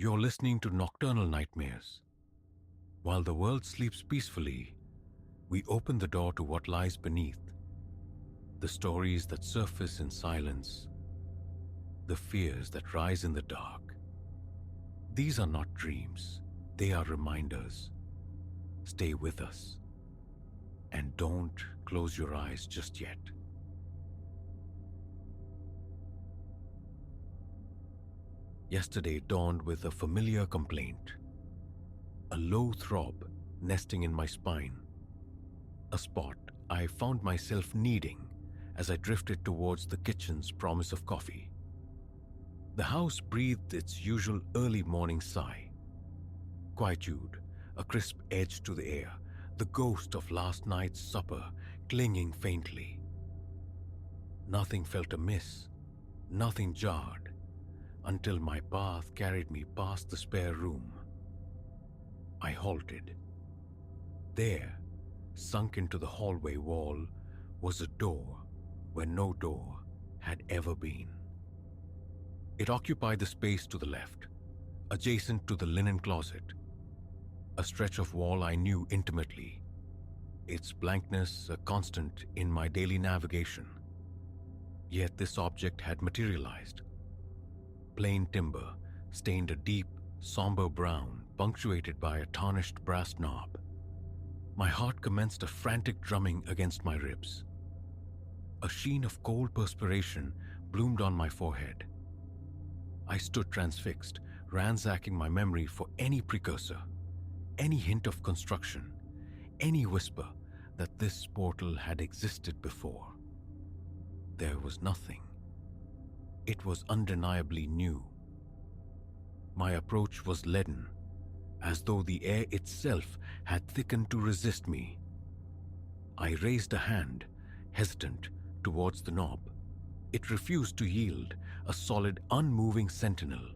You're listening to Nocturnal Nightmares. While the world sleeps peacefully, we open the door to what lies beneath. The stories that surface in silence, the fears that rise in the dark. These are not dreams, they are reminders. Stay with us. And don't close your eyes just yet. Yesterday dawned with a familiar complaint. A low throb nesting in my spine. A spot I found myself needing as I drifted towards the kitchen's promise of coffee. The house breathed its usual early morning sigh. Quietude, a crisp edge to the air, the ghost of last night's supper clinging faintly. Nothing felt amiss, nothing jarred, until my path carried me past the spare room. I halted. There, sunk into the hallway wall, was a door where no door had ever been. It occupied the space to the left, adjacent to the linen closet, a stretch of wall I knew intimately, its blankness a constant in my daily navigation. Yet this object had materialized. Plain timber, stained a deep, somber brown, punctuated by a tarnished brass knob. My heart commenced a frantic drumming against my ribs. A sheen of cold perspiration bloomed on my forehead. I stood transfixed, ransacking my memory for any precursor, any hint of construction, any whisper that this portal had existed before. There was nothing. It was undeniably new. My approach was leaden, as though the air itself had thickened to resist me. I raised a hand, hesitant, towards the knob. It refused to yield, a solid, unmoving sentinel.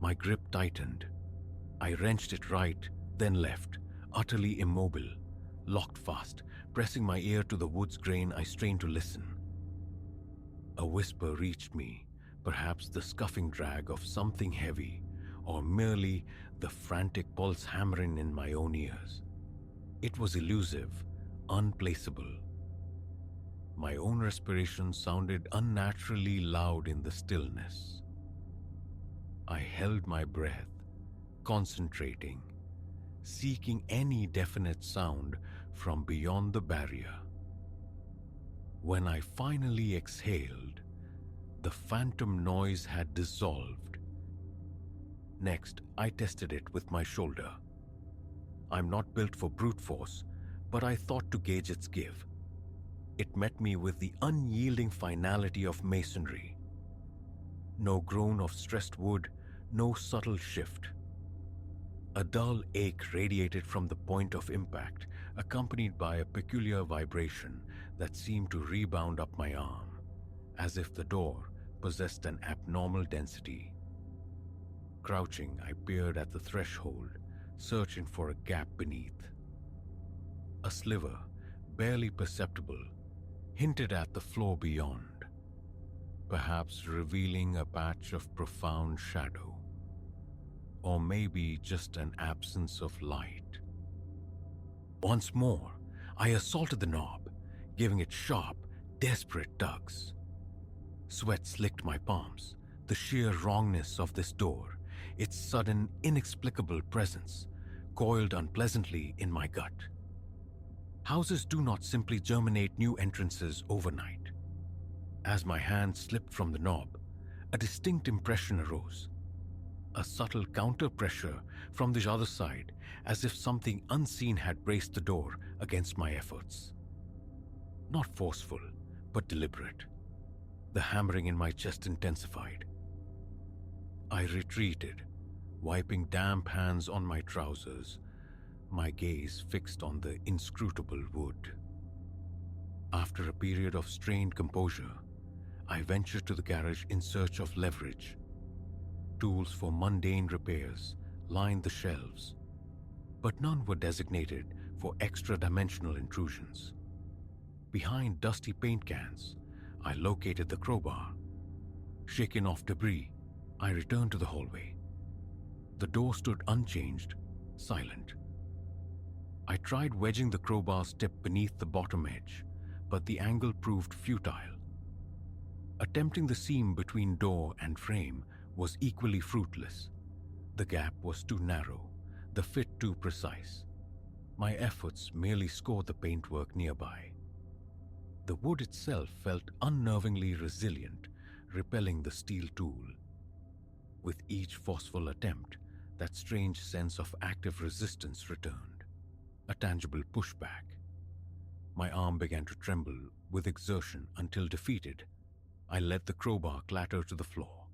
My grip tightened. I wrenched it right, then left, utterly immobile, locked fast, pressing my ear to the wood's grain. I strained to listen. A whisper reached me, perhaps the scuffing drag of something heavy, or merely the frantic pulse hammering in my own ears. It was elusive, unplaceable. My own respiration sounded unnaturally loud in the stillness. I held my breath, concentrating, seeking any definite sound from beyond the barrier. When I finally exhaled, the phantom noise had dissolved. Next, I tested it with my shoulder. I'm not built for brute force, but I thought to gauge its give. It met me with the unyielding finality of masonry. No groan of stressed wood, no subtle shift. A dull ache radiated from the point of impact, accompanied by a peculiar vibration that seemed to rebound up my arm, as if the door possessed an abnormal density. Crouching, I peered at the threshold, searching for a gap beneath. A sliver, barely perceptible, hinted at the floor beyond, perhaps revealing a patch of profound shadow. Or maybe just an absence of light. Once more, I assaulted the knob, giving it sharp, desperate tugs. Sweat slicked my palms, the sheer wrongness of this door, its sudden, inexplicable presence, coiled unpleasantly in my gut. Houses do not simply germinate new entrances overnight. As my hand slipped from the knob, a distinct impression arose. A subtle counter-pressure from the other side, as if something unseen had braced the door against my efforts. Not forceful, but deliberate. The hammering in my chest intensified. I retreated, wiping damp hands on my trousers, my gaze fixed on the inscrutable wood. After a period of strained composure, I ventured to the garage in search of leverage. Tools for mundane repairs lined the shelves, but none were designated for extra-dimensional intrusions. Behind dusty paint cans, I located the crowbar. Shaking off debris, I returned to the hallway. The door stood unchanged, silent. I tried wedging the crowbar's tip beneath the bottom edge, but the angle proved futile. Attempting the seam between door and frame was equally fruitless. The gap was too narrow, the fit too precise. My efforts merely scored the paintwork nearby. The wood itself felt unnervingly resilient, repelling the steel tool. With each forceful attempt, that strange sense of active resistance returned, a tangible pushback. My arm began to tremble with exertion until, defeated, I let the crowbar clatter to the floor.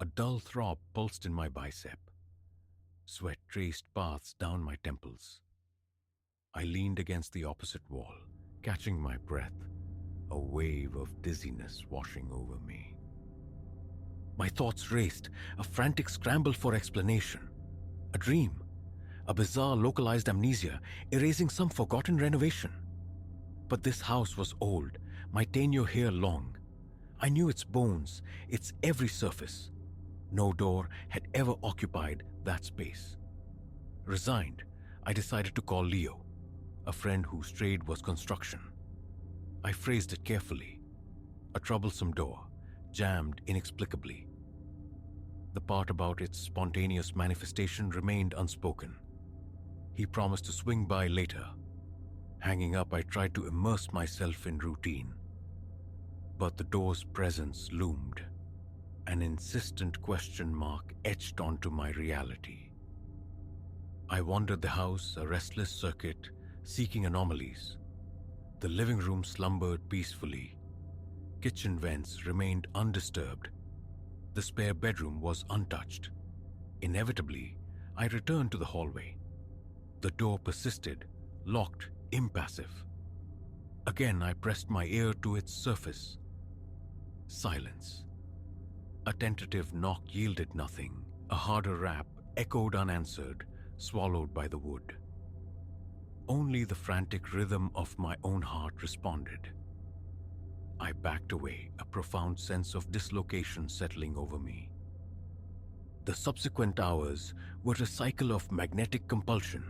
A dull throb pulsed in my bicep. Sweat traced paths down my temples. I leaned against the opposite wall, catching my breath, a wave of dizziness washing over me. My thoughts raced, a frantic scramble for explanation. A dream, a bizarre localized amnesia, erasing some forgotten renovation. But this house was old, my tenure here long. I knew its bones, its every surface. No door had ever occupied that space. Resigned, I decided to call Leo, a friend whose trade was construction. I phrased it carefully. A troublesome door, jammed inexplicably. The part about its spontaneous manifestation remained unspoken. He promised to swing by later. Hanging up, I tried to immerse myself in routine. But the door's presence loomed, an insistent question mark etched onto my reality. I wandered the house, a restless circuit, seeking anomalies. The living room slumbered peacefully. Kitchen vents remained undisturbed. The spare bedroom was untouched. Inevitably, I returned to the hallway. The door persisted, locked, impassive. Again, I pressed my ear to its surface. Silence. A tentative knock yielded nothing. A harder rap echoed unanswered, swallowed by the wood. Only the frantic rhythm of my own heart responded. I backed away, a profound sense of dislocation settling over me. The subsequent hours were a cycle of magnetic compulsion.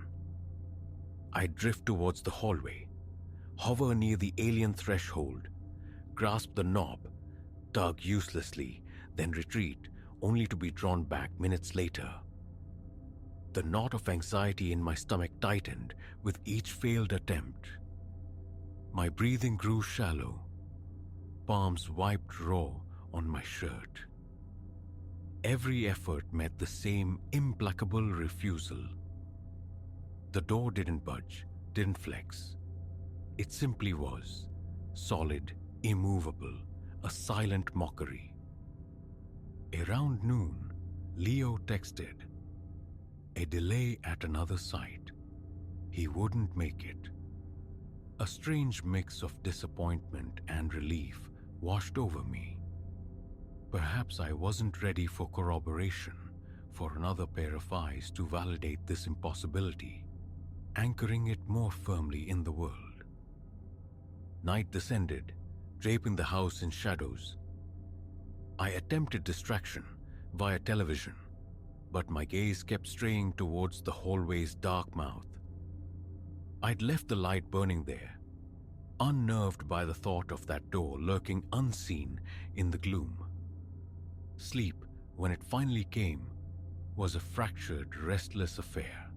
I drift towards the hallway, hover near the alien threshold, grasp the knob, tug uselessly, then retreat, only to be drawn back minutes later. The knot of anxiety in my stomach tightened with each failed attempt. My breathing grew shallow, palms wiped raw on my shirt. Every effort met the same implacable refusal. The door didn't budge, didn't flex. It simply was, solid, immovable, a silent mockery. Around noon, Leo texted, "A delay at another site. He wouldn't make it." A strange mix of disappointment and relief washed over me. Perhaps I wasn't ready for corroboration, for another pair of eyes to validate this impossibility, anchoring it more firmly in the world. Night descended, draping the house in shadows. I attempted distraction via television, but my gaze kept straying towards the hallway's dark mouth. I'd left the light burning there, unnerved by the thought of that door lurking unseen in the gloom. Sleep, when it finally came, was a fractured, restless affair.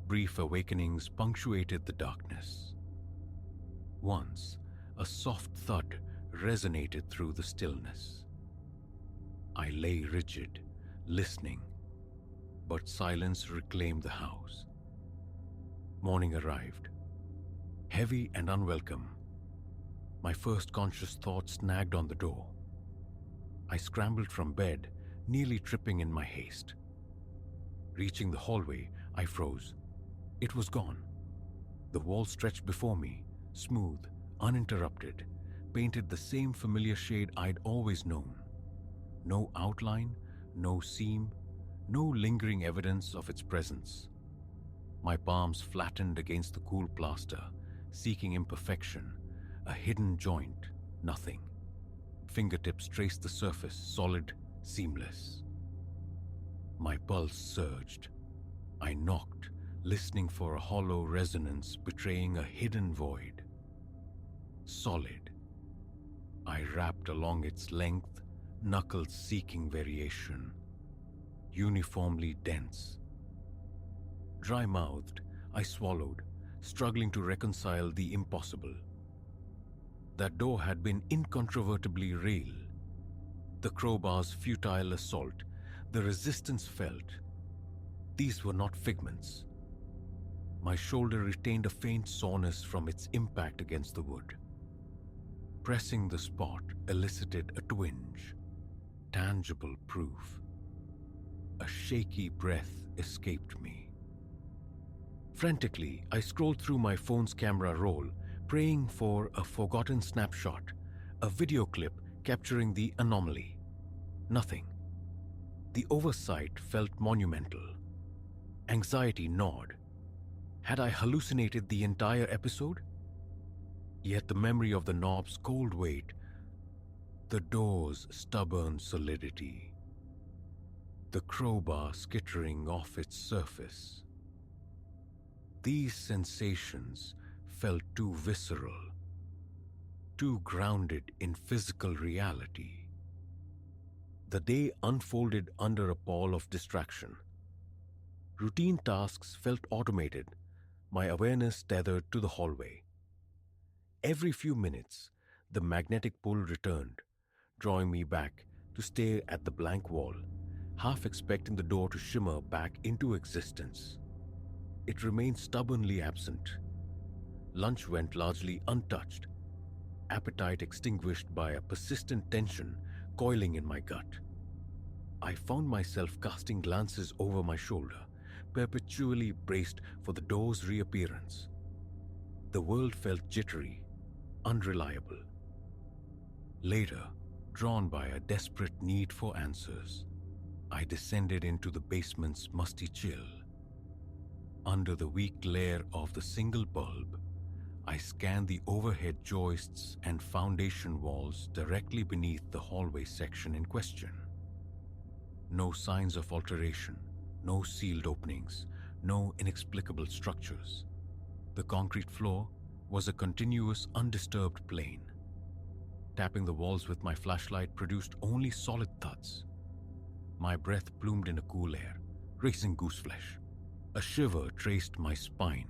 Brief awakenings punctuated the darkness. Once, a soft thud resonated through the stillness. I lay rigid, listening, but silence reclaimed the house. Morning arrived, heavy and unwelcome. My first conscious thought snagged on the door. I scrambled from bed, nearly tripping in my haste. Reaching the hallway, I froze. It was gone. The wall stretched before me, smooth, uninterrupted, painted the same familiar shade I'd always known. No outline, no seam, no lingering evidence of its presence. My palms flattened against the cool plaster, seeking imperfection, a hidden joint, nothing. Fingertips traced the surface, solid, seamless. My pulse surged. I knocked, listening for a hollow resonance betraying a hidden void. Solid. I rapped along its length, knuckles seeking variation. Uniformly dense. Dry-mouthed, I swallowed, struggling to reconcile the impossible. That door had been incontrovertibly real. The crowbar's futile assault, the resistance felt. These were not figments. My shoulder retained a faint soreness from its impact against the wood. Pressing the spot elicited a twinge, tangible proof. A shaky breath escaped me. Frantically, I scrolled through my phone's camera roll, praying for a forgotten snapshot, a video clip capturing the anomaly. Nothing. The oversight felt monumental. Anxiety gnawed. Had I hallucinated the entire episode? Yet the memory of the knob's cold weight, the door's stubborn solidity, the crowbar skittering off its surface. These sensations felt too visceral, too grounded in physical reality. The day unfolded under a pall of distraction. Routine tasks felt automated, my awareness tethered to the hallway. Every few minutes, the magnetic pull returned, drawing me back to stare at the blank wall, half expecting the door to shimmer back into existence. It remained stubbornly absent. Lunch went largely untouched, appetite extinguished by a persistent tension coiling in my gut. I found myself casting glances over my shoulder, perpetually braced for the door's reappearance. The world felt jittery, unreliable. Later, drawn by a desperate need for answers, I descended into the basement's musty chill. Under the weak glare of the single bulb, I scanned the overhead joists and foundation walls directly beneath the hallway section in question. No signs of alteration, no sealed openings, no inexplicable structures. The concrete floor was a continuous, undisturbed plane. Tapping the walls with my flashlight produced only solid thuds. My breath plumed in a cool air, racing gooseflesh. A shiver traced my spine.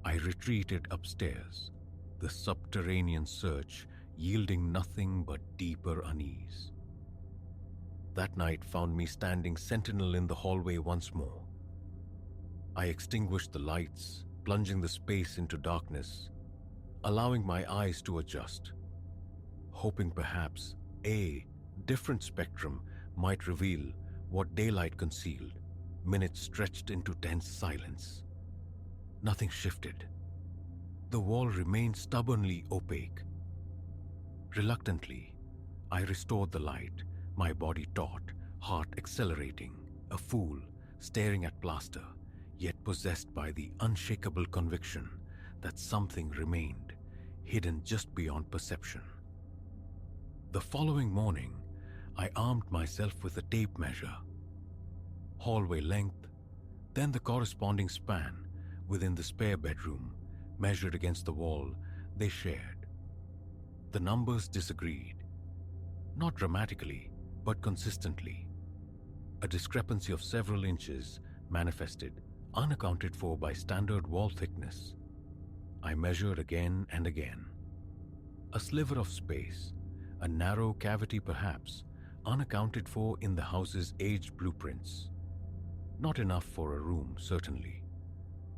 I retreated upstairs, the subterranean search yielding nothing but deeper unease. That night found me standing sentinel in the hallway once more. I extinguished the lights, plunging the space into darkness, allowing my eyes to adjust, hoping perhaps a different spectrum might reveal what daylight concealed. Minutes stretched into tense silence. Nothing shifted. The wall remained stubbornly opaque. Reluctantly, I restored the light, my body taut, heart accelerating, a fool staring at plaster, yet possessed by the unshakable conviction that something remained, hidden just beyond perception. The following morning, I armed myself with a tape measure. Hallway length, then the corresponding span within the spare bedroom, measured against the wall they shared. The numbers disagreed, not dramatically, but consistently. A discrepancy of several inches manifested, unaccounted for by standard wall thickness. I measured again and again. A sliver of space, a narrow cavity perhaps, unaccounted for in the house's aged blueprints. Not enough for a room, certainly,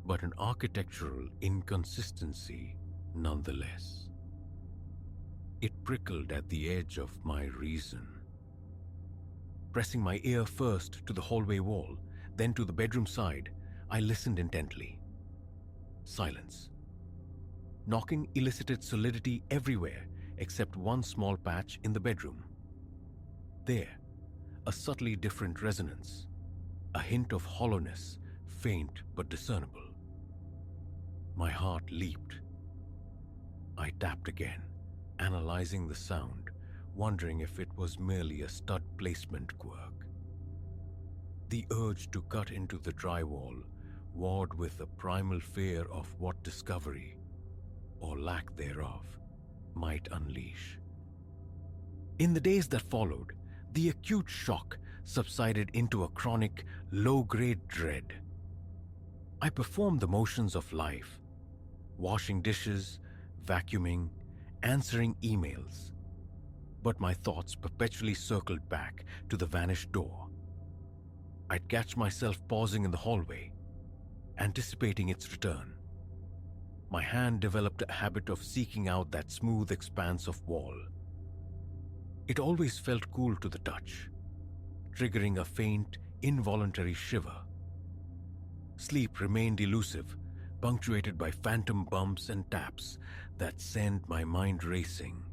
but an architectural inconsistency nonetheless. It prickled at the edge of my reason. Pressing my ear first to the hallway wall, then to the bedroom side, I listened intently. Silence. Knocking elicited solidity everywhere except one small patch in the bedroom. There, a subtly different resonance, a hint of hollowness, faint but discernible. My heart leaped. I tapped again, analyzing the sound, wondering if it was merely a stud placement quirk. The urge to cut into the drywall, warred with a primal fear of what discovery, or lack thereof, might unleash. In the days that followed, the acute shock subsided into a chronic, low-grade dread. I performed the motions of life, washing dishes, vacuuming, answering emails, but my thoughts perpetually circled back to the vanished door. I'd catch myself pausing in the hallway, anticipating its return. My hand developed a habit of seeking out that smooth expanse of wall. It always felt cool to the touch, triggering a faint, involuntary shiver. Sleep remained elusive, punctuated by phantom bumps and taps that sent my mind racing.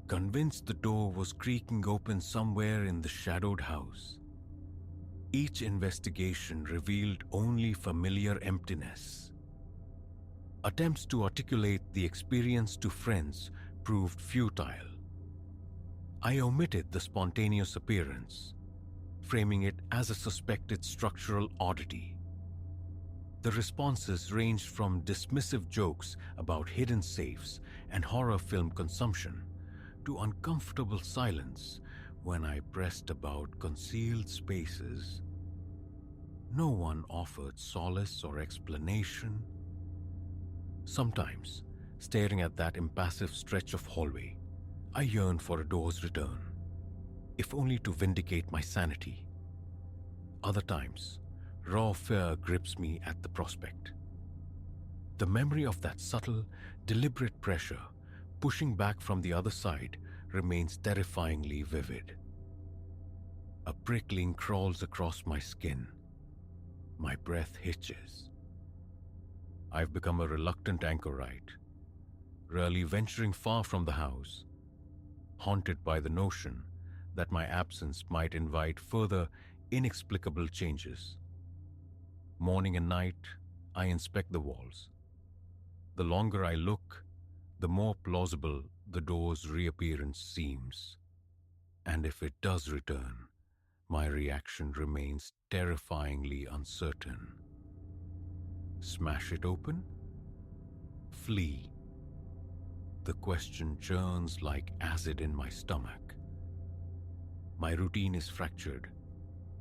Convinced the door was creaking open somewhere in the shadowed house, each investigation revealed only familiar emptiness. Attempts to articulate the experience to friends proved futile. I omitted the spontaneous appearance, framing it as a suspected structural oddity. The responses ranged from dismissive jokes about hidden safes and horror film consumption to uncomfortable silence when I pressed about concealed spaces. No one offered solace or explanation. Sometimes, staring at that impassive stretch of hallway, I yearned for a door's return, if only to vindicate my sanity. Other times, raw fear grips me at the prospect. The memory of that subtle, deliberate pressure pushing back from the other side remains terrifyingly vivid. A prickling crawls across my skin. My breath hitches. I've become a reluctant anchorite, rarely venturing far from the house, haunted by the notion that my absence might invite further inexplicable changes. Morning and night, I inspect the walls. The longer I look, the more plausible the door's reappearance seems. And if it does return, my reaction remains terrifyingly uncertain. Smash it open? Flee? The question churns like acid in my stomach. My routine is fractured.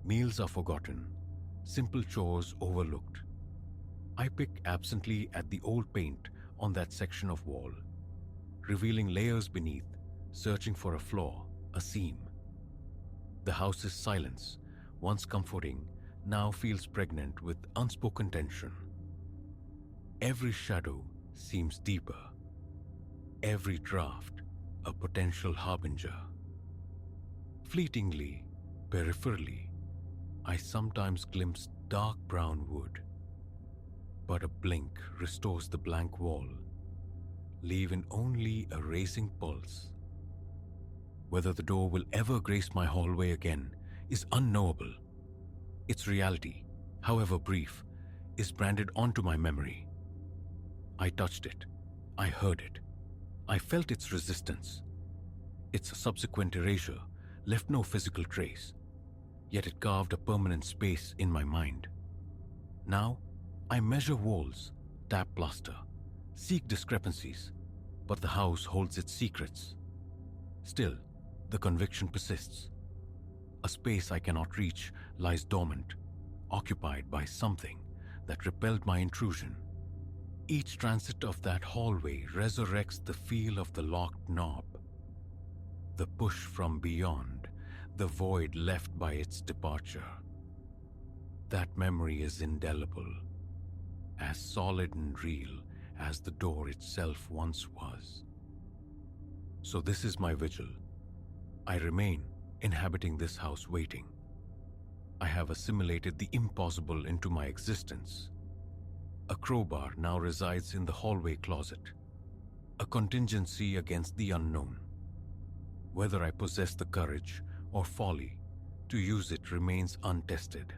Meals are forgotten. Simple chores overlooked. I pick absently at the old paint on that section of wall, revealing layers beneath, searching for a flaw, a seam. The house's silence, once comforting, now feels pregnant with unspoken tension. Every shadow seems deeper. Every draft a potential harbinger. Fleetingly, peripherally, I sometimes glimpse dark brown wood, but a blink restores the blank wall, leaving only a racing pulse. Whether the door will ever grace my hallway again is unknowable. Its reality, however brief, is branded onto my memory. I touched it. I heard it. I felt its resistance. Its subsequent erasure left no physical trace, yet it carved a permanent space in my mind. Now, I measure walls, tap plaster, seek discrepancies, but the house holds its secrets. Still, the conviction persists. A space I cannot reach lies dormant, occupied by something that repelled my intrusion. Each transit of that hallway resurrects the feel of the locked knob, the push from beyond, the void left by its departure. That memory is indelible, as solid and real as the door itself once was. So this is my vigil. I remain inhabiting this house waiting. I have assimilated the impossible into my existence. A crowbar now resides in the hallway closet, a contingency against the unknown. Whether I possess the courage or folly to use it remains untested.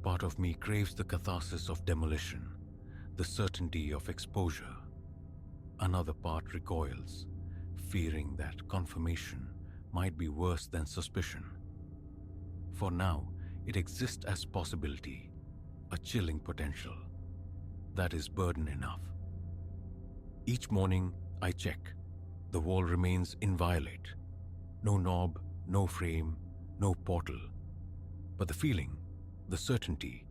Part of me craves the catharsis of demolition, the certainty of exposure. Another part recoils, fearing that confirmation might be worse than suspicion. For now, It exists as possibility, a chilling potential. That is burden enough. Each morning, I check. The wall remains inviolate. No knob, no frame, no portal. But the feeling, the certainty,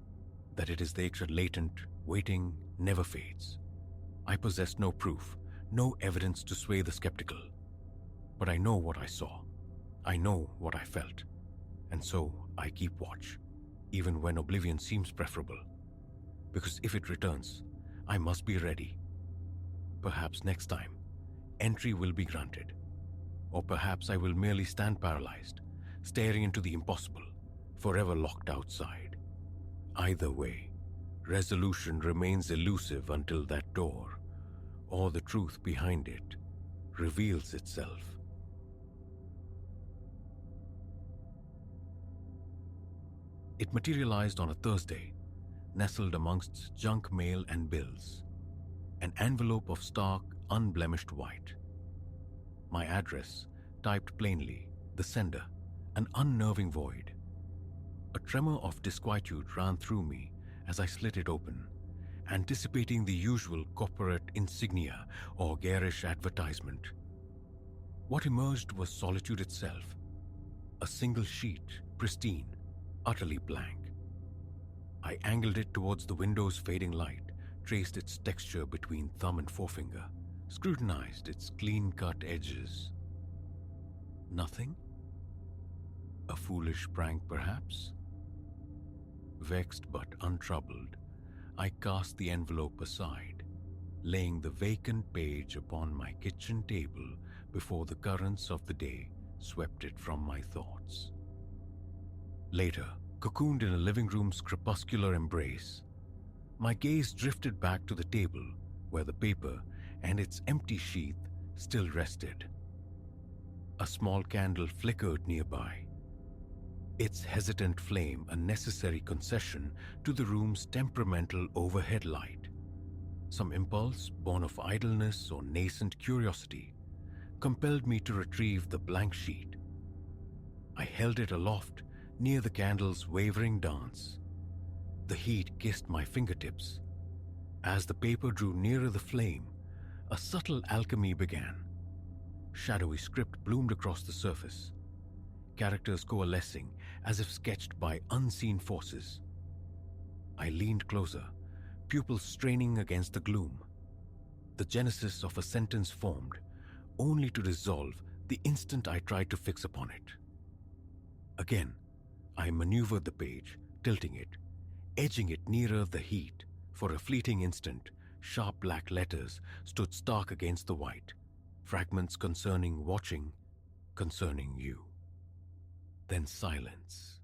that it is there latent, waiting, never fades. I possess no proof, no evidence to sway the skeptical. But I know what I saw. I know what I felt. And so I keep watch, even when oblivion seems preferable. Because if it returns, I must be ready. Perhaps next time, entry will be granted. Or perhaps I will merely stand paralyzed, staring into the impossible, forever locked outside. Either way, resolution remains elusive until that door, or the truth behind it, reveals itself. It materialized on a Thursday, nestled amongst junk mail and bills. An envelope of stark, unblemished white. My address, typed plainly, the sender, an unnerving void. A tremor of disquietude ran through me as I slit it open, anticipating the usual corporate insignia or garish advertisement. What emerged was solitude itself, a single sheet, pristine, utterly blank. I angled it towards the window's fading light, traced its texture between thumb and forefinger, scrutinized its clean-cut edges. Nothing? A foolish prank, perhaps? Vexed but untroubled, I cast the envelope aside, laying the vacant page upon my kitchen table before the currents of the day swept it from my thoughts. Later, cocooned in a living room's crepuscular embrace, my gaze drifted back to the table where the paper and its empty sheath still rested. A small candle flickered nearby, its hesitant flame a necessary concession to the room's temperamental overhead light. Some impulse, born of idleness or nascent curiosity, compelled me to retrieve the blank sheet. I held it aloft near the candle's wavering dance. The heat kissed my fingertips. As the paper drew nearer the flame, a subtle alchemy began. Shadowy script bloomed across the surface, characters coalescing as if sketched by unseen forces. I leaned closer, pupils straining against the gloom. The genesis of a sentence formed, only to dissolve the instant I tried to fix upon it. Again, I maneuvered the page, tilting it, edging it nearer the heat. For a fleeting instant, sharp black letters stood stark against the white, fragments concerning watching, concerning you. Then silence.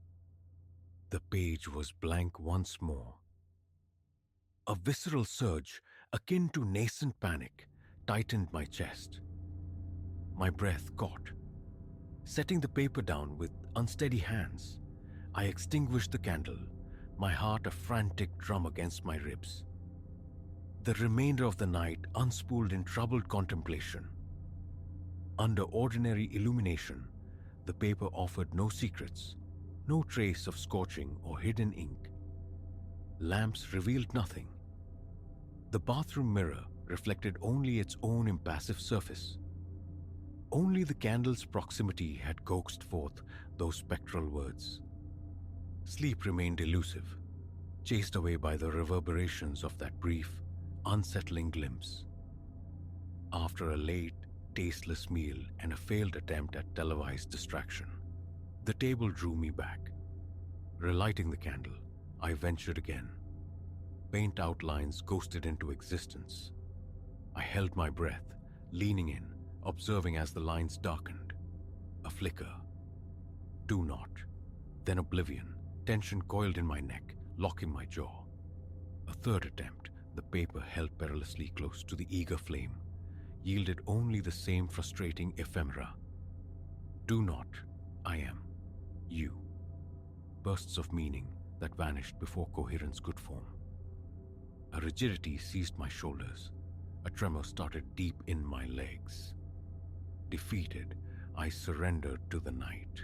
The page was blank once more. A visceral surge, akin to nascent panic, tightened my chest. My breath caught. Setting the paper down with unsteady hands, I extinguished the candle, my heart a frantic drum against my ribs. The remainder of the night unspooled in troubled contemplation. Under ordinary illumination, the paper offered no secrets, no trace of scorching or hidden ink. Lamps revealed nothing. The bathroom mirror reflected only its own impassive surface. Only the candle's proximity had coaxed forth those spectral words. Sleep remained elusive, chased away by the reverberations of that brief, unsettling glimpse. After a late, tasteless meal and a failed attempt at televised distraction, the table drew me back. Relighting the candle, I ventured again. Faint outlines ghosted into existence. I held my breath, leaning in, observing as the lines darkened. A flicker. Do not. Then oblivion. Tension coiled in my neck, locking my jaw. A third attempt, the paper held perilously close to the eager flame, yielded only the same frustrating ephemera. Do not. I am. You. Bursts of meaning that vanished before coherence could form. A rigidity seized my shoulders. A tremor started deep in my legs. Defeated, I surrendered to the night.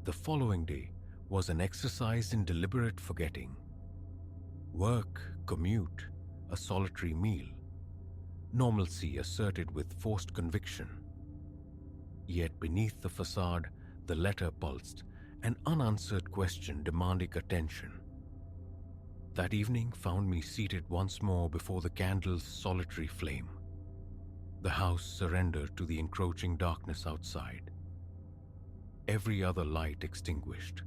The following day was an exercise in deliberate forgetting. Work, commute, a solitary meal. Normalcy asserted with forced conviction. Yet beneath the facade, the letter pulsed, an unanswered question demanding attention. That evening found me seated once more before the candle's solitary flame. The house surrendered to the encroaching darkness outside. Every other light extinguished.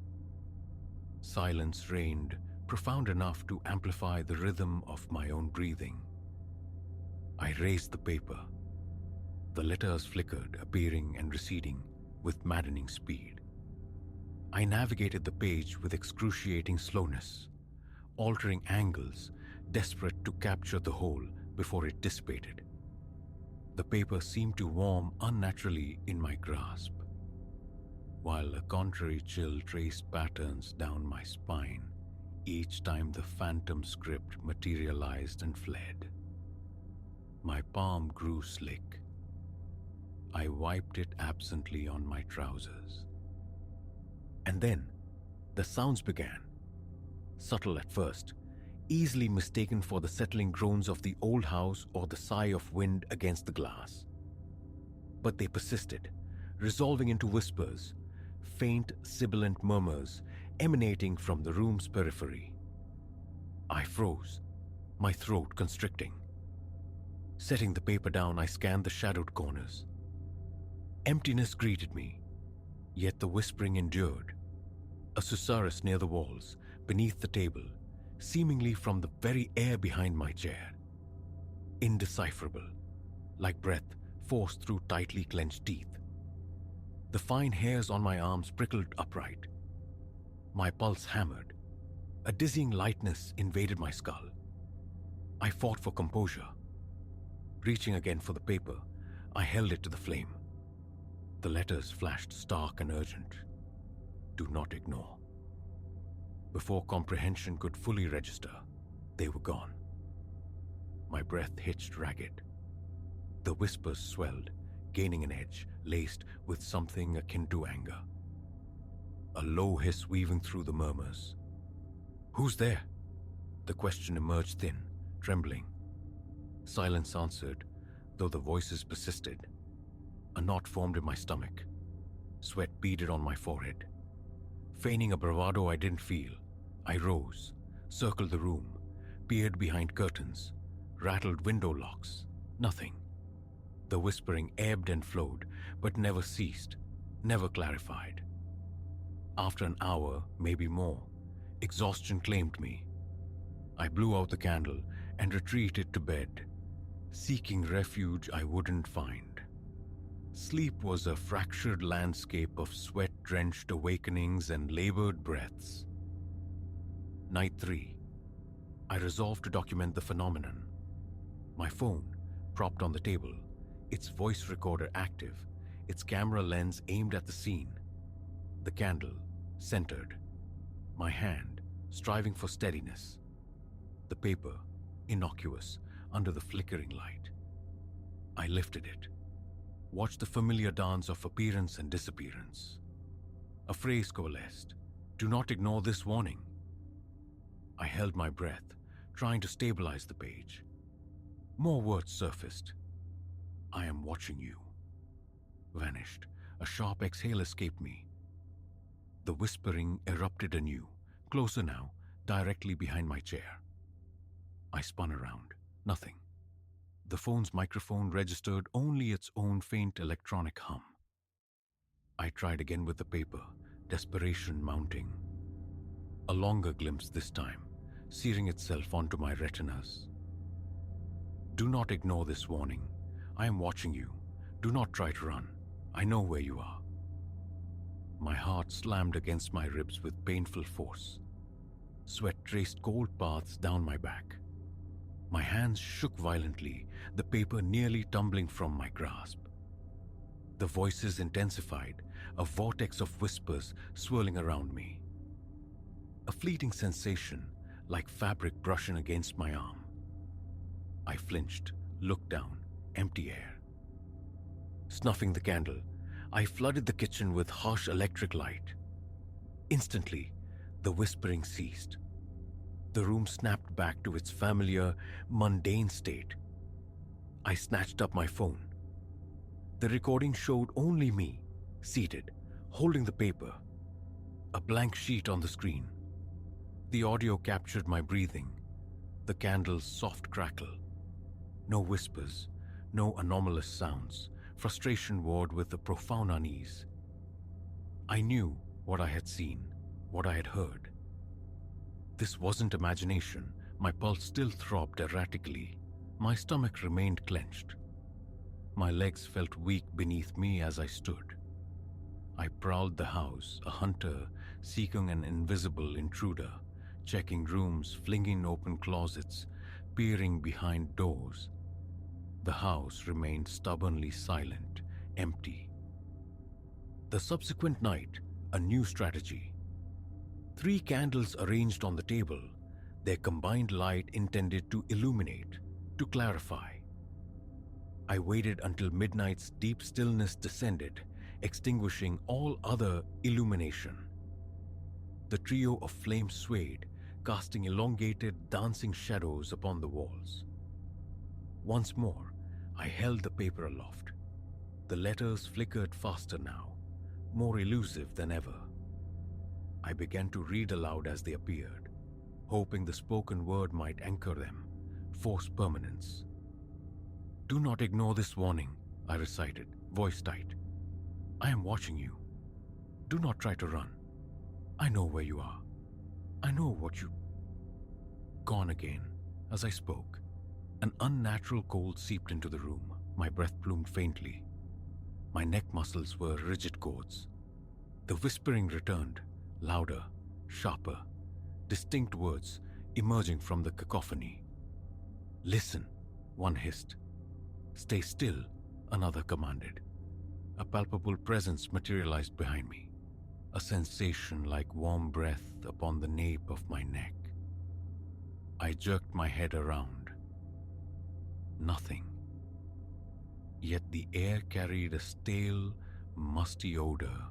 Silence reigned, profound enough to amplify the rhythm of my own breathing. I raised the paper. The letters flickered, appearing and receding with maddening speed. I navigated the page with excruciating slowness, altering angles, desperate to capture the whole before it dissipated. The paper seemed to warm unnaturally in my grasp, while a contrary chill traced patterns down my spine each time the phantom script materialized and fled. My palm grew slick. I wiped it absently on my trousers. And then, the sounds began. Subtle at first, easily mistaken for the settling groans of the old house or the sigh of wind against the glass. But they persisted, resolving into whispers, faint, sibilant murmurs emanating from the room's periphery. I froze, my throat constricting. Setting the paper down, I scanned the shadowed corners. Emptiness greeted me, yet the whispering endured. A susurrus near the walls, beneath the table, seemingly from the very air behind my chair. Indecipherable, like breath forced through tightly clenched teeth. The fine hairs on my arms prickled upright. My pulse hammered. A dizzying lightness invaded my skull. I fought for composure. Reaching again for the paper, I held it to the flame. The letters flashed stark and urgent. Do not ignore. Before comprehension could fully register, they were gone. My breath hitched ragged. The whispers swelled, gaining an edge, laced with something akin to anger. A low hiss weaving through the murmurs. Who's there? The question emerged thin, trembling. Silence answered, though the voices persisted. A knot formed in my stomach. Sweat beaded on my forehead. Feigning a bravado I didn't feel, I rose, circled the room, peered behind curtains, rattled window locks. Nothing. The whispering ebbed and flowed, but never ceased, never clarified. After an hour, maybe more, exhaustion claimed me. I blew out the candle and retreated to bed, seeking refuge I wouldn't find. Sleep was a fractured landscape of sweat-drenched awakenings and labored breaths. Night 3. I resolved to document the phenomenon. My phone, propped on the table, its voice recorder active, its camera lens aimed at the scene. The candle, centered. My hand, striving for steadiness. The paper, innocuous, under the flickering light. I lifted it. Watched the familiar dance of appearance and disappearance. A phrase coalesced. Do not ignore this warning. I held my breath, trying to stabilize the page. More words surfaced. I am watching you. Vanished. A sharp exhale escaped me. The whispering erupted anew, closer now, directly behind my chair. I spun around. Nothing. The phone's microphone registered only its own faint electronic hum. I tried again with the paper, desperation mounting. A longer glimpse this time, searing itself onto my retinas. Do not ignore this warning. I am watching you. Do not try to run. I know where you are. My heart slammed against my ribs with painful force. Sweat traced cold paths down my back. My hands shook violently, the paper nearly tumbling from my grasp. The voices intensified, a vortex of whispers swirling around me. A fleeting sensation, like fabric brushing against my arm. I flinched, looked down, empty air. Snuffing the candle, I flooded the kitchen with harsh electric light. Instantly, the whispering ceased. The room snapped back to its familiar, mundane state. I snatched up my phone. The recording showed only me, seated, holding the paper, a blank sheet on the screen. The audio captured my breathing, the candle's soft crackle. No whispers, no anomalous sounds. Frustration warred with a profound unease. I knew what I had seen, what I had heard. This wasn't imagination. My pulse still throbbed erratically. My stomach remained clenched. My legs felt weak beneath me as I stood. I prowled the house, a hunter seeking an invisible intruder, checking rooms, flinging open closets, peering behind doors. The house remained stubbornly silent, empty. The subsequent night, a new strategy. 3 candles arranged on the table, their combined light intended to illuminate, to clarify. I waited until midnight's deep stillness descended, extinguishing all other illumination. The trio of flames swayed, casting elongated, dancing shadows upon the walls. Once more, I held the paper aloft. The letters flickered faster now, more elusive than ever. I began to read aloud as they appeared, hoping the spoken word might anchor them, force permanence. "Do not ignore this warning," I recited, voice tight. "I am watching you. Do not try to run. I know where you are. I know what you..." Gone again. As I spoke, an unnatural cold seeped into the room. My breath plumed faintly. My neck muscles were rigid cords. The whispering returned, louder, sharper, distinct words emerging from the cacophony. "Listen," one hissed. "Stay still," another commanded. A palpable presence materialized behind me, a sensation like warm breath upon the nape of my neck. I jerked my head around. Nothing. Yet the air carried a stale, musty odor,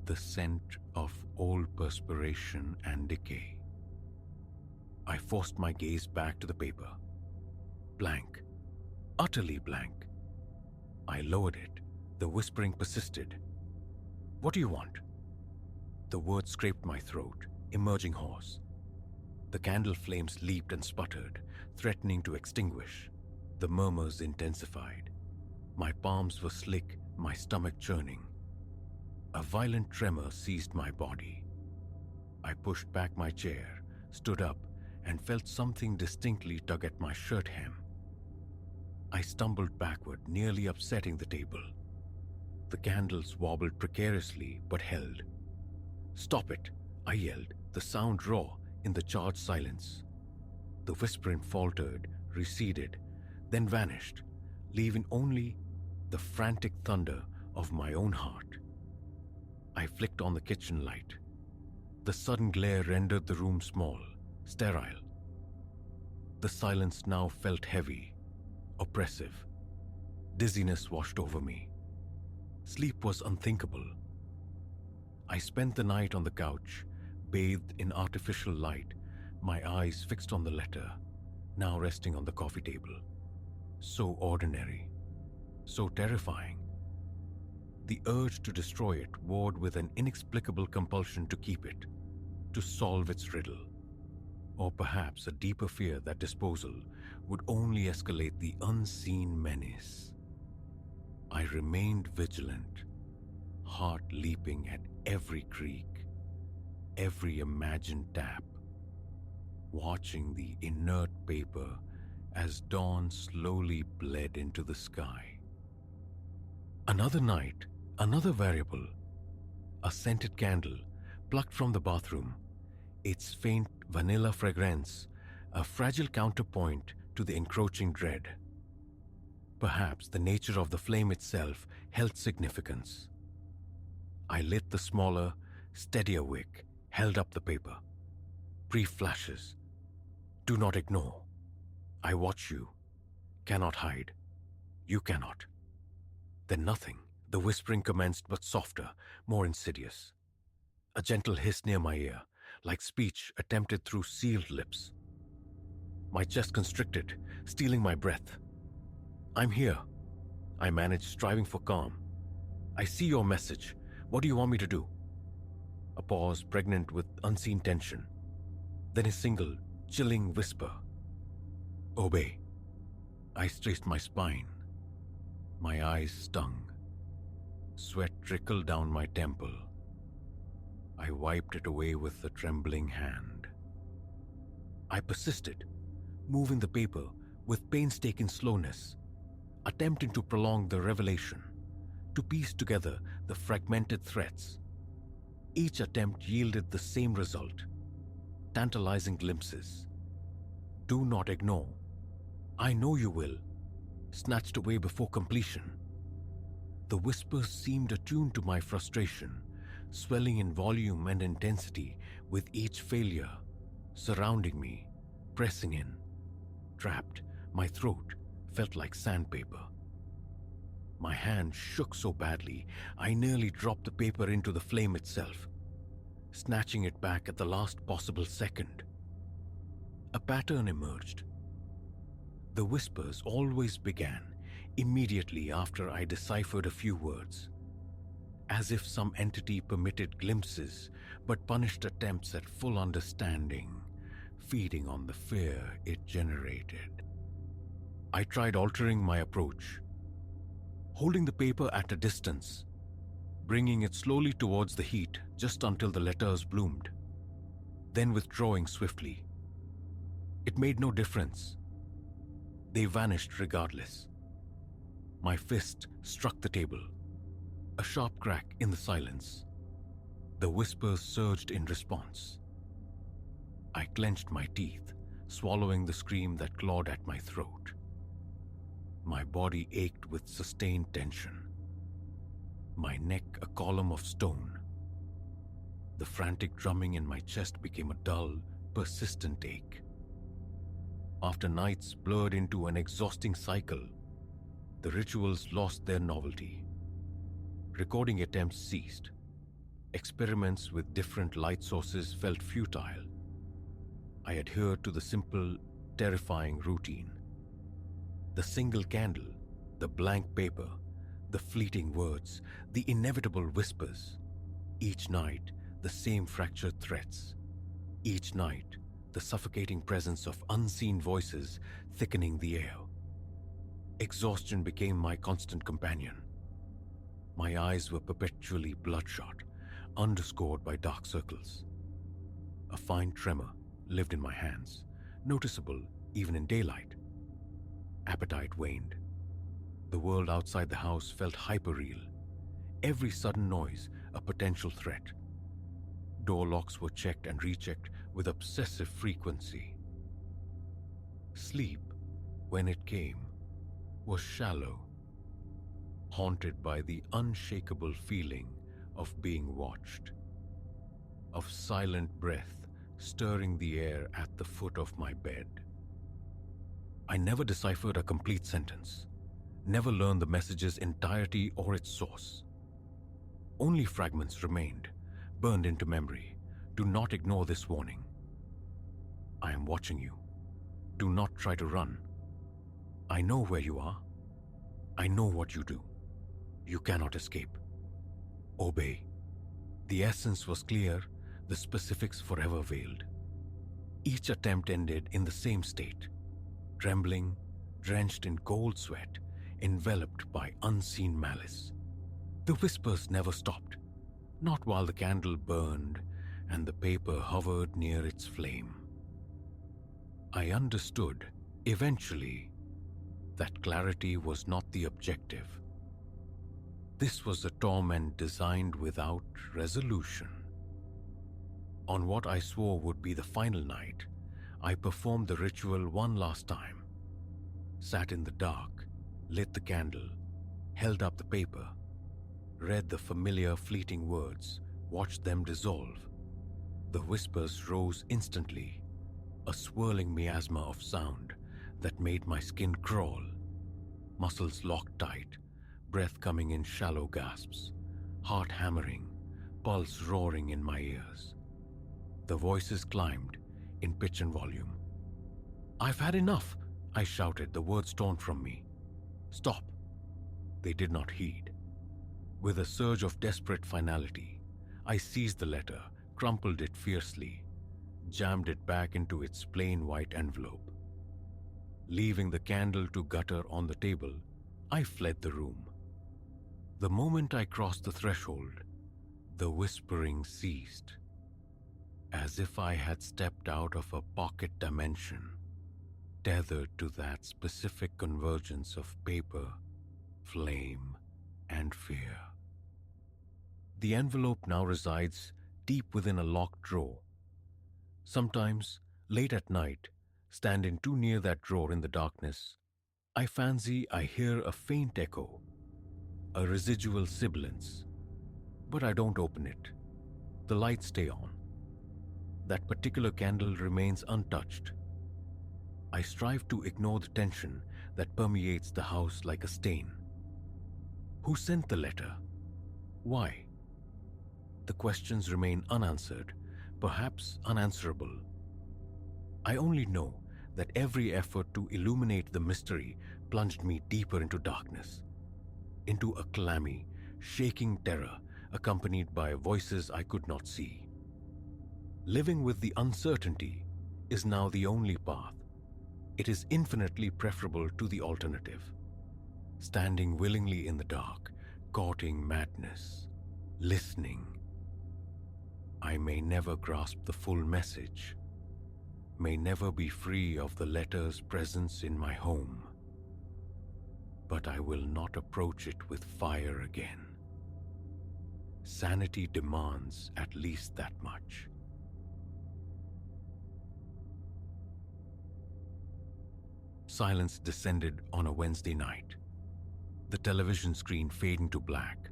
the scent of old perspiration and decay. I forced my gaze back to the paper. Blank. Utterly blank. I lowered it. The whispering persisted. "What do you want?" The words scraped my throat, emerging hoarse. The candle flames leaped and sputtered, threatening to extinguish. The murmurs intensified. My palms were slick, my stomach churning. A violent tremor seized my body. I pushed back my chair, stood up, and felt something distinctly tug at my shirt hem. I stumbled backward, nearly upsetting the table. The candles wobbled precariously, but held. "Stop it," I yelled, the sound raw in the charged silence. The whispering faltered, receded, then vanished, leaving only the frantic thunder of my own heart. I flicked on the kitchen light. The sudden glare rendered the room small, sterile. The silence now felt heavy, oppressive. Dizziness washed over me. Sleep was unthinkable. I spent the night on the couch, bathed in artificial light, my eyes fixed on the letter, now resting on the coffee table. So ordinary, so terrifying. The urge to destroy it warred with an inexplicable compulsion to keep it, to solve its riddle, or perhaps a deeper fear that disposal would only escalate the unseen menace. I remained vigilant, heart leaping at every creak, every imagined tap, watching the inert paper as dawn slowly bled into the sky. Another night, another variable, a scented candle plucked from the bathroom, its faint vanilla fragrance, a fragile counterpoint to the encroaching dread. Perhaps the nature of the flame itself held significance. I lit the smaller, steadier wick, held up the paper. Brief flashes. "Do not ignore. I watch you. Cannot hide. You cannot." Then nothing. The whispering commenced, but softer, more insidious. A gentle hiss near my ear, like speech attempted through sealed lips. My chest constricted, stealing my breath. "I'm here," I managed, striving for calm. "I see your message. What do you want me to do?" A pause pregnant with unseen tension. Then a single, chilling whisper. "Obey." I straightened my spine. My eyes stung. Sweat trickled down my temple. I wiped it away with a trembling hand. I persisted, moving the paper with painstaking slowness, attempting to prolong the revelation, to piece together the fragmented threads. Each attempt yielded the same result: tantalizing glimpses. "Do not ignore. I know you will," snatched away before completion. The whispers seemed attuned to my frustration, swelling in volume and intensity with each failure, surrounding me, pressing in. Trapped, my throat felt like sandpaper. My hand shook so badly, I nearly dropped the paper into the flame itself, snatching it back at the last possible second. A pattern emerged. The whispers always began immediately after I deciphered a few words, as if some entity permitted glimpses but punished attempts at full understanding, feeding on the fear it generated. I tried altering my approach, holding the paper at a distance, bringing it slowly towards the heat just until the letters bloomed, then withdrawing swiftly. It made no difference. They vanished regardless. My fist struck the table, a sharp crack in the silence. The whispers surged in response. I clenched my teeth, swallowing the scream that clawed at my throat. My body ached with sustained tension, my neck a column of stone. The frantic drumming in my chest became a dull, persistent ache. After nights blurred into an exhausting cycle, the rituals lost their novelty. Recording attempts ceased. Experiments with different light sources felt futile. I adhered to the simple, terrifying routine. The single candle, the blank paper, the fleeting words, the inevitable whispers. Each night, the same fractured threads. Each night, the suffocating presence of unseen voices thickening the air. Exhaustion became my constant companion. My eyes were perpetually bloodshot, underscored by dark circles. A fine tremor lived in my hands, noticeable even in daylight. Appetite waned. The world outside the house felt hyperreal. Every sudden noise a potential threat. Door locks were checked and rechecked with obsessive frequency. Sleep, when it came, was shallow, haunted by the unshakable feeling of being watched, of silent breath stirring the air at the foot of my bed. I never deciphered a complete sentence, never learned the message's entirety or its source. Only fragments remained, burned into memory. Do not ignore this warning. I am watching you. Do not try to run. I know where you are. I know what you do. You cannot escape. Obey. The essence was clear, the specifics forever veiled. Each attempt ended in the same state, trembling, drenched in cold sweat, enveloped by unseen malice. The whispers never stopped, not while the candle burned and the paper hovered near its flame. I understood, eventually, that clarity was not the objective. This was a torment designed without resolution. On what I swore would be the final night, I performed the ritual one last time. Sat in the dark, lit the candle, held up the paper, read the familiar fleeting words, watched them dissolve. The whispers rose instantly, a swirling miasma of sound that made my skin crawl. Muscles locked tight, breath coming in shallow gasps, heart hammering, pulse roaring in my ears. The voices climbed in pitch and volume. "I've had enough," I shouted, the words torn from me. "Stop." They did not heed. With a surge of desperate finality, I seized the letter, crumpled it fiercely, jammed it back into its plain white envelope. Leaving the candle to gutter on the table, I fled the room. The moment I crossed the threshold, the whispering ceased, as if I had stepped out of a pocket dimension, tethered to that specific convergence of paper, flame, and fear. The envelope now resides deep within a locked drawer. Sometimes, late at night, standing too near that drawer in the darkness, I fancy I hear a faint echo, a residual sibilance, but I don't open it. The lights stay on. That particular candle remains untouched. I strive to ignore the tension that permeates the house like a stain. Who sent the letter? Why? The questions remain unanswered, perhaps unanswerable. I only know that every effort to illuminate the mystery plunged me deeper into darkness, into a clammy, shaking terror accompanied by voices I could not see. Living with the uncertainty is now the only path. It is infinitely preferable to the alternative. Standing willingly in the dark, courting madness, listening. I may never grasp the full message, may never be free of the letter's presence in my home, but I will not approach it with fire again. Sanity demands at least that much. Silence descended on a Wednesday night, the television screen fading to black,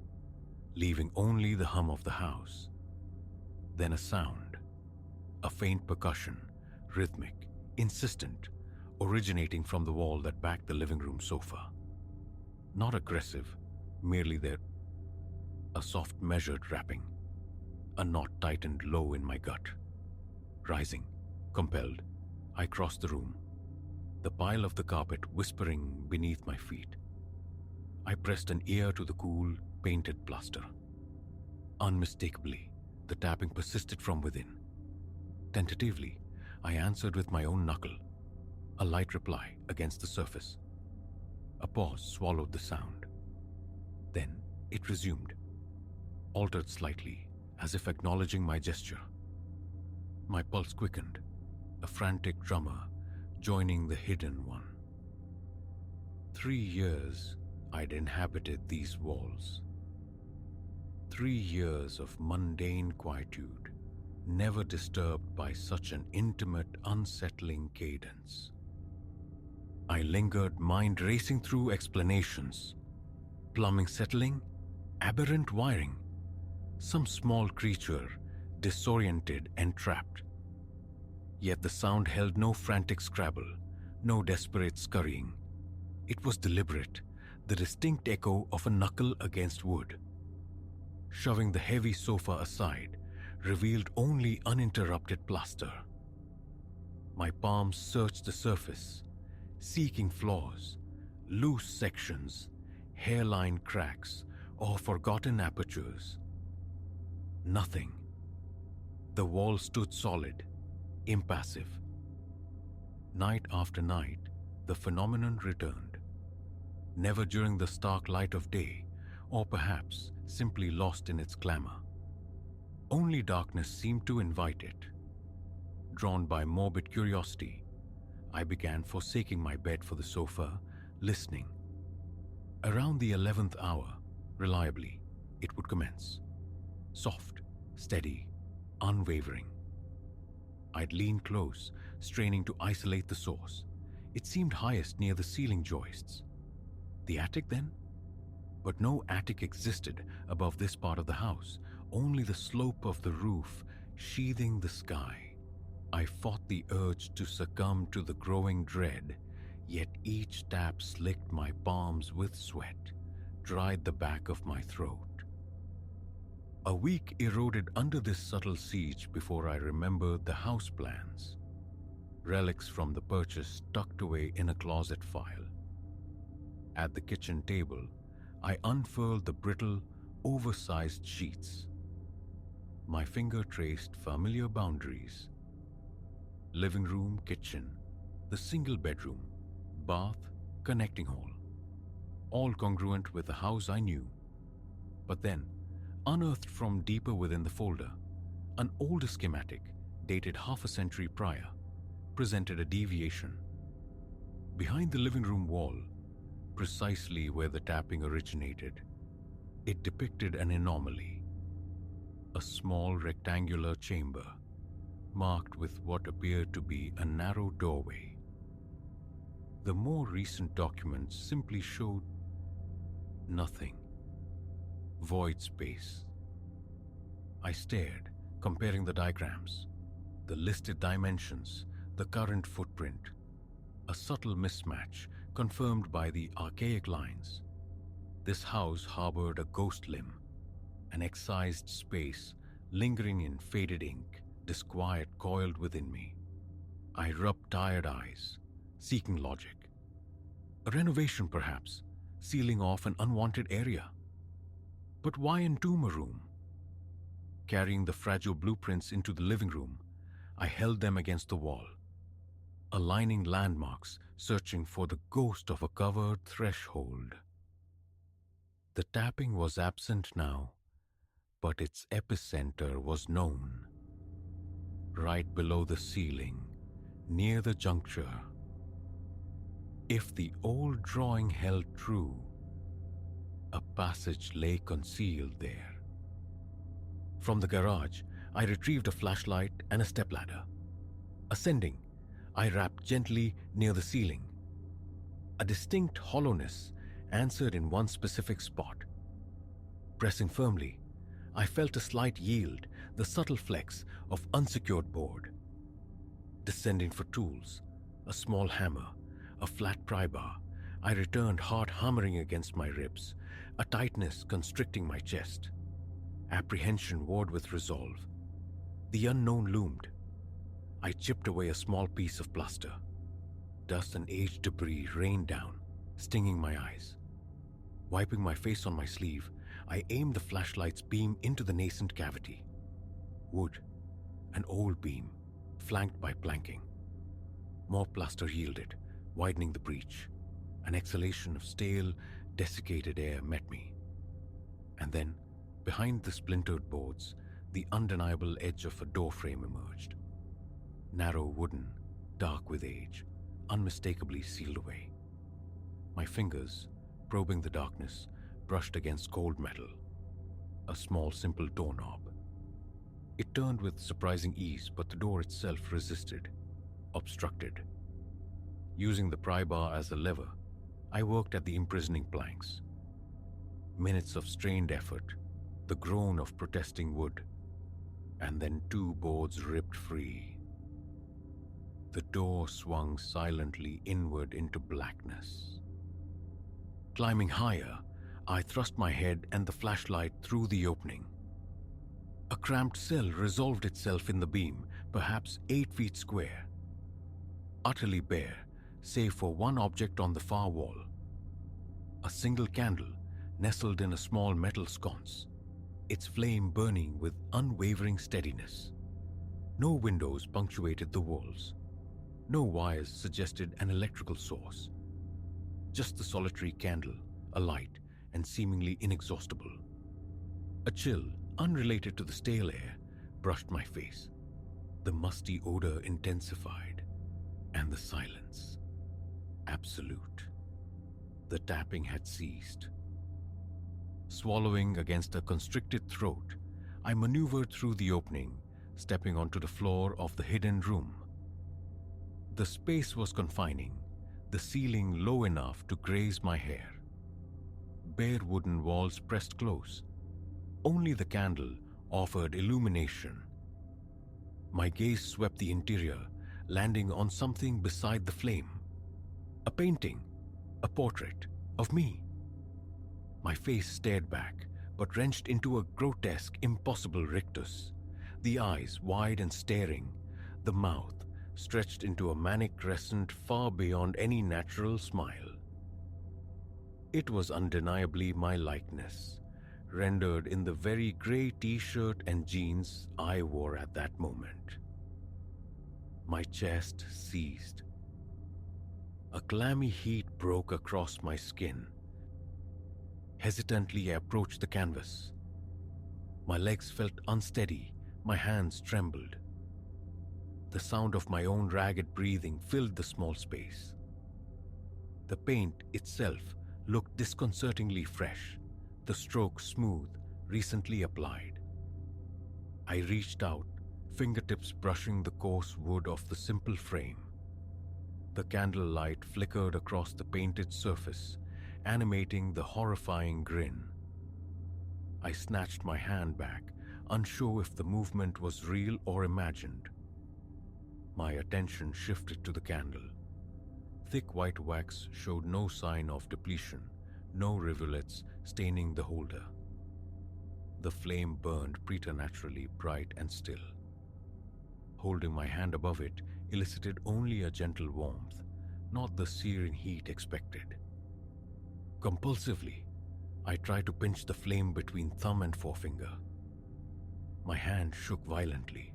leaving only the hum of the house. Then a sound, a faint percussion, rhythmic, insistent, originating from the wall that backed the living room sofa. Not aggressive, merely there. A soft, measured rapping, a knot tightened low in my gut. Rising, compelled, I crossed the room, the pile of the carpet whispering beneath my feet. I pressed an ear to the cool, painted plaster. Unmistakably, the tapping persisted from within. Tentatively, I answered with my own knuckle, a light reply against the surface. A pause swallowed the sound. Then it resumed, altered slightly, as if acknowledging my gesture. My pulse quickened, a frantic drummer joining the hidden one. 3 years I'd inhabited these walls. 3 years of mundane quietude, never disturbed by such an intimate, unsettling cadence. I lingered, mind racing through explanations. Plumbing settling, aberrant wiring, some small creature, disoriented and trapped. Yet the sound held no frantic scrabble, no desperate scurrying. It was deliberate, the distinct echo of a knuckle against wood. Shoving the heavy sofa aside, revealed only uninterrupted plaster. My palms searched the surface, seeking flaws, loose sections, hairline cracks, or forgotten apertures. Nothing. The wall stood solid, impassive. Night after night, the phenomenon returned. Never during the stark light of day, or perhaps simply lost in its clamor. Only darkness seemed to invite it. Drawn by morbid curiosity, I began forsaking my bed for the sofa, listening. Around the 11th hour, reliably, it would commence. Soft, steady, unwavering. I'd lean close, straining to isolate the source. It seemed highest near the ceiling joists. The attic then? But no attic existed above this part of the house, only the slope of the roof sheathing the sky. I fought the urge to succumb to the growing dread, yet each tap slicked my palms with sweat, dried the back of my throat. A week eroded under this subtle siege before I remembered the house plans, relics from the purchase tucked away in a closet file. At the kitchen table, I unfurled the brittle, oversized sheets. My finger traced familiar boundaries. Living room, kitchen, the single bedroom, bath, connecting hall. All congruent with the house I knew. But then, unearthed from deeper within the folder, an older schematic, dated half a century prior, presented a deviation. Behind the living room wall, precisely where the tapping originated, it depicted an anomaly. A small rectangular chamber, marked with what appeared to be a narrow doorway. The more recent documents simply showed nothing. Void space. I stared, comparing the diagrams, the listed dimensions, the current footprint. A subtle mismatch confirmed by the archaic lines. This house harbored a ghost limb, an excised space lingering in faded ink, disquiet coiled within me. I rubbed tired eyes, seeking logic. A renovation, perhaps, sealing off an unwanted area. But why entomb a room? Carrying the fragile blueprints into the living room, I held them against the wall, aligning landmarks, searching for the ghost of a covered threshold. The tapping was absent now, but its epicenter was known. Right below the ceiling, near the juncture. If the old drawing held true, a passage lay concealed there. From the garage, I retrieved a flashlight and a stepladder. Ascending, I rapped gently near the ceiling. A distinct hollowness answered in one specific spot. Pressing firmly, I felt a slight yield, the subtle flex of unsecured board. Descending for tools, a small hammer, a flat pry bar, I returned, heart hammering against my ribs, a tightness constricting my chest. Apprehension warred with resolve. The unknown loomed. I chipped away a small piece of plaster. Dust and aged debris rained down, stinging my eyes. Wiping my face on my sleeve, I aimed the flashlight's beam into the nascent cavity. Wood, an old beam, flanked by planking. More plaster yielded, widening the breach. An exhalation of stale, desiccated air met me. And then, behind the splintered boards, the undeniable edge of a door frame emerged. Narrow, wooden, dark with age, unmistakably sealed away. My fingers, probing the darkness, brushed against cold metal. A small, simple doorknob. It turned with surprising ease, but the door itself resisted, obstructed. Using the pry bar as a lever, I worked at the imprisoning planks. Minutes of strained effort, the groan of protesting wood, and then 2 boards ripped free. The door swung silently inward into blackness. Climbing higher, I thrust my head and the flashlight through the opening. A cramped cell resolved itself in the beam, perhaps 8 feet square. Utterly bare, save for one object on the far wall. A single candle nestled in a small metal sconce, its flame burning with unwavering steadiness. No windows punctuated the walls. No wires suggested an electrical source. Just the solitary candle, alight and seemingly inexhaustible. A chill, unrelated to the stale air, brushed my face. The musty odor intensified, and the silence. Absolute. The tapping had ceased. Swallowing against a constricted throat, I maneuvered through the opening, stepping onto the floor of the hidden room. The space was confining, the ceiling low enough to graze my hair. Bare wooden walls pressed close. Only the candle offered illumination. My gaze swept the interior, landing on something beside the flame. A painting, a portrait of me. My face stared back, but wrenched into a grotesque, impossible rictus. The eyes wide and staring, the mouth stretched into a manic crescent far beyond any natural smile. It was undeniably my likeness, rendered in the very grey t-shirt and jeans I wore at that moment. My chest seized. A clammy heat broke across my skin. Hesitantly, I approached the canvas. My legs felt unsteady, my hands trembled. The sound of my own ragged breathing filled the small space. The paint itself looked disconcertingly fresh, the strokes smooth, recently applied. I reached out, fingertips brushing the coarse wood of the simple frame. The candlelight flickered across the painted surface, animating the horrifying grin. I snatched my hand back, unsure if the movement was real or imagined. My attention shifted to the candle. Thick white wax showed no sign of depletion, no rivulets staining the holder. The flame burned preternaturally bright and still. Holding my hand above it elicited only a gentle warmth, not the searing heat expected. Compulsively, I tried to pinch the flame between thumb and forefinger. My hand shook violently.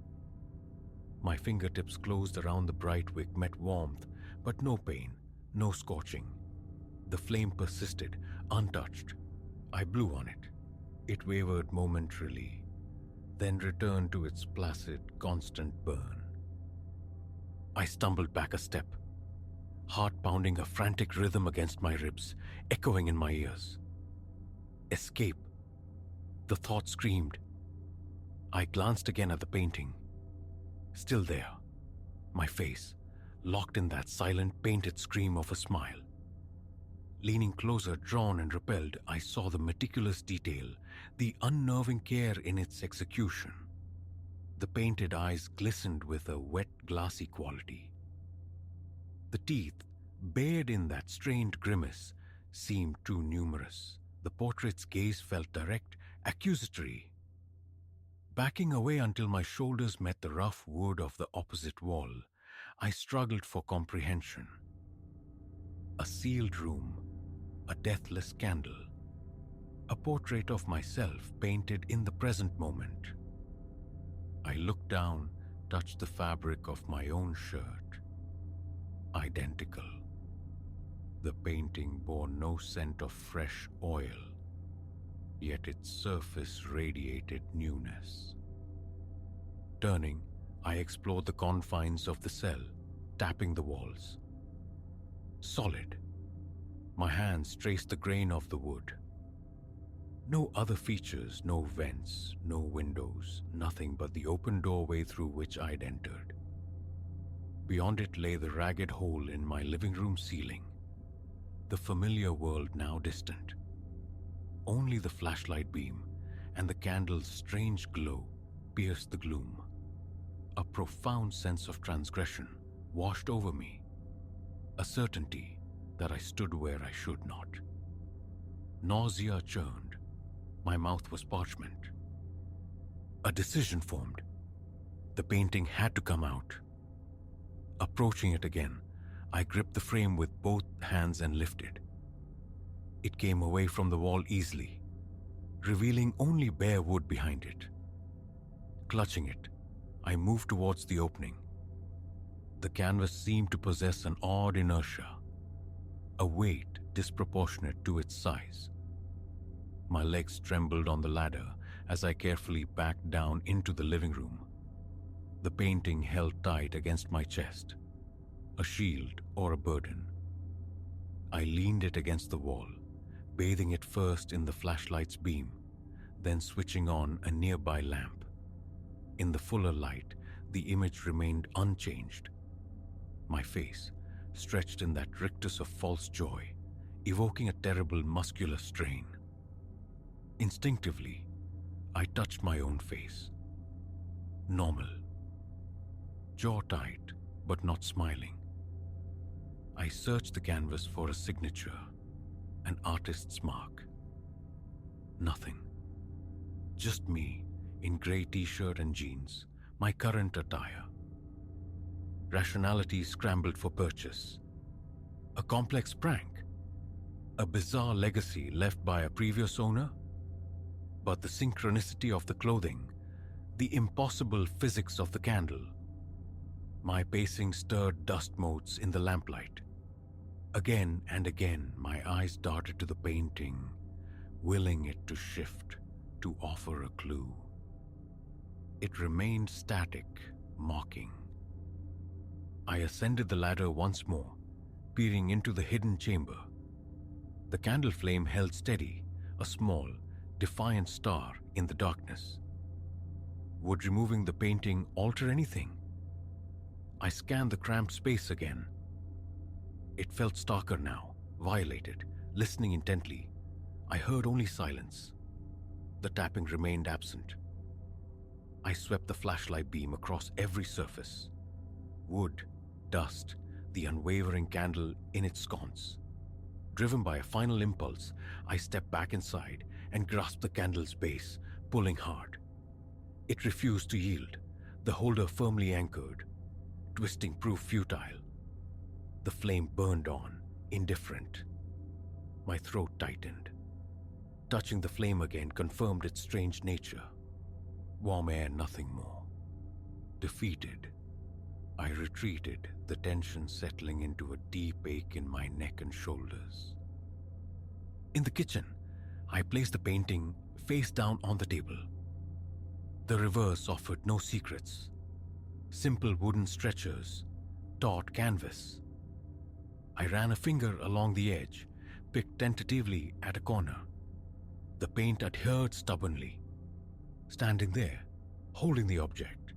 My fingertips closed around the bright wick met warmth, but no pain, no scorching. The flame persisted, untouched. I blew on it. It wavered momentarily, then returned to its placid, constant burn. I stumbled back a step, heart pounding a frantic rhythm against my ribs, echoing in my ears. Escape! The thought screamed. I glanced again at the painting. Still there, my face, locked in that silent, painted scream of a smile. Leaning closer, drawn and repelled, I saw the meticulous detail, the unnerving care in its execution. The painted eyes glistened with a wet, glassy quality. The teeth, bared in that strained grimace, seemed too numerous. The portrait's gaze felt direct, accusatory. Backing away until my shoulders met the rough wood of the opposite wall, I struggled for comprehension. A sealed room, a deathless candle, a portrait of myself painted in the present moment. I looked down, touched the fabric of my own shirt. Identical. The painting bore no scent of fresh oil, yet its surface radiated newness. Turning, I explored the confines of the cell, tapping the walls. Solid. My hands traced the grain of the wood. No other features, no vents, no windows, nothing but the open doorway through which I'd entered. Beyond it lay the ragged hole in my living room ceiling, the familiar world now distant. Only the flashlight beam and the candle's strange glow pierced the gloom. A profound sense of transgression washed over me, a certainty that I stood where I should not. Nausea churned. My mouth was parchment. A decision formed. The painting had to come out. Approaching it again, I gripped the frame with both hands and lifted. It came away from the wall easily, revealing only bare wood behind it. Clutching it, I moved towards the opening. The canvas seemed to possess an odd inertia, a weight disproportionate to its size. My legs trembled on the ladder as I carefully backed down into the living room. The painting held tight against my chest, a shield or a burden. I leaned it against the wall, bathing it first in the flashlight's beam, then switching on a nearby lamp. In the fuller light, the image remained unchanged. My face, stretched in that rictus of false joy, evoking a terrible muscular strain. Instinctively, I touched my own face. Normal. Jaw tight, but not smiling. I searched the canvas for a signature, an artist's mark. Nothing. Just me, in grey t-shirt and jeans, my current attire. Rationality scrambled for purchase. A complex prank? A bizarre legacy left by a previous owner? But the synchronicity of the clothing, the impossible physics of the candle. My pacing stirred dust motes in the lamplight. Again and again, my eyes darted to the painting, willing it to shift, to offer a clue. It remained static, mocking. I ascended the ladder once more, peering into the hidden chamber. The candle flame held steady, a small, defiant star in the darkness. Would removing the painting alter anything? I scanned the cramped space again. It felt starker now, violated. Listening intently, I heard only silence. The tapping remained absent. I swept the flashlight beam across every surface. Wood, dust, the unwavering candle in its sconce. Driven by a final impulse, I stepped back inside and grasped the candle's base, pulling hard. It refused to yield, the holder firmly anchored. Twisting proved futile. The flame burned on, indifferent. My throat tightened. Touching the flame again confirmed its strange nature. Warm air, nothing more. Defeated, I retreated, the tension settling into a deep ache in my neck and shoulders. In the kitchen, I placed the painting face down on the table. The reverse offered no secrets. Simple wooden stretchers, taut canvas. I ran a finger along the edge, picked tentatively at a corner. The paint adhered stubbornly. Standing there, holding the object,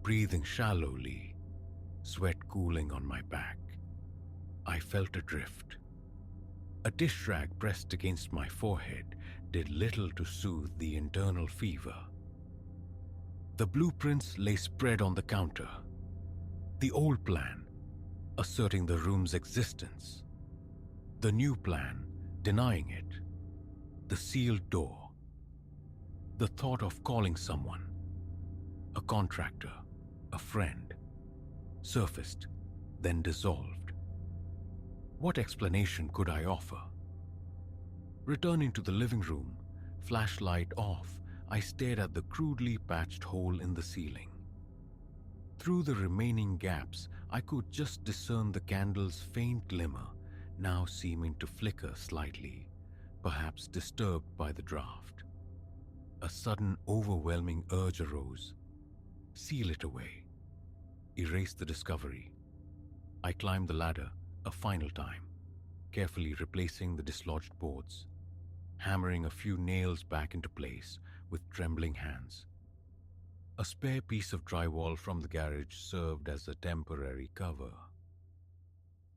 breathing shallowly, sweat cooling on my back, I felt adrift. A dish rag pressed against my forehead did little to soothe the internal fever. The blueprints lay spread on the counter. The old plan, asserting the room's existence. The new plan, denying it. The sealed door. The thought of calling someone, a contractor, a friend, surfaced, then dissolved. What explanation could I offer? Returning to the living room, flashlight off, I stared at the crudely patched hole in the ceiling. Through the remaining gaps, I could just discern the candle's faint glimmer, now seeming to flicker slightly, perhaps disturbed by the draft. A sudden, overwhelming urge arose. Seal it away. Erase the discovery. I climbed the ladder a final time, carefully replacing the dislodged boards, hammering a few nails back into place with trembling hands. A spare piece of drywall from the garage served as a temporary cover.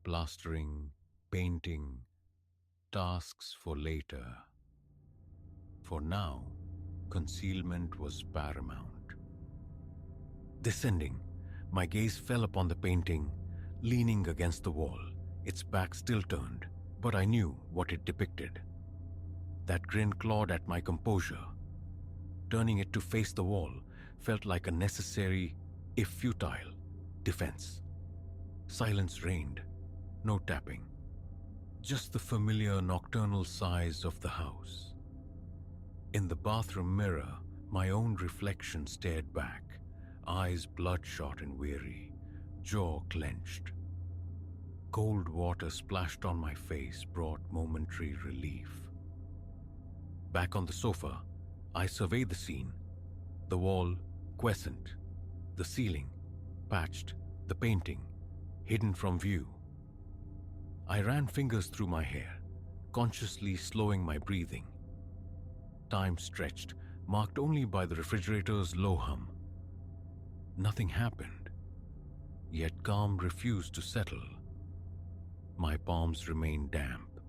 Plastering, painting, tasks for later. For now, concealment was paramount. Descending, my gaze fell upon the painting, leaning against the wall, its back still turned, but I knew what it depicted. That grin clawed at my composure. Turning it to face the wall felt like a necessary, if futile, defense. Silence reigned, no tapping, just the familiar nocturnal sighs of the house. In the bathroom mirror, my own reflection stared back, eyes bloodshot and weary, jaw clenched. Cold water splashed on my face brought momentary relief. Back on the sofa, I surveyed the scene. The wall, quiescent. The ceiling, patched. The painting, hidden from view. I ran fingers through my hair, consciously slowing my breathing. Time stretched, marked only by the refrigerator's low hum. Nothing happened, yet calm refused to settle. My palms remained damp.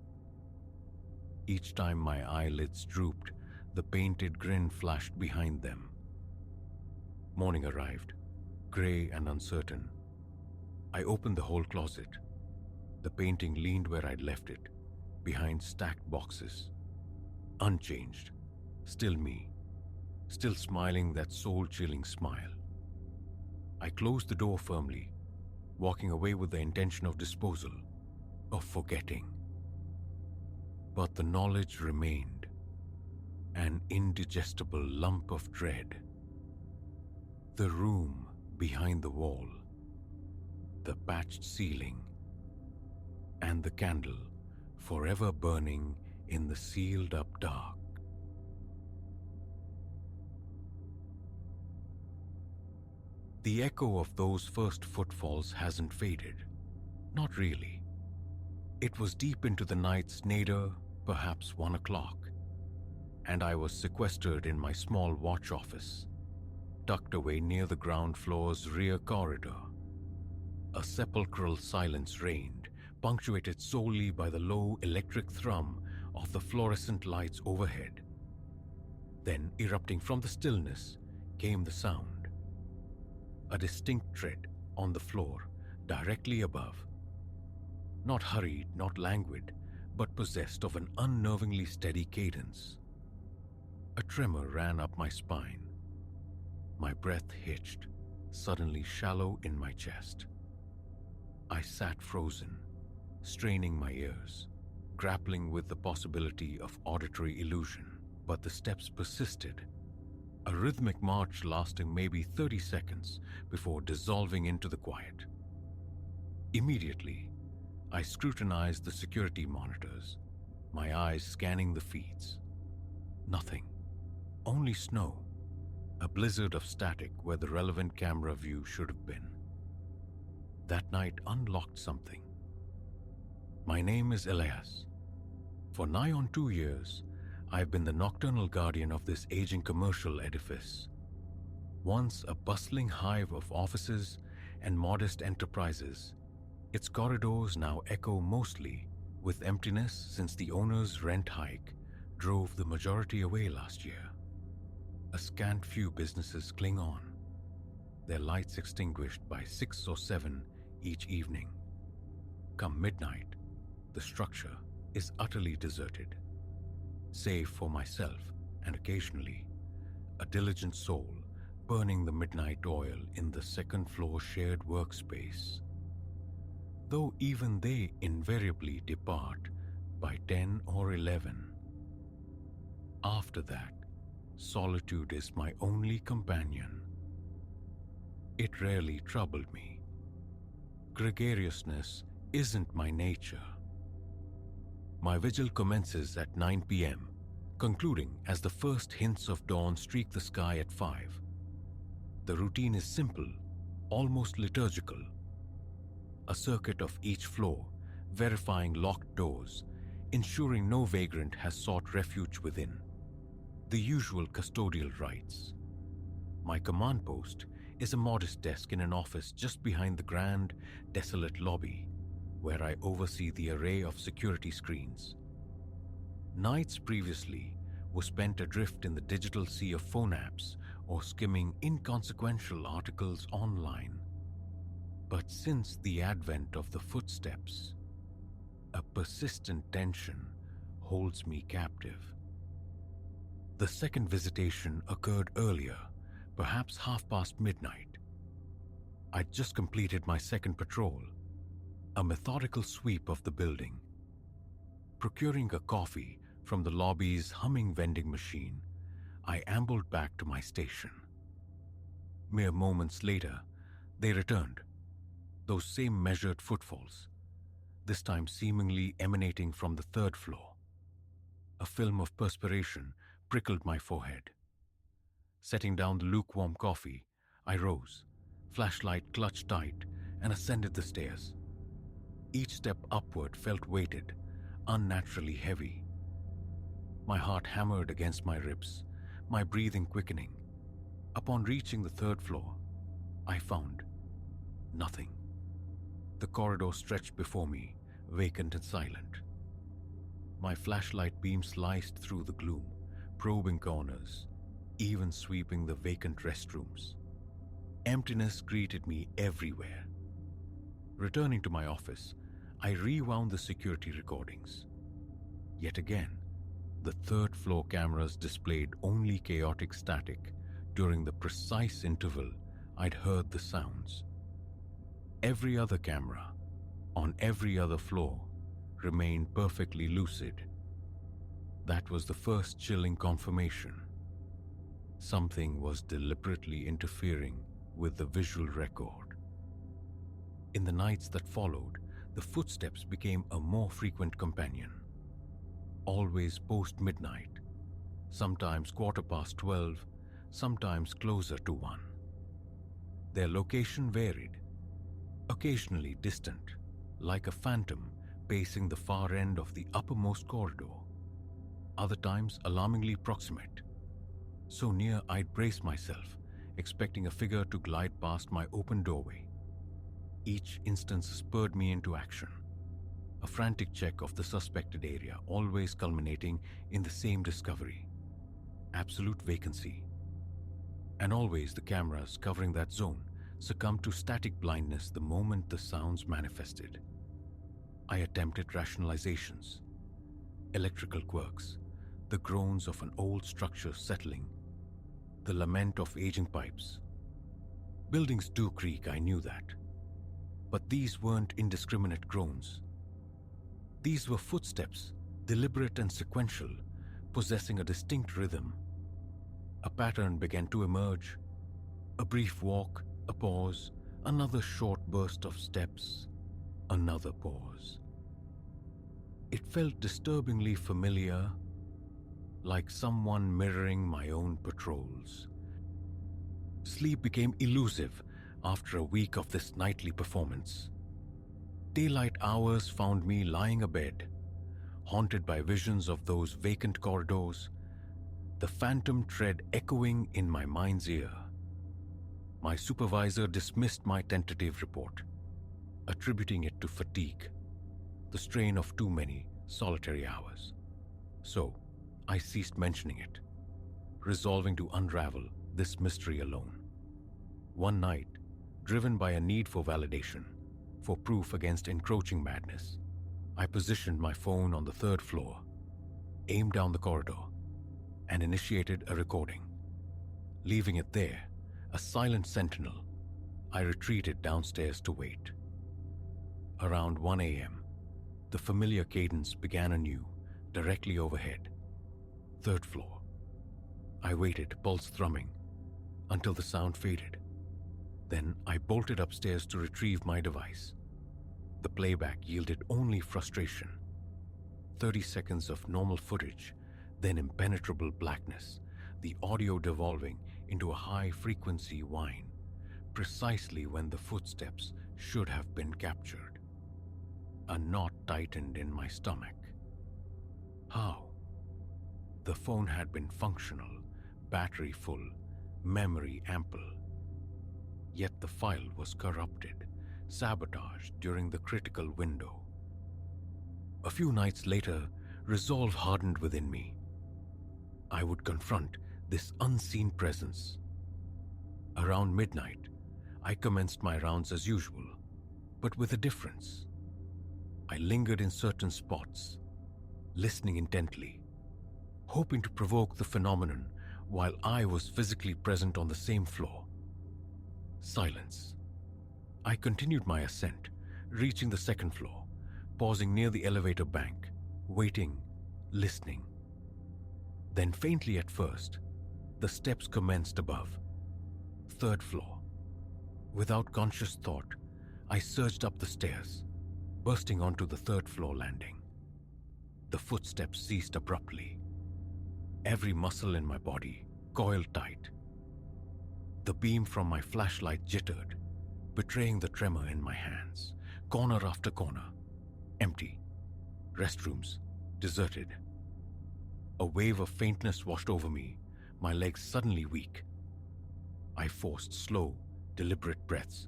Each time my eyelids drooped, the painted grin flashed behind them. Morning arrived, gray and uncertain. I opened the whole closet. The painting leaned where I'd left it, behind stacked boxes. Unchanged, still me, still smiling that soul-chilling smile. I closed the door firmly, walking away with the intention of disposal, of forgetting. But the knowledge remained, an indigestible lump of dread. The room behind the wall, the patched ceiling, and the candle forever burning in the sealed-up dark. The echo of those first footfalls hasn't faded. Not really. It was deep into the night's nadir, perhaps 1 o'clock, and I was sequestered in my small watch office, tucked away near the ground floor's rear corridor. A sepulchral silence reigned, punctuated solely by the low electric thrum of the fluorescent lights overhead. Then, erupting from the stillness, came the sound. A distinct tread on the floor, directly above. Not hurried, not languid, but possessed of an unnervingly steady cadence. A tremor ran up my spine. My breath hitched, suddenly shallow in my chest. I sat frozen, straining my ears, grappling with the possibility of auditory illusion, but the steps persisted. A rhythmic march lasting maybe 30 seconds before dissolving into the quiet. Immediately, I scrutinized the security monitors, my eyes scanning the feeds. Nothing. Only snow. A blizzard of static where the relevant camera view should have been. That night unlocked something. My name is Elias. For nigh on 2 years, I've been the nocturnal guardian of this aging commercial edifice. Once a bustling hive of offices and modest enterprises, its corridors now echo mostly with emptiness since the owner's rent hike drove the majority away last year. A scant few businesses cling on, their lights extinguished by 6 or 7 each evening. Come midnight, the structure is utterly deserted, save for myself and occasionally a diligent soul burning the midnight oil in the second-floor shared workspace. Though even they invariably depart by 10 or 11. After that, solitude is my only companion. It rarely troubled me. Gregariousness isn't my nature. My vigil commences at 9 p.m., concluding as the first hints of dawn streak the sky at 5. The routine is simple, almost liturgical. A circuit of each floor, verifying locked doors, ensuring no vagrant has sought refuge within. The usual custodial rites. My command post is a modest desk in an office just behind the grand, desolate lobby, where I oversee the array of security screens. Nights previously were spent adrift in the digital sea of phone apps or skimming inconsequential articles online. But since the advent of the footsteps, a persistent tension holds me captive. The second visitation occurred earlier, perhaps midnight. I'd just completed my second patrol, a methodical sweep of the building. Procuring a coffee from the lobby's humming vending machine, I ambled back to my station. Mere moments later, they returned, those same measured footfalls, this time seemingly emanating from the third floor. A film of perspiration prickled my forehead. Setting down the lukewarm coffee, I rose, flashlight clutched tight, and ascended the stairs. Each step upward felt weighted, unnaturally heavy. My heart hammered against my ribs, my breathing quickening. Upon reaching the third floor, I found nothing. The corridor stretched before me, vacant and silent. My flashlight beam sliced through the gloom, probing corners, even sweeping the vacant restrooms. Emptiness greeted me everywhere. Returning to my office, I rewound the security recordings. Yet again, The third floor cameras displayed only chaotic static during the precise interval I'd heard the sounds. Every other camera, on every other floor, remained perfectly lucid. That was the first chilling confirmation. Something was deliberately interfering with the visual record. In the nights that followed, the footsteps became a more frequent companion. Always post-midnight, sometimes 12:15, sometimes closer to 1. Their location varied, occasionally distant, like a phantom pacing the far end of the uppermost corridor. Other times alarmingly proximate, so near I'd brace myself, expecting a figure to glide past my open doorway. Each instance spurred me into action, a frantic check of the suspected area, always culminating in the same discovery: absolute vacancy. And always the cameras covering that zone succumbed to static blindness the moment the sounds manifested. I attempted rationalizations: electrical quirks, the groans of an old structure settling, the lament of aging pipes. Buildings do creak, I knew that. But these weren't indiscriminate groans. These were footsteps, deliberate and sequential, possessing a distinct rhythm. A pattern began to emerge. A brief walk, a pause, another short burst of steps, another pause. It felt disturbingly familiar, like someone mirroring my own patrols. Sleep became elusive after a week of this nightly performance. Daylight hours found me lying abed, haunted by visions of those vacant corridors, the phantom tread echoing in my mind's ear. My supervisor dismissed my tentative report, attributing it to fatigue, the strain of too many solitary hours. So, I ceased mentioning it, resolving to unravel this mystery alone. One night, driven by a need for validation, for proof against encroaching madness, I positioned my phone on the third floor, aimed down the corridor, and initiated a recording. Leaving it there, a silent sentinel, I retreated downstairs to wait. Around 1 a.m., the familiar cadence began anew, directly overhead. Third floor. I waited, pulse thrumming, until the sound faded. Then I bolted upstairs to retrieve my device. The playback yielded only frustration. 30 seconds of normal footage, then impenetrable blackness, the audio devolving into a high-frequency whine, precisely when the footsteps should have been captured. A knot tightened in my stomach. How? The phone had been functional, battery full, memory ample. Yet the file was corrupted, sabotaged during the critical window. A few nights later, resolve hardened within me. I would confront this unseen presence. Around midnight, I commenced my rounds as usual, but with a difference. I lingered in certain spots, listening intently, hoping to provoke the phenomenon while I was physically present on the same floor. Silence. I continued my ascent, reaching the second floor, pausing near the elevator bank, waiting, listening. Then faintly at first, the steps commenced above. Third floor. Without conscious thought, I surged up the stairs, bursting onto the third floor landing. The footsteps ceased abruptly. Every muscle in my body coiled tight. The beam from my flashlight jittered, betraying the tremor in my hands. Corner after corner, empty. Restrooms, deserted. A wave of faintness washed over me, my legs suddenly weak. I forced slow, deliberate breaths,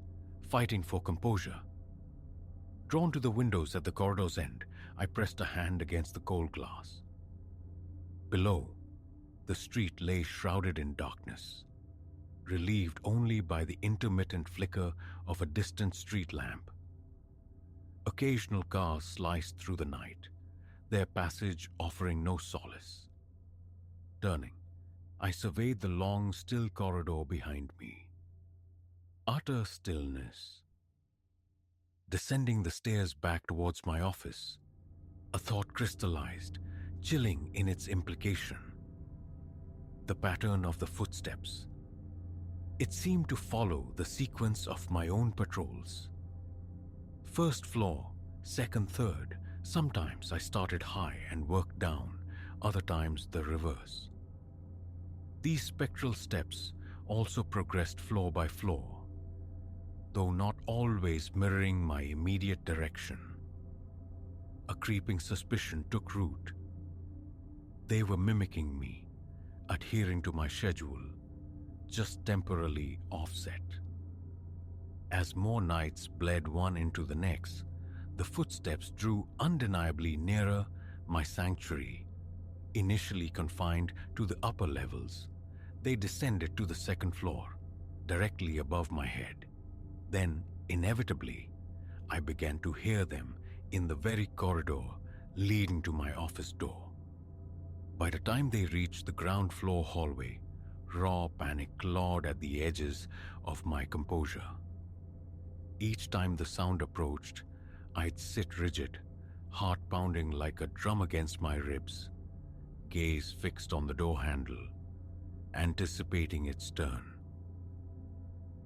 fighting for composure. Drawn to the windows at the corridor's end, I pressed a hand against the cold glass. Below, the street lay shrouded in darkness, relieved only by the intermittent flicker of a distant street lamp. Occasional cars sliced through the night, their passage offering no solace. Turning, I surveyed the long, still corridor behind me. Utter stillness. Descending the stairs back towards my office, a thought crystallized, chilling in its implication. The pattern of the footsteps. It seemed to follow the sequence of my own patrols. First floor, second, third. Sometimes I started high and worked down, other times the reverse. These spectral steps also progressed floor by floor, though not always mirroring my immediate direction. A creeping suspicion took root. They were mimicking me, adhering to my schedule, just temporarily offset. As more nights bled one into the next, the footsteps drew undeniably nearer my sanctuary. Initially confined to the upper levels, they descended to the second floor, directly above my head. Then, inevitably, I began to hear them in the very corridor leading to my office door. By the time they reached the ground floor hallway, raw panic clawed at the edges of my composure. Each time the sound approached, I'd sit rigid, heart pounding like a drum against my ribs, gaze fixed on the door handle, anticipating its turn.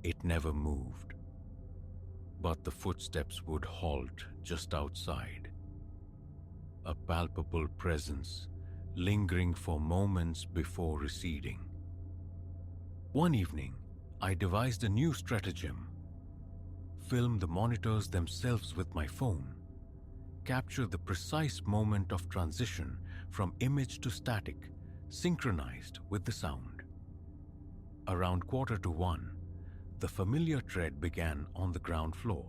It never moved, but the footsteps would halt just outside. A palpable presence lingering for moments before receding. One evening, I devised a new stratagem. Film the monitors themselves with my phone, capture the precise moment of transition from image to static, synchronized with the sound. Around 1:45, the familiar tread began on the ground floor.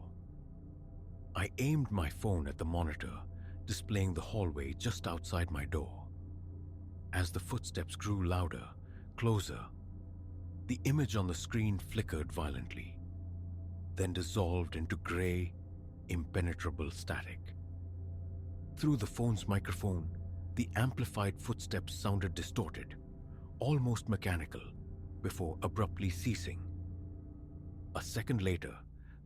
I aimed my phone at the monitor, displaying the hallway just outside my door. As the footsteps grew louder, closer, the image on the screen flickered violently, then dissolved into gray, impenetrable static. Through the phone's microphone, the amplified footsteps sounded distorted, almost mechanical, before abruptly ceasing. A second later,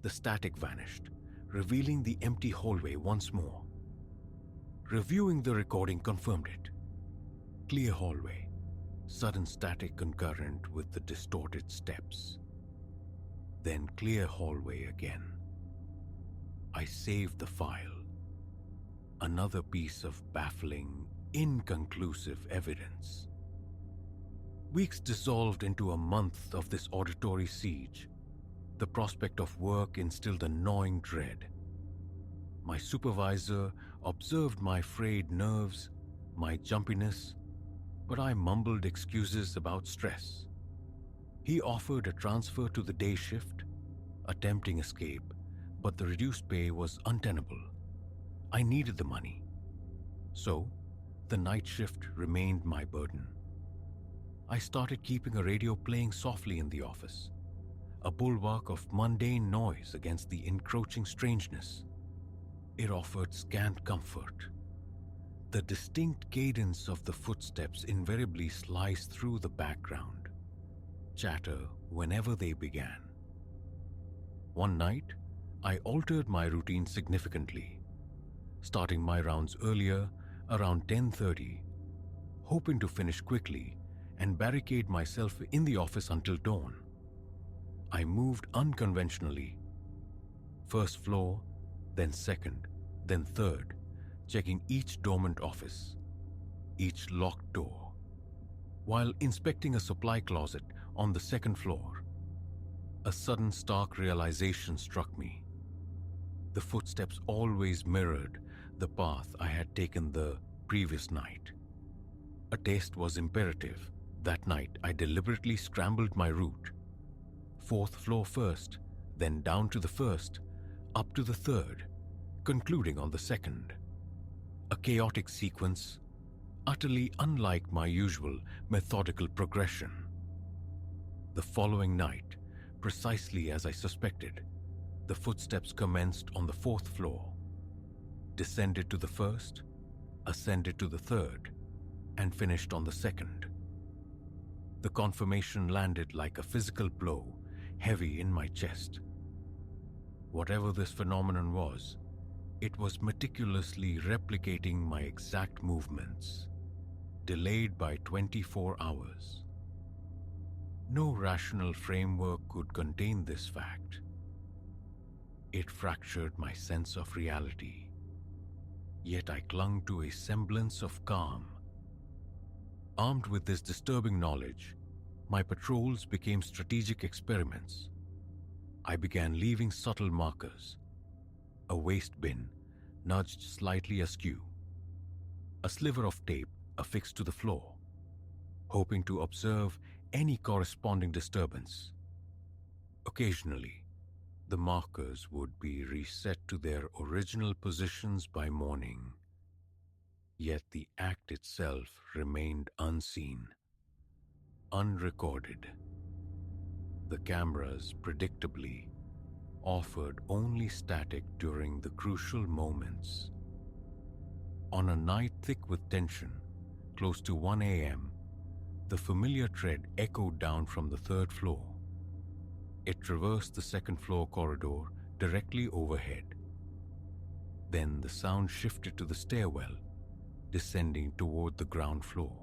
the static vanished, revealing the empty hallway once more. Reviewing the recording confirmed it. Clear hallway, sudden static concurrent with the distorted steps. Then clear hallway again. I saved the file. Another piece of baffling, inconclusive evidence. Weeks dissolved into a month of this auditory siege. The prospect of work instilled a gnawing dread. My supervisor observed my frayed nerves, my jumpiness, but I mumbled excuses about stress. He offered a transfer to the day shift, a tempting escape, but the reduced pay was untenable. I needed the money. So, the night shift remained my burden. I started keeping a radio playing softly in the office, a bulwark of mundane noise against the encroaching strangeness. It offered scant comfort. The distinct cadence of the footsteps invariably sliced through the background, chatter whenever they began. One night, I altered my routine significantly, starting my rounds earlier, around 10:30, hoping to finish quickly and barricade myself in the office until dawn. I moved unconventionally. First floor, then second, then third, checking each dormant office, each locked door. While inspecting a supply closet on the second floor, a sudden stark realization struck me. The footsteps always mirrored the path I had taken the previous night. A taste was imperative. That night, I deliberately scrambled my route. Fourth floor first, then down to the first, up to the third, concluding on the second. A chaotic sequence, utterly unlike my usual methodical progression. The following night, precisely as I suspected, the footsteps commenced on the fourth floor, descended to the first, ascended to the third, and finished on the second. The confirmation landed like a physical blow, heavy in my chest. Whatever this phenomenon was, it was meticulously replicating my exact movements, delayed by 24 hours. No rational framework could contain this fact. It fractured my sense of reality, yet I clung to a semblance of calm. Armed with this disturbing knowledge, my patrols became strategic experiments. I began leaving subtle markers: a waste bin nudged slightly askew, a sliver of tape affixed to the floor, hoping to observe any corresponding disturbance. Occasionally, the markers would be reset to their original positions by morning, yet the act itself remained unseen, unrecorded. The cameras, predictably, offered only static during the crucial moments. On a night thick with tension, close to 1 a.m., the familiar tread echoed down from the third floor. It traversed the second-floor corridor directly overhead. Then the sound shifted to the stairwell, descending toward the ground floor.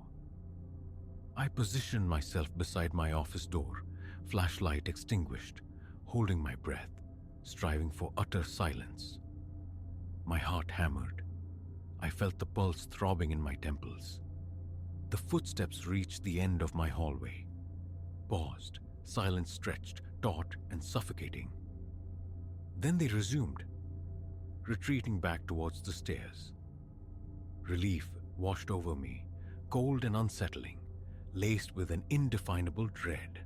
I positioned myself beside my office door, flashlight extinguished, holding my breath, striving for utter silence. My heart hammered. I felt the pulse throbbing in my temples. The footsteps reached the end of my hallway, paused, silence stretched, taut and suffocating. Then they resumed, retreating back towards the stairs. Relief washed over me, cold and unsettling, laced with an indefinable dread.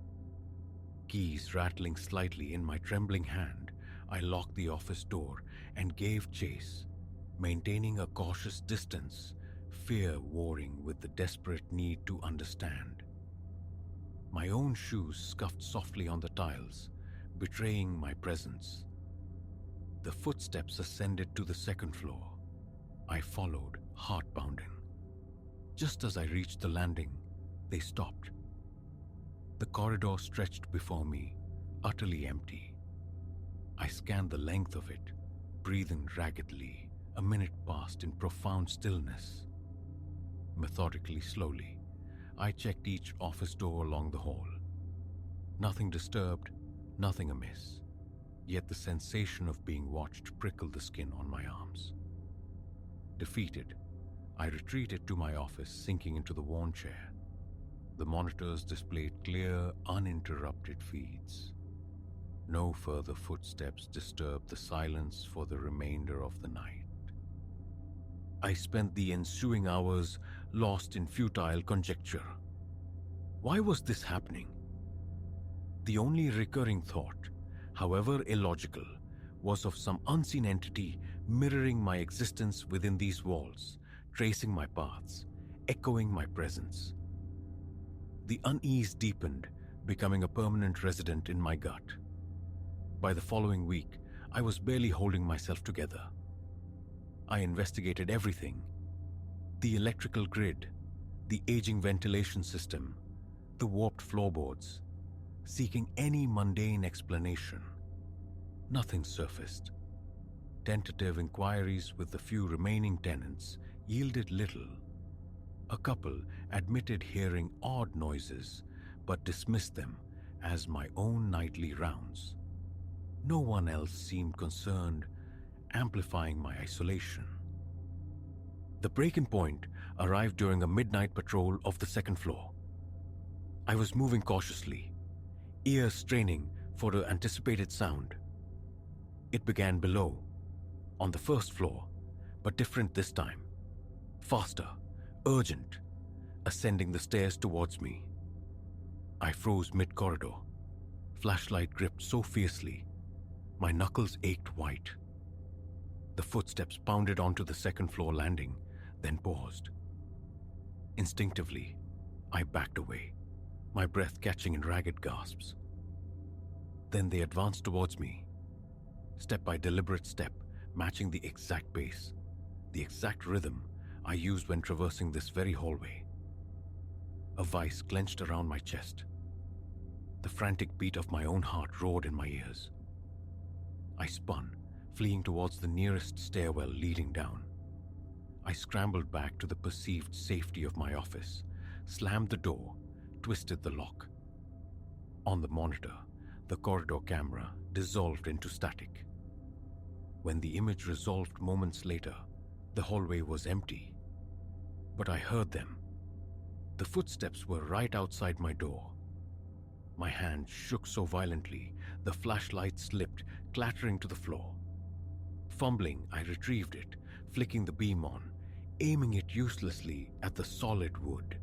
Keys rattling slightly in my trembling hand, I locked the office door and gave chase, maintaining a cautious distance, fear warring with the desperate need to understand. My own shoes scuffed softly on the tiles, betraying my presence. The footsteps ascended to the second floor. I followed, heart pounding. Just as I reached the landing, they stopped. The corridor stretched before me, utterly empty. I scanned the length of it, breathing raggedly. A minute passed in profound stillness. Methodically, slowly, I checked each office door along the hall. Nothing disturbed, nothing amiss. Yet the sensation of being watched prickled the skin on my arms. Defeated, I retreated to my office, sinking into the worn chair. The monitors displayed clear, uninterrupted feeds. No further footsteps disturbed the silence for the remainder of the night. I spent the ensuing hours lost in futile conjecture. Why was this happening? The only recurring thought, however illogical, was of some unseen entity mirroring my existence within these walls, tracing my paths, echoing my presence. The unease deepened, becoming a permanent resident in my gut. By the following week, I was barely holding myself together. I investigated everything: the electrical grid, the aging ventilation system, the warped floorboards, seeking any mundane explanation. Nothing surfaced. Tentative inquiries with the few remaining tenants yielded little. A couple admitted hearing odd noises, but dismissed them as my own nightly rounds. No one else seemed concerned, amplifying my isolation. The break-in point arrived during a midnight patrol of the second floor. I was moving cautiously, ears straining for the anticipated sound. It began below, on the first floor, but different this time. Faster, urgent, ascending the stairs towards me. I froze mid-corridor, flashlight gripped so fiercely, my knuckles ached white. The footsteps pounded onto the second-floor landing, then paused. Instinctively, I backed away, my breath catching in ragged gasps. Then they advanced towards me, step by deliberate step, matching the exact pace, the exact rhythm I used when traversing this very hallway. A vice clenched around my chest. The frantic beat of my own heart roared in my ears. I spun, fleeing towards the nearest stairwell leading down. I scrambled back to the perceived safety of my office, slammed the door, twisted the lock. On the monitor, the corridor camera dissolved into static. When the image resolved moments later, the hallway was empty. But I heard them. The footsteps were right outside my door. My hand shook so violently, the flashlight slipped, clattering to the floor. Fumbling, I retrieved it, flicking the beam on, aiming it uselessly at the solid wood.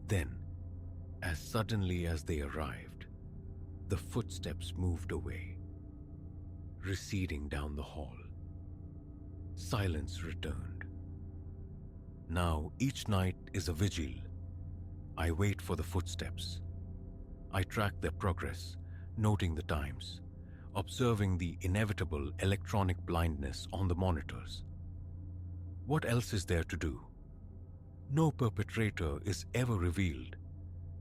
Then, as suddenly as they arrived, the footsteps moved away, receding down the hall. Silence returned. Now each night is a vigil. I wait for the footsteps. I track their progress, noting the times, observing the inevitable electronic blindness on the monitors. What else is there to do? No perpetrator is ever revealed,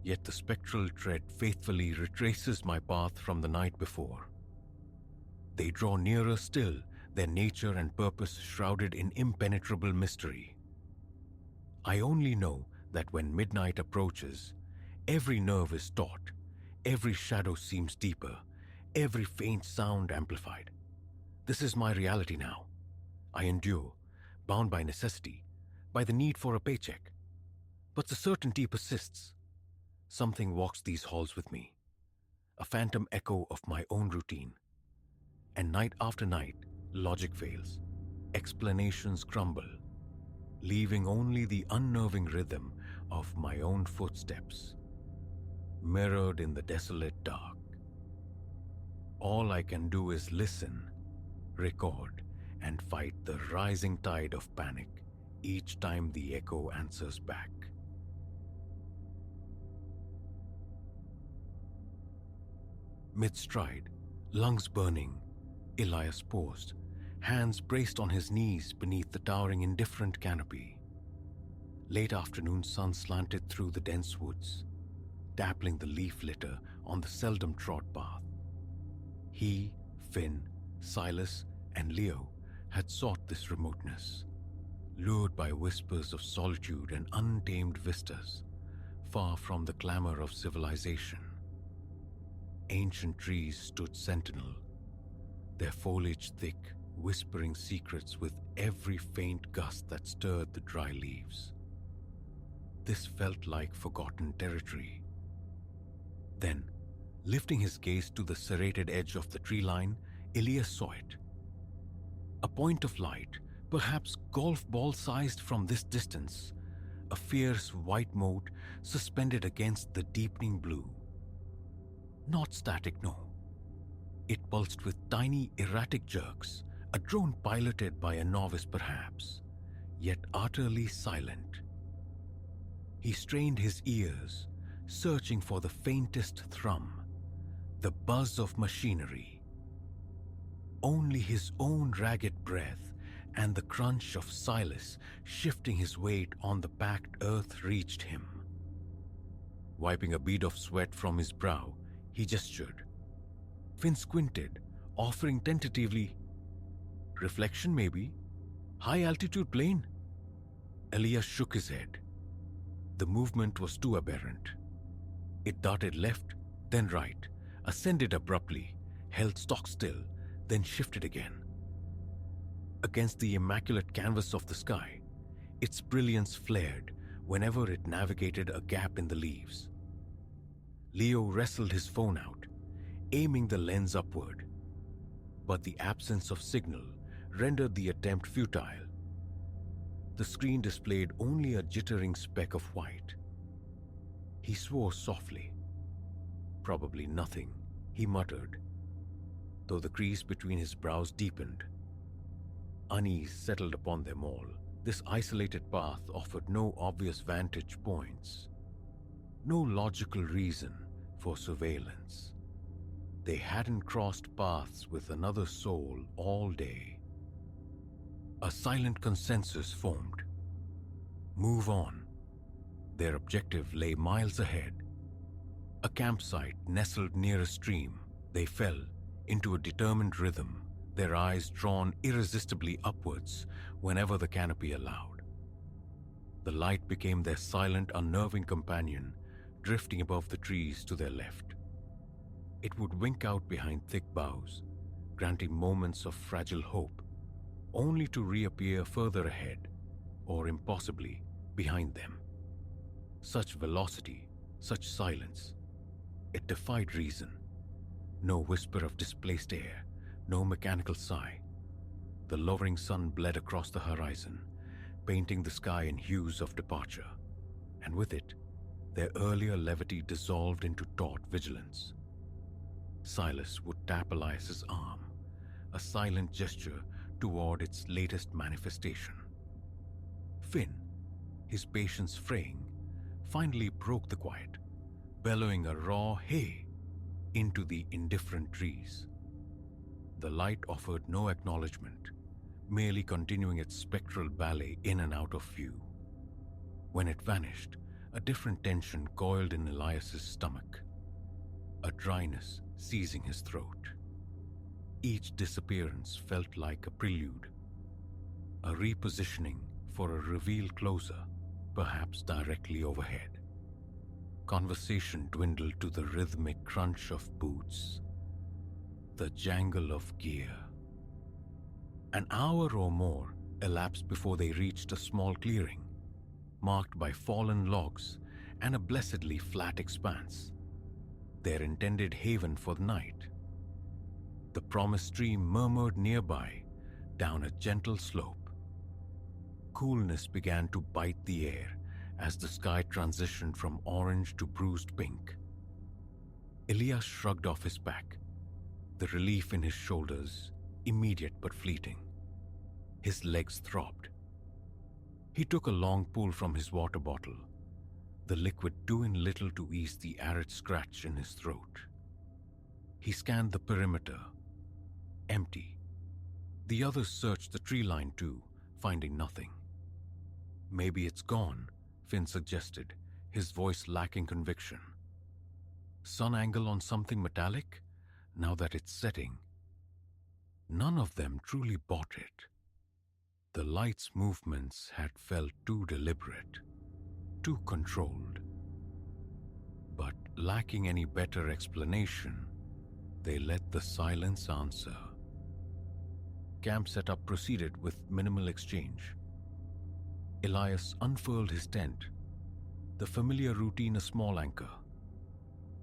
yet the spectral tread faithfully retraces my path from the night before. They draw nearer still, their nature and purpose shrouded in impenetrable mystery. I only know that when midnight approaches, every nerve is taut, every shadow seems deeper, every faint sound amplified. This is my reality now. I endure, bound by necessity, by the need for a paycheck. But the certainty persists. Something walks these halls with me, a phantom echo of my own routine. And night after night, logic fails, explanations crumble, leaving only the unnerving rhythm of my own footsteps, mirrored in the desolate dark. All I can do is listen, record, and fight the rising tide of panic each time the echo answers back. Mid-stride, lungs burning, Elias paused, hands braced on his knees beneath the towering indifferent canopy. Late afternoon sun slanted through the dense woods, dappling the leaf litter on the seldom trod path. He, Finn, Silas, and Leo had sought this remoteness, lured by whispers of solitude and untamed vistas, far from the clamor of civilization. Ancient trees stood sentinel, their foliage thick, whispering secrets with every faint gust that stirred the dry leaves. This felt like forgotten territory. Then, lifting his gaze to the serrated edge of the tree line, Elias saw it. A point of light, perhaps golf ball-sized from this distance, a fierce white mote suspended against the deepening blue. Not static, no. It pulsed with tiny, erratic jerks, a drone piloted by a novice perhaps, yet utterly silent. He strained his ears, searching for the faintest thrum, the buzz of machinery. Only his own ragged breath and the crunch of Silas shifting his weight on the packed earth reached him. Wiping a bead of sweat from his brow, he gestured. Finn squinted, offering tentatively, "Reflection, maybe? High-altitude plane?" Elias shook his head. The movement was too aberrant. It darted left, then right, ascended abruptly, held stock still, then shifted again. Against the immaculate canvas of the sky, its brilliance flared whenever it navigated a gap in the leaves. Leo wrestled his phone out, aiming the lens upward, but the absence of signal rendered the attempt futile. The screen displayed only a jittering speck of white. He swore softly. "Probably nothing," he muttered, though the crease between his brows deepened. Unease settled upon them all. This isolated path offered no obvious vantage points, no logical reason for surveillance. They hadn't crossed paths with another soul all day. A silent consensus formed. move on. Their objective lay miles ahead. A campsite nestled near a stream, they fell into a determined rhythm, their eyes drawn irresistibly upwards whenever the canopy allowed. The light became their silent, unnerving companion, drifting above the trees to their left. It would wink out behind thick boughs, granting moments of fragile hope, only to reappear further ahead, or impossibly behind them. Such velocity, such silence. It defied reason. No whisper of displaced air, no mechanical sigh. The lowering sun bled across the horizon, painting the sky in hues of departure, and with it, their earlier levity dissolved into taut vigilance. Silas would tap Elias's arm, a silent gesture toward its latest manifestation. Finn, his patience fraying, finally broke the quiet, bellowing a raw hey into the indifferent trees. The light offered no acknowledgement, merely continuing its spectral ballet in and out of view. When it vanished, a different tension coiled in Elias's stomach, a dryness seizing his throat. Each disappearance felt like a prelude, a repositioning for a reveal closer, perhaps directly overhead. Conversation dwindled to the rhythmic crunch of boots, the jangle of gear. An hour or more elapsed before they reached a small clearing, marked by fallen logs and a blessedly flat expanse, their intended haven for the night. The promised stream murmured nearby, down a gentle slope. Coolness began to bite the air as the sky transitioned from orange to bruised pink. Elias shrugged off his pack, the relief in his shoulders immediate but fleeting. His legs throbbed. He took a long pull from his water bottle, the liquid doing little to ease the arid scratch in his throat. He scanned the perimeter. Empty. The others searched the tree line too, finding nothing. Maybe it's gone, Finn suggested, his voice lacking conviction. Sun angle on something metallic? Now that it's setting. None of them truly bought it. The light's movements had felt too deliberate, too controlled. But lacking any better explanation, they let the silence answer. Camp setup proceeded with minimal exchange. Elias unfurled his tent, the familiar routine a small anchor,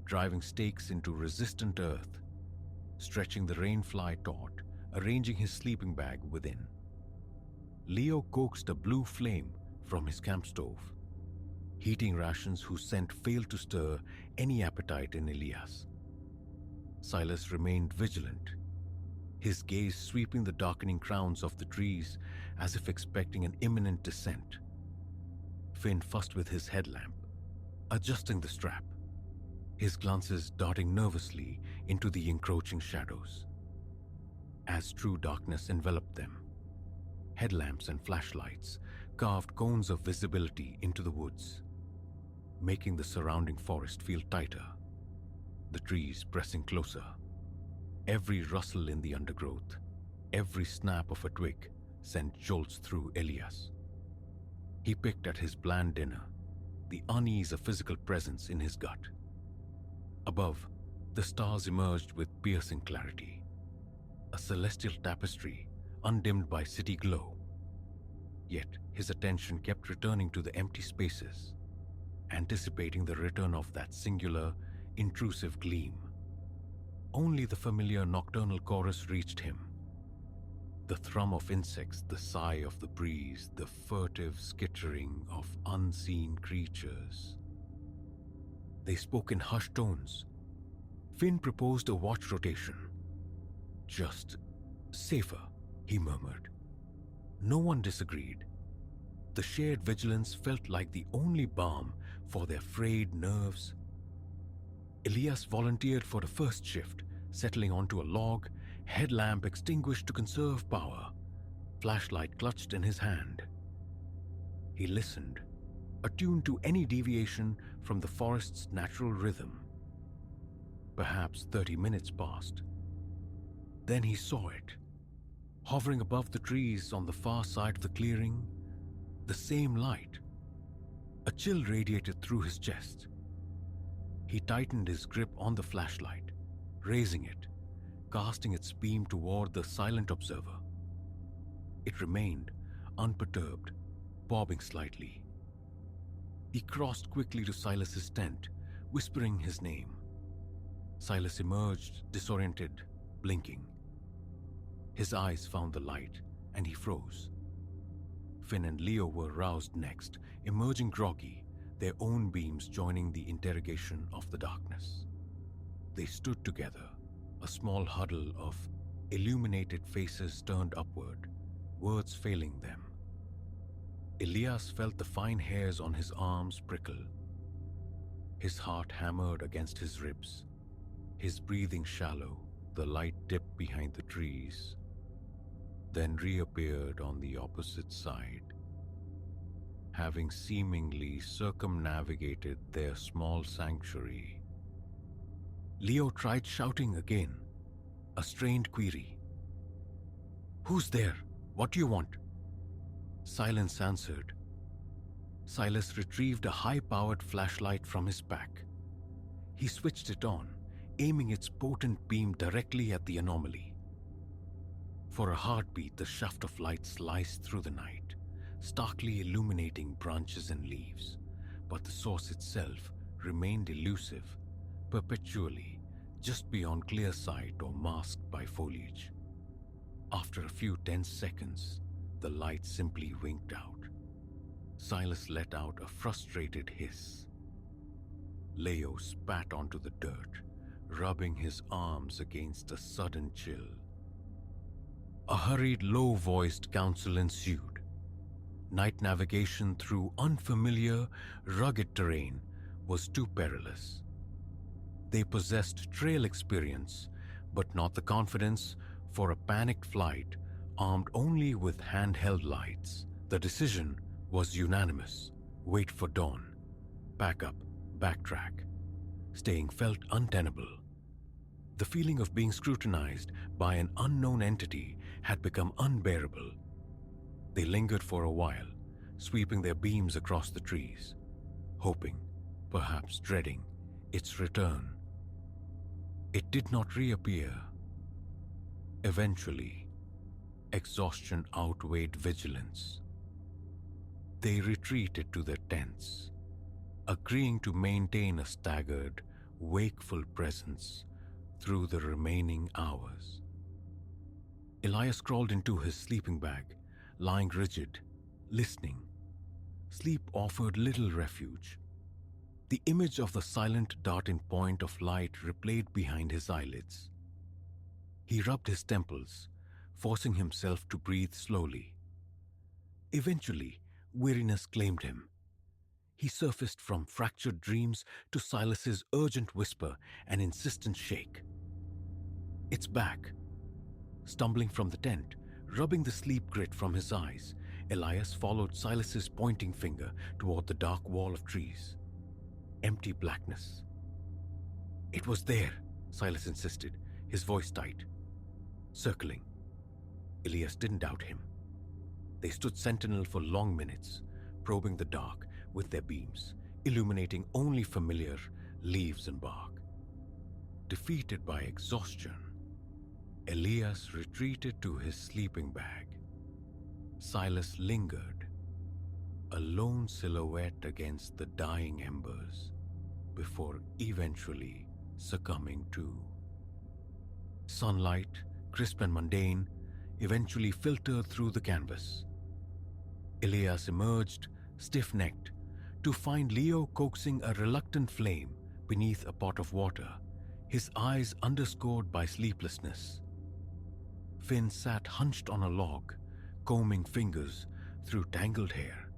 driving stakes into resistant earth, stretching the rainfly taut, arranging his sleeping bag within. Leo coaxed a blue flame from his camp stove, heating rations whose scent failed to stir any appetite in Elias. Silas remained vigilant, his gaze sweeping the darkening crowns of the trees as if expecting an imminent descent. Finn fussed with his headlamp, adjusting the strap, his glances darting nervously into the encroaching shadows. As true darkness enveloped them, headlamps and flashlights carved cones of visibility into the woods, making the surrounding forest feel tighter, the trees pressing closer. Every rustle in the undergrowth, every snap of a twig sent jolts through Elias. He picked at his bland dinner, the unease of physical presence in his gut. Above, the stars emerged with piercing clarity, a celestial tapestry undimmed by city glow. Yet his attention kept returning to the empty spaces, anticipating the return of that singular, intrusive gleam. Only the familiar nocturnal chorus reached him. The thrum of insects, the sigh of the breeze, the furtive skittering of unseen creatures. They spoke in hushed tones. Finn proposed a watch rotation. Just safer, he murmured. No one disagreed. The shared vigilance felt like the only balm for their frayed nerves. Elias volunteered for the first shift, settling onto a log, headlamp extinguished to conserve power, flashlight clutched in his hand. He listened, attuned to any deviation from the forest's natural rhythm. Perhaps 30 minutes passed. Then he saw it, hovering above the trees on the far side of the clearing, the same light. A chill radiated through his chest. He tightened his grip on the flashlight, raising it, casting its beam toward the silent observer. It remained unperturbed, bobbing slightly. He crossed quickly to Silas's tent, whispering his name. Silas emerged, disoriented, blinking. His eyes found the light, and he froze. Finn and Leo were roused next, emerging groggy, their own beams joining the interrogation of the darkness. They stood together, a small huddle of illuminated faces turned upward, words failing them. Elias felt the fine hairs on his arms prickle. His heart hammered against his ribs, his breathing shallow, the light dipped behind the trees, then reappeared on the opposite side. Having seemingly circumnavigated their small sanctuary, Leo tried shouting again, a strained query. "Who's there? What do you want?" Silence answered. Silas retrieved a high-powered flashlight from his pack. He switched it on, aiming its potent beam directly at the anomaly. For a heartbeat, the shaft of light sliced through the night, starkly illuminating branches and leaves, but the source itself remained elusive, perpetually, just beyond clear sight or masked by foliage. After a few tense seconds, the light simply winked out. Silas let out a frustrated hiss. Leo spat onto the dirt, rubbing his arms against a sudden chill. A hurried, low-voiced counsel ensued. Night navigation through unfamiliar, rugged terrain was too perilous. They possessed trail experience, but not the confidence for a panicked flight armed only with handheld lights. The decision was unanimous. Wait for dawn. Pack up, backtrack. Staying felt untenable. The feeling of being scrutinized by an unknown entity had become unbearable. They lingered for a while, sweeping their beams across the trees, hoping, perhaps dreading, its return. It did not reappear. Eventually, exhaustion outweighed vigilance. They retreated to their tents, agreeing to maintain a staggered, wakeful presence through the remaining hours. Elias crawled into his sleeping bag, lying rigid, listening. Sleep offered little refuge. The image of the silent darting point of light replayed behind his eyelids. He rubbed his temples, forcing himself to breathe slowly. Eventually, weariness claimed him. He surfaced from fractured dreams to Silas's urgent whisper and insistent shake. "It's back." Stumbling from the tent, rubbing the sleep grit from his eyes, Elias followed Silas's pointing finger toward the dark wall of trees. Empty blackness. "It was there," Silas insisted, his voice tight. Circling. Elias didn't doubt him. They stood sentinel for long minutes, probing the dark with their beams, illuminating only familiar leaves and bark. Defeated by exhaustion, Elias retreated to his sleeping bag. Silas lingered, a lone silhouette against the dying embers, before eventually succumbing too. Sunlight, crisp and mundane, eventually filtered through the canvas. Elias emerged, stiff-necked, to find Leo coaxing a reluctant flame beneath a pot of water, his eyes underscored by sleeplessness. Finn sat hunched on a log, combing fingers through tangled hair.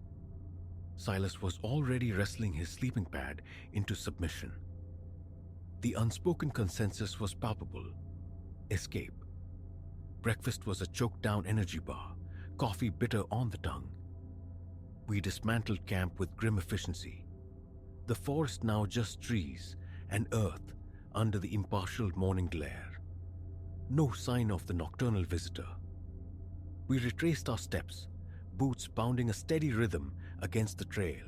Silas was already wrestling his sleeping pad into submission. The unspoken consensus was palpable. Escape. Breakfast was a choked-down energy bar, coffee bitter on the tongue. We dismantled camp with grim efficiency. The forest now just trees and earth under the impartial morning glare. No sign of the nocturnal visitor. We retraced our steps, boots pounding a steady rhythm against the trail.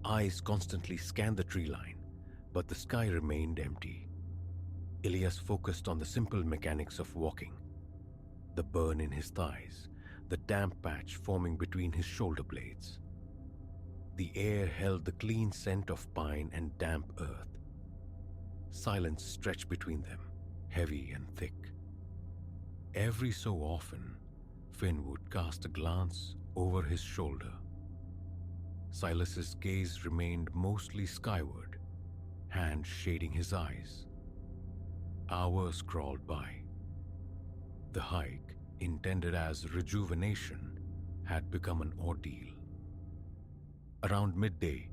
Eyes constantly scanned the tree line, but the sky remained empty. Elias focused on the simple mechanics of walking. The burn in his thighs, the damp patch forming between his shoulder blades. The air held the clean scent of pine and damp earth. Silence stretched between them, heavy and thick. Every so often, Finn would cast a glance over his shoulder. Silas's gaze remained mostly skyward, hand shading his eyes. Hours crawled by. The hike, intended as rejuvenation, had become an ordeal. Around midday,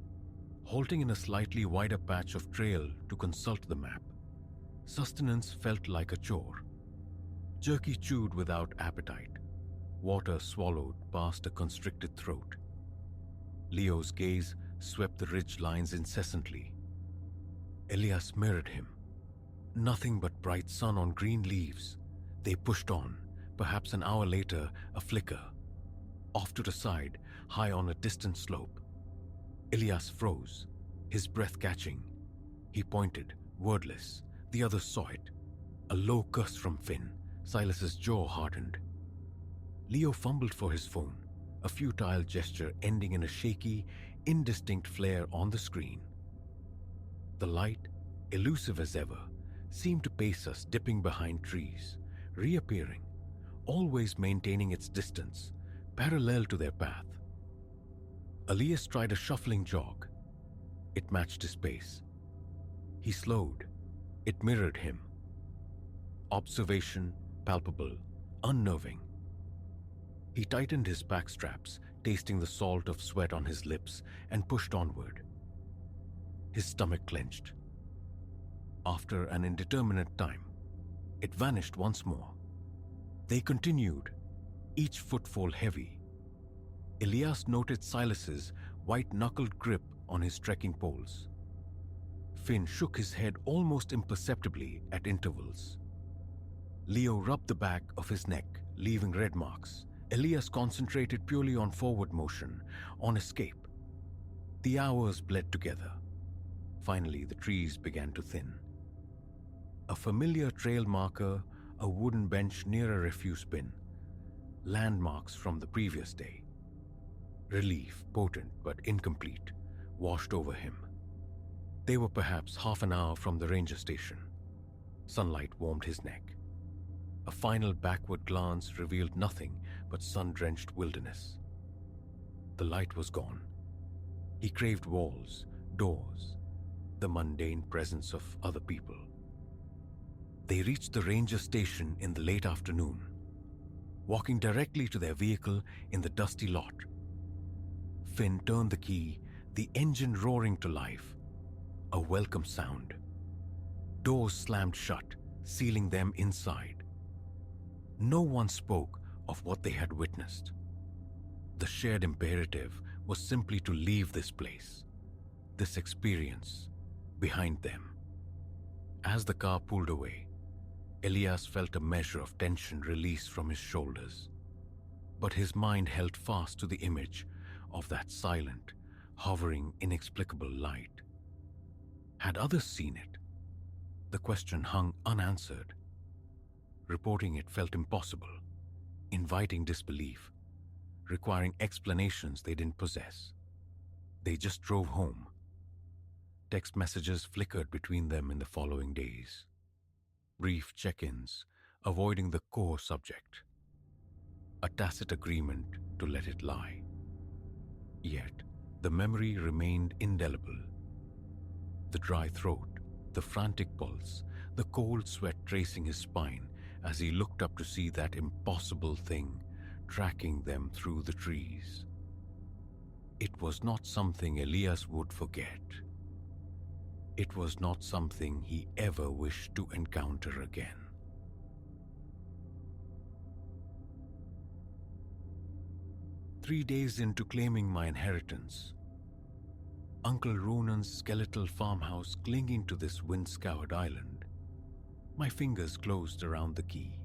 halting in a slightly wider patch of trail to consult the map, sustenance felt like a chore. Jerky chewed without appetite, water swallowed past a constricted throat. Leo's gaze swept the ridge lines incessantly. Elias mirrored him. Nothing but bright sun on green leaves. They pushed on, perhaps an hour later, a flicker. Off to the side, high on a distant slope. Elias froze, his breath catching. He pointed, wordless. The others saw it. A low curse from Finn. Silas's jaw hardened. Leo fumbled for his phone, a futile gesture ending in a shaky, indistinct flare on the screen. The light, elusive as ever, seemed to pace us, dipping behind trees, reappearing, always maintaining its distance, parallel to their path. Elias tried a shuffling jog. It matched his pace. He slowed. It mirrored him. Observation, palpable, unnerving. He tightened his pack straps, tasting the salt of sweat on his lips, and pushed onward. His stomach clenched. After an indeterminate time, it vanished once more. They continued, each footfall heavy. Elias noted Silas's white-knuckled grip on his trekking poles. Finn shook his head almost imperceptibly at intervals. Leo rubbed the back of his neck, leaving red marks. Elias concentrated purely on forward motion, on escape. The hours bled together. Finally, the trees began to thin. A familiar trail marker, a wooden bench near a refuse bin. Landmarks from the previous day. Relief, potent but incomplete, washed over him. They were perhaps half an hour from the ranger station. Sunlight warmed his neck. A final backward glance revealed nothing but sun-drenched wilderness. The light was gone. He craved walls, doors, the mundane presence of other people. They reached the ranger station in the late afternoon, walking directly to their vehicle in the dusty lot. Finn turned the key, the engine roaring to life. A welcome sound. Doors slammed shut, sealing them inside. No one spoke of what they had witnessed. The shared imperative was simply to leave this place, this experience, behind them. As the car pulled away, Elias felt a measure of tension release from his shoulders. But his mind held fast to the image of that silent, hovering, inexplicable light. Had others seen it? The question hung unanswered. Reporting it felt impossible, inviting disbelief, requiring explanations they didn't possess. They just drove home. Text messages flickered between them in the following days. Brief check-ins, avoiding the core subject. A tacit agreement to let it lie. Yet, the memory remained indelible. The dry throat, the frantic pulse, the cold sweat tracing his spine as he looked up to see that impossible thing tracking them through the trees. It was not something Elias would forget. It was not something he ever wished to encounter again. 3 days into claiming my inheritance, Uncle Ronan's skeletal farmhouse clinging to this wind-scoured island, my fingers closed around the key.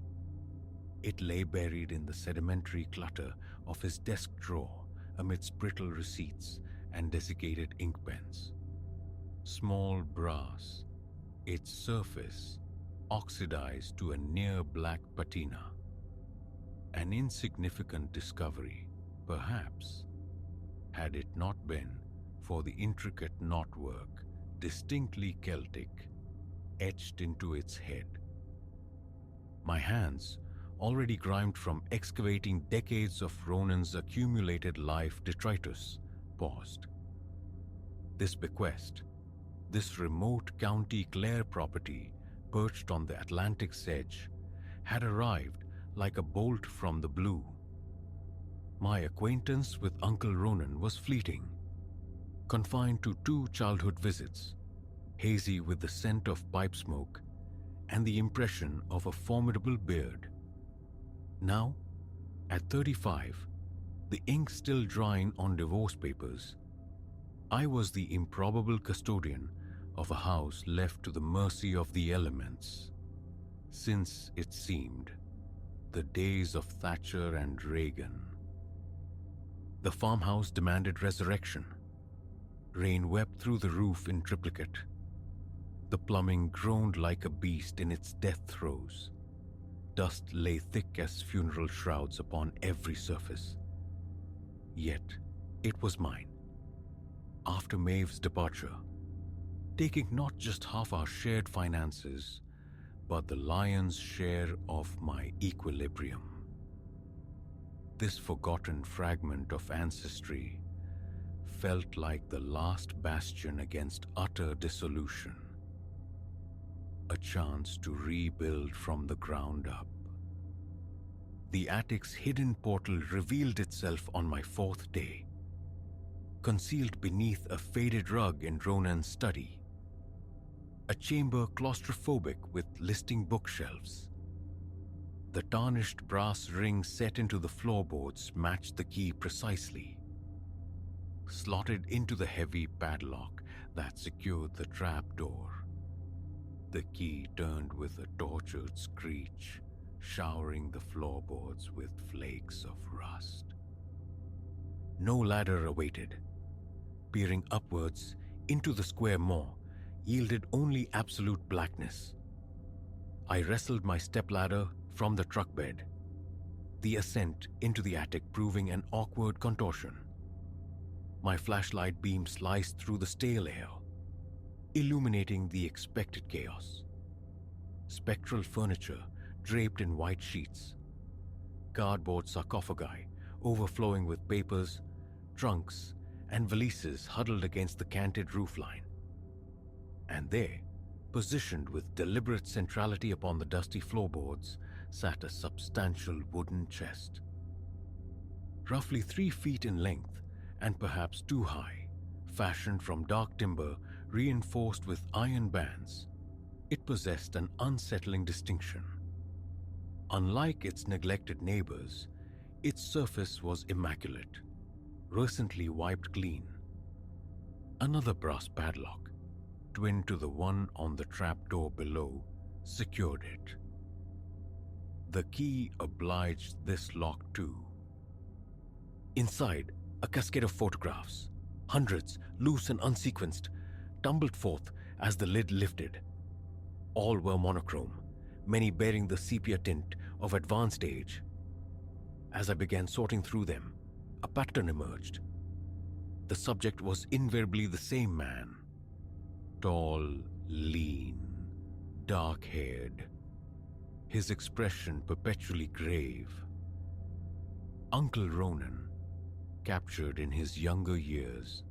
It lay buried in the sedimentary clutter of his desk drawer amidst brittle receipts and desiccated ink pens. Small brass, its surface oxidized to a near black patina. An insignificant discovery, perhaps, had it not been for the intricate knotwork, distinctly Celtic, etched into its head. My hands, already grimed from excavating decades of Ronan's accumulated life detritus, paused. This bequest, this remote County Clare property perched on the Atlantic's edge, had arrived like a bolt from the blue. My acquaintance with Uncle Ronan was fleeting, confined to 2 childhood visits, hazy with the scent of pipe smoke and the impression of a formidable beard. Now, at 35, the ink still drying on divorce papers, I was the improbable custodian of a house left to the mercy of the elements, since, it seemed, the days of Thatcher and Reagan. The farmhouse demanded resurrection. Rain wept through the roof in triplicate. The plumbing groaned like a beast in its death throes. Dust lay thick as funeral shrouds upon every surface. Yet, it was mine. After Maeve's departure, taking not just half our shared finances, but the lion's share of my equilibrium. This forgotten fragment of ancestry felt like the last bastion against utter dissolution, a chance to rebuild from the ground up. The attic's hidden portal revealed itself on my 4th day, concealed beneath a faded rug in Ronan's study. A chamber claustrophobic with listing bookshelves. The tarnished brass ring set into the floorboards matched the key precisely, slotted into the heavy padlock that secured the trapdoor. The key turned with a tortured screech, showering the floorboards with flakes of rust. No ladder awaited. Peering upwards into the square maw yielded only absolute blackness. I wrestled my stepladder from the truck bed, the ascent into the attic proving an awkward contortion. My flashlight beam sliced through the stale air, illuminating the expected chaos. Spectral furniture draped in white sheets, cardboard sarcophagi overflowing with papers, trunks, and valises huddled against the canted roofline. And there, positioned with deliberate centrality upon the dusty floorboards, sat a substantial wooden chest. Roughly 3 feet in length and perhaps too high, fashioned from dark timber reinforced with iron bands, it possessed an unsettling distinction. Unlike its neglected neighbors, its surface was immaculate, recently wiped clean. Another brass padlock, twin to the one on the trapdoor below, secured it. The key obliged this lock too. Inside, a cascade of photographs, hundreds, loose and unsequenced, tumbled forth as the lid lifted. All were monochrome, many bearing the sepia tint of advanced age. As I began sorting through them, a pattern emerged. The subject was invariably the same man. Tall, lean, dark-haired, his expression perpetually grave. Uncle Ronan, captured in his younger years.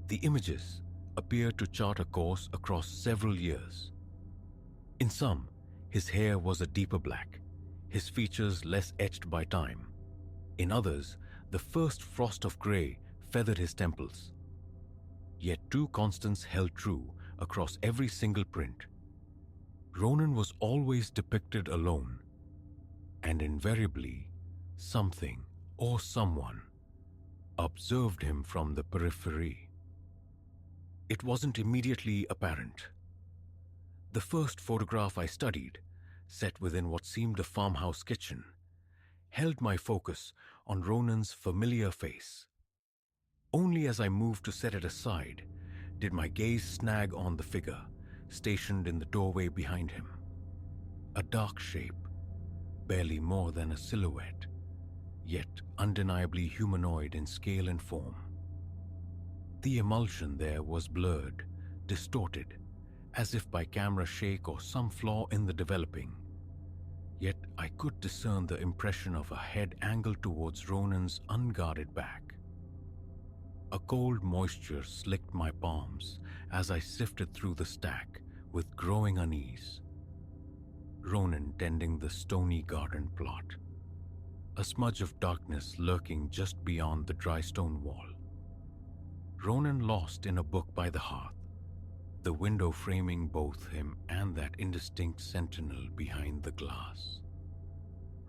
The images appeared to chart a course across several years. In some, his hair was a deeper black, his features less etched by time. In others, the first frost of grey feathered his temples. Yet 2 constants held true across every single print. Ronan was always depicted alone, and invariably something or someone observed him from the periphery. It wasn't immediately apparent. The first photograph I studied, set within what seemed a farmhouse kitchen, held my focus on Ronan's familiar face. Only as I moved to set it aside did my gaze snag on the figure stationed in the doorway behind him. A dark shape, barely more than a silhouette, yet undeniably humanoid in scale and form. The emulsion there was blurred, distorted, as if by camera shake or some flaw in the developing. Yet I could discern the impression of a head angled towards Ronan's unguarded back. A cold moisture slicked my palms as I sifted through the stack with growing unease. Ronan tending the stony garden plot, a smudge of darkness lurking just beyond the dry stone wall. Ronan lost in a book by the hearth, the window framing both him and that indistinct sentinel behind the glass.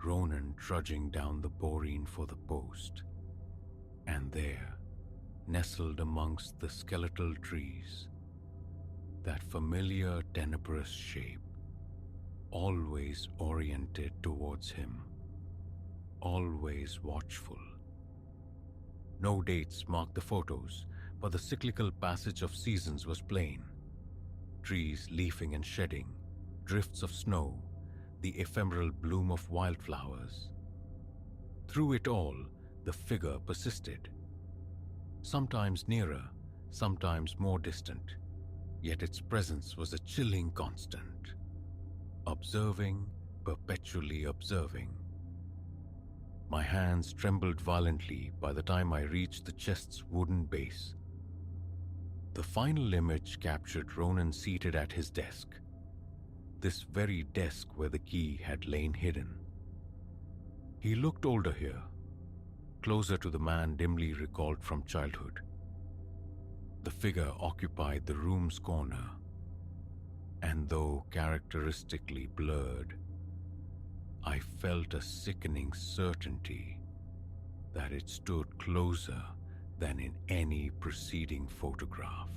Ronan trudging down the boreen for the post, and there, nestled amongst the skeletal trees, that familiar tenebrous shape, always oriented towards him, always watchful. No dates marked the photos, but the cyclical passage of seasons was plain. Trees leafing and shedding, drifts of snow, the ephemeral bloom of wildflowers. Through it all, the figure persisted. Sometimes nearer, sometimes more distant, yet its presence was a chilling constant. Observing, perpetually observing. My hands trembled violently by the time I reached the chest's wooden base. The final image captured Ronan seated at his desk, this very desk where the key had lain hidden. He looked older here, closer to the man dimly recalled from childhood. The figure occupied the room's corner, and though characteristically blurred, I felt a sickening certainty that it stood closer than in any preceding photograph.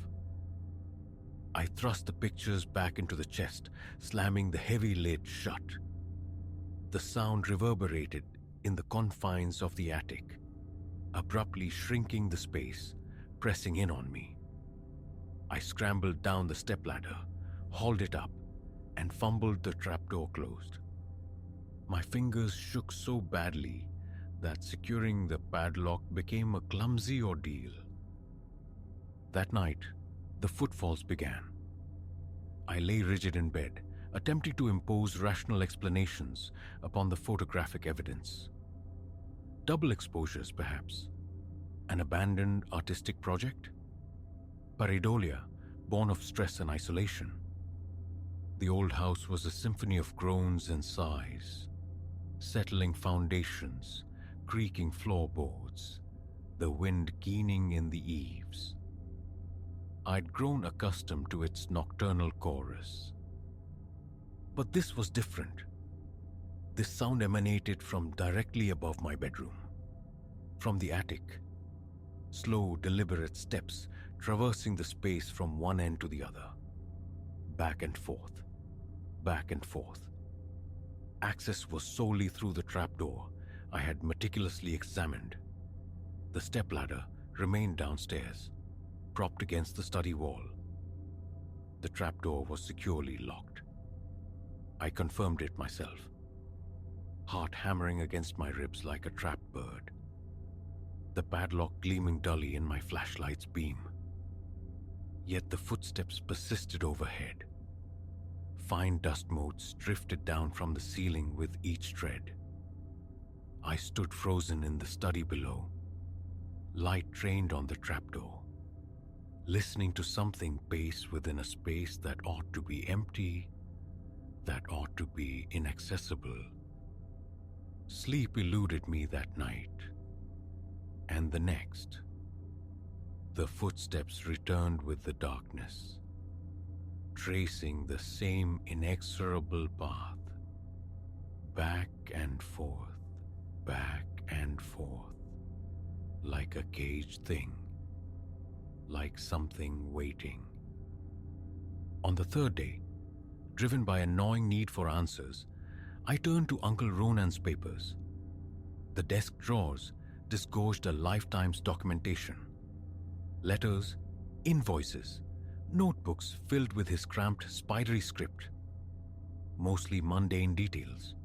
I thrust the pictures back into the chest, slamming the heavy lid shut. The sound reverberated in the confines of the attic, abruptly shrinking the space, pressing in on me. I scrambled down the stepladder, hauled it up, and fumbled the trapdoor closed. My fingers shook so badly that securing the padlock became a clumsy ordeal. That night, the footfalls began. I lay rigid in bed, attempting to impose rational explanations upon the photographic evidence. Double exposures, perhaps. An abandoned artistic project? Pareidolia, born of stress and isolation. The old house was a symphony of groans and sighs, settling foundations, creaking floorboards, the wind keening in the eaves. I'd grown accustomed to its nocturnal chorus. But this was different. This sound emanated from directly above my bedroom, from the attic. Slow, deliberate steps traversing the space from one end to the other. Back and forth, back and forth. Access was solely through the trapdoor I had meticulously examined. The stepladder remained downstairs, propped against the study wall. The trapdoor was securely locked. I confirmed it myself, heart hammering against my ribs like a trapped bird, the padlock gleaming dully in my flashlight's beam. Yet the footsteps persisted overhead. Fine dust motes drifted down from the ceiling with each tread. I stood frozen in the study below, light trained on the trapdoor, listening to something pace within a space that ought to be empty, that ought to be inaccessible. Sleep eluded me that night, and the next. The footsteps returned with the darkness, tracing the same inexorable path, back and forth, back and forth, like a caged thing, like something waiting. On the third day, driven by a gnawing need for answers, I turned to Uncle Ronan's papers. The desk drawers disgorged a lifetime's documentation. Letters, invoices, notebooks filled with his cramped, spidery script. Mostly mundane details.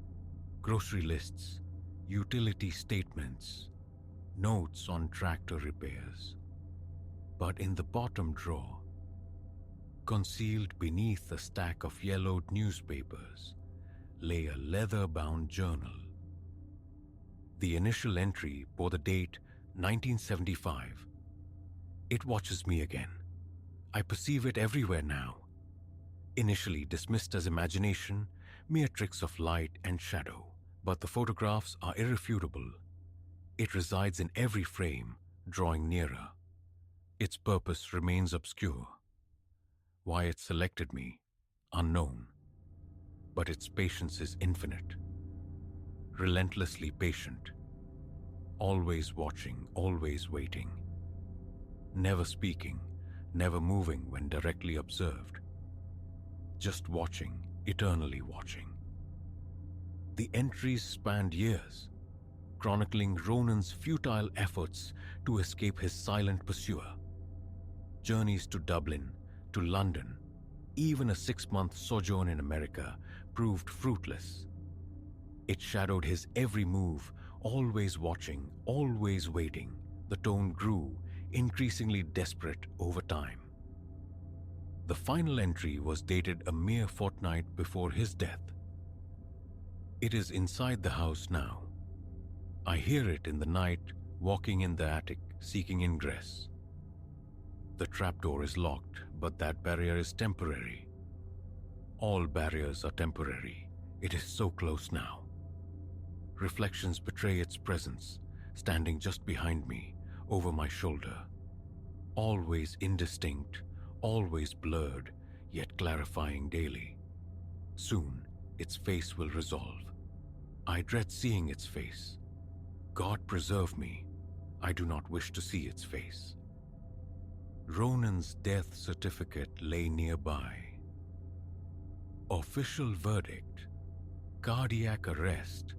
Grocery lists, utility statements, notes on tractor repairs. But in the bottom drawer, concealed beneath a stack of yellowed newspapers, lay a leather-bound journal. The initial entry bore the date 1975. It watches me again. I perceive it everywhere now. Initially dismissed as imagination, mere tricks of light and shadow, but the photographs are irrefutable. It resides in every frame, drawing nearer. Its purpose remains obscure. Why it selected me, unknown. But its patience is infinite. Relentlessly patient. Always watching, always waiting. Never speaking, never moving when directly observed. Just watching, eternally watching. The entries spanned years, chronicling Ronan's futile efforts to escape his silent pursuer. Journeys to Dublin, to London, even a 6-month sojourn in America proved fruitless. It shadowed his every move, always watching, always waiting. The tone grew, increasingly desperate over time. The final entry was dated a mere fortnight before his death. It is inside the house now. I hear it in the night, walking in the attic, seeking ingress. The trapdoor is locked, but that barrier is temporary. All barriers are temporary. It is so close now. Reflections betray its presence, standing just behind me, over my shoulder. Always indistinct, always blurred, yet clarifying daily. Soon, its face will resolve. I dread seeing its face. God preserve me. I do not wish to see its face. Ronan's death certificate lay nearby. Official verdict: cardiac arrest.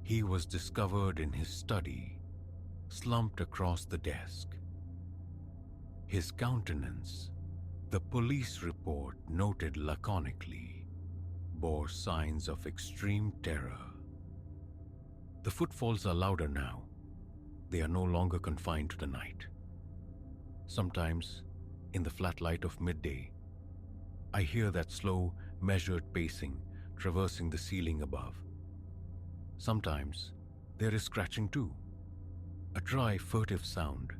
He was discovered in his study, slumped across the desk. His countenance, the police report noted laconically, bore signs of extreme terror. The footfalls are louder now. They are no longer confined to the night. Sometimes, in the flat light of midday, I hear that slow, measured pacing traversing the ceiling above. Sometimes, there is scratching too, a dry, furtive sound,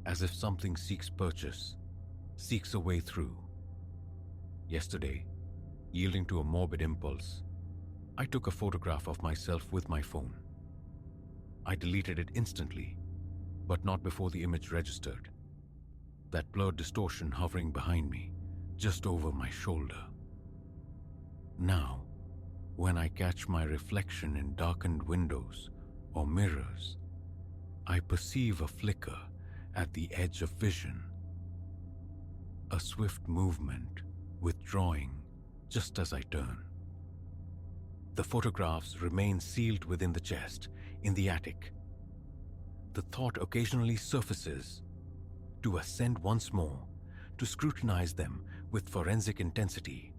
as if something seeks purchase, seeks a way through. Yesterday, yielding to a morbid impulse, I took a photograph of myself with my phone. I deleted it instantly, but not before the image registered. That blurred distortion hovering behind me, just over my shoulder. Now, when I catch my reflection in darkened windows or mirrors, I perceive a flicker at the edge of vision. A swift movement, withdrawing just as I turn. The photographs remain sealed within the chest, in the attic. The thought occasionally surfaces, to ascend once more, to scrutinize them with forensic intensity.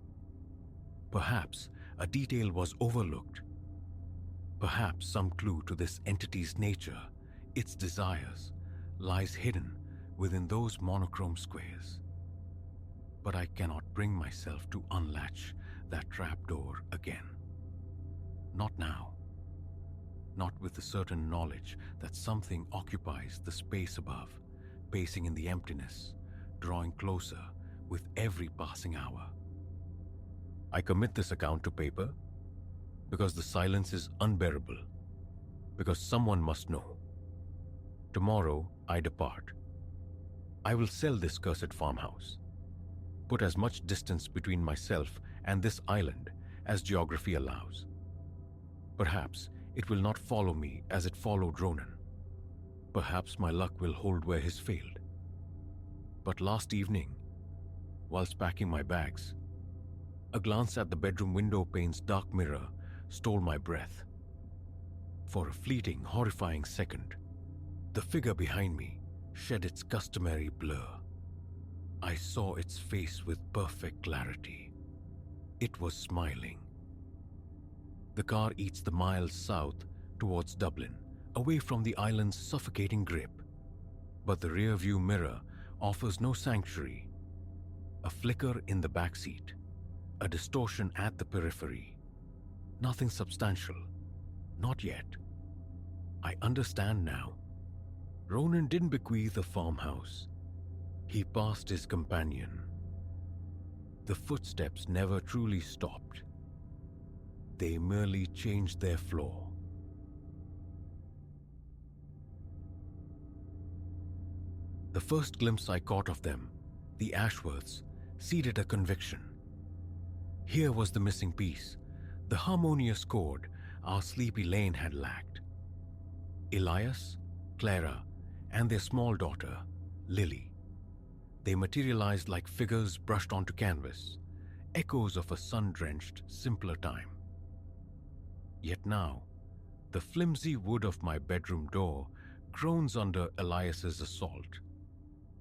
Perhaps a detail was overlooked. Perhaps some clue to this entity's nature, its desires, lies hidden within those monochrome squares. But I cannot bring myself to unlatch that trapdoor again. Not now. Not with the certain knowledge that something occupies the space above, pacing in the emptiness, drawing closer with every passing hour. I commit this account to paper because the silence is unbearable, because someone must know. Tomorrow I depart. I will sell this cursed farmhouse, put as much distance between myself and this island as geography allows. Perhaps it will not follow me as it followed Ronan. Perhaps my luck will hold where his failed. But last evening, whilst packing my bags, a glance at the bedroom window pane's dark mirror stole my breath. For a fleeting, horrifying second, the figure behind me shed its customary blur. I saw its face with perfect clarity. It was smiling. The car eats the miles south towards Dublin, away from the island's suffocating grip. But the rear-view mirror offers no sanctuary. A flicker in the backseat, a distortion at the periphery. Nothing substantial. Not yet. I understand now. Ronan didn't bequeath a farmhouse. He passed his companion. The footsteps never truly stopped. They merely changed their floor. The first glimpse I caught of them, the Ashworths, seeded a conviction. Here was the missing piece, the harmonious chord our sleepy lane had lacked. Elias, Clara, and their small daughter, Lily. They materialized like figures brushed onto canvas, echoes of a sun-drenched, simpler time. Yet now, the flimsy wood of my bedroom door groans under Elias's assault,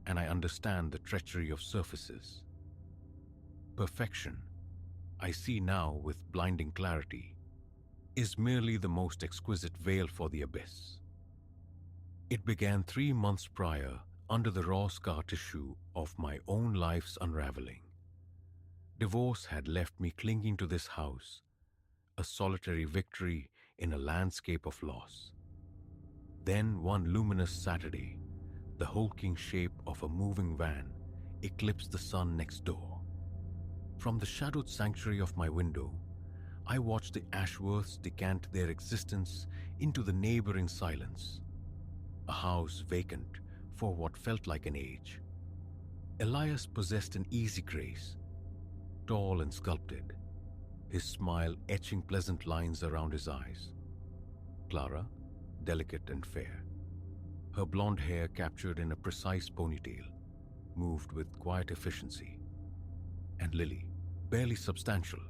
and I understand the treachery of surfaces. Perfection, I see now with blinding clarity, is merely the most exquisite veil for the abyss. It began 3 months prior under the raw scar tissue of my own life's unraveling. Divorce had left me clinging to this house, a solitary victory in a landscape of loss. Then one luminous Saturday, the hulking shape of a moving van eclipsed the sun next door. From the shadowed sanctuary of my window, I watched the Ashworths decant their existence into the neighboring silence. A house vacant for what felt like an age. Elias possessed an easy grace, tall and sculpted, his smile etching pleasant lines around his eyes. Clara, delicate and fair, her blonde hair captured in a precise ponytail, moved with quiet efficiency. And Lily, barely substantial,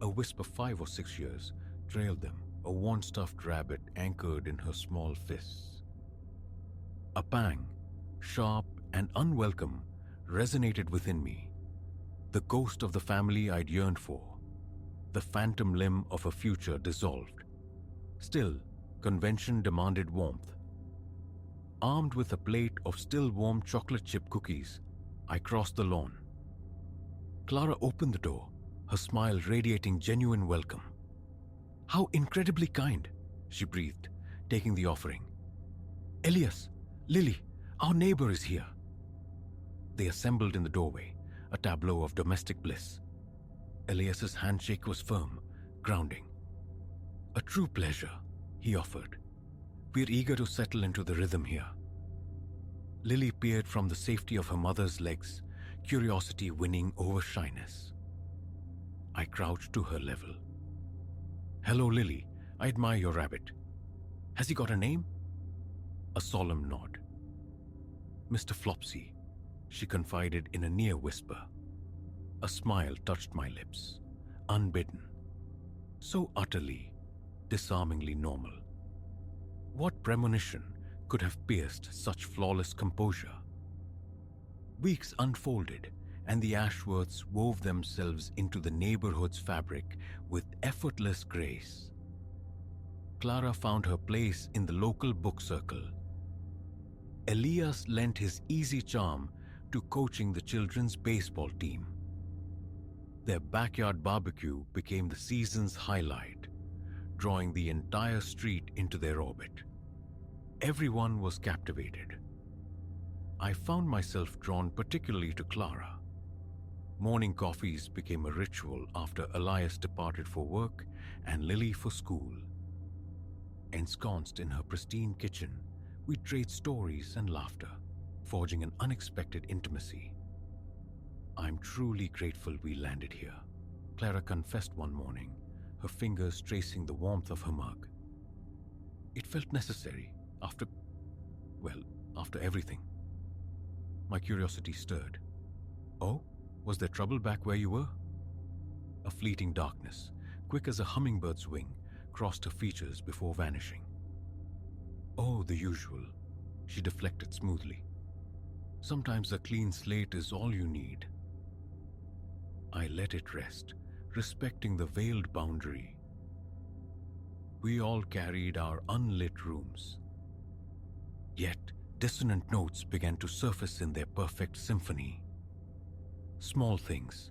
a wisp of 5 or 6 years, trailed them, a worn-stuffed rabbit anchored in her small fists. A pang, sharp and unwelcome, resonated within me. The ghost of the family I'd yearned for, the phantom limb of a future dissolved. Still, convention demanded warmth. Armed with a plate of still warm chocolate chip cookies, I crossed the lawn. Clara opened the door, her smile radiating genuine welcome. "How incredibly kind," she breathed, taking the offering. "Elias, Lily, our neighbor is here." They assembled in the doorway, a tableau of domestic bliss. Elias's handshake was firm, grounding. "A true pleasure," he offered. "We're eager to settle into the rhythm here." Lily peered from the safety of her mother's legs, curiosity winning over shyness. I crouched to her level. "Hello, Lily. I admire your rabbit. Has he got a name?" A solemn nod. "Mr. Flopsy," she confided in a near whisper. A smile touched my lips, unbidden. So utterly, disarmingly normal. What premonition could have pierced such flawless composure? Weeks unfolded, and the Ashworths wove themselves into the neighborhood's fabric with effortless grace. Clara found her place in the local book circle. Elias lent his easy charm to coaching the children's baseball team. Their backyard barbecue became the season's highlight, drawing the entire street into their orbit. Everyone was captivated. I found myself drawn particularly to Clara. Morning coffees became a ritual after Elias departed for work and Lily for school. Ensconced in her pristine kitchen, we trade stories and laughter, forging an unexpected intimacy. "I'm truly grateful we landed here," Clara confessed one morning, her fingers tracing the warmth of her mug. It felt necessary after, well, after everything. My curiosity stirred. Oh, was there trouble back where you were? A fleeting darkness, quick as a hummingbird's wing, crossed her features before vanishing. Oh, the usual, she deflected smoothly. Sometimes a clean slate is all you need. I let it rest, respecting the veiled boundary. We all carried our unlit rooms. Yet, dissonant notes began to surface in their perfect symphony. Small things,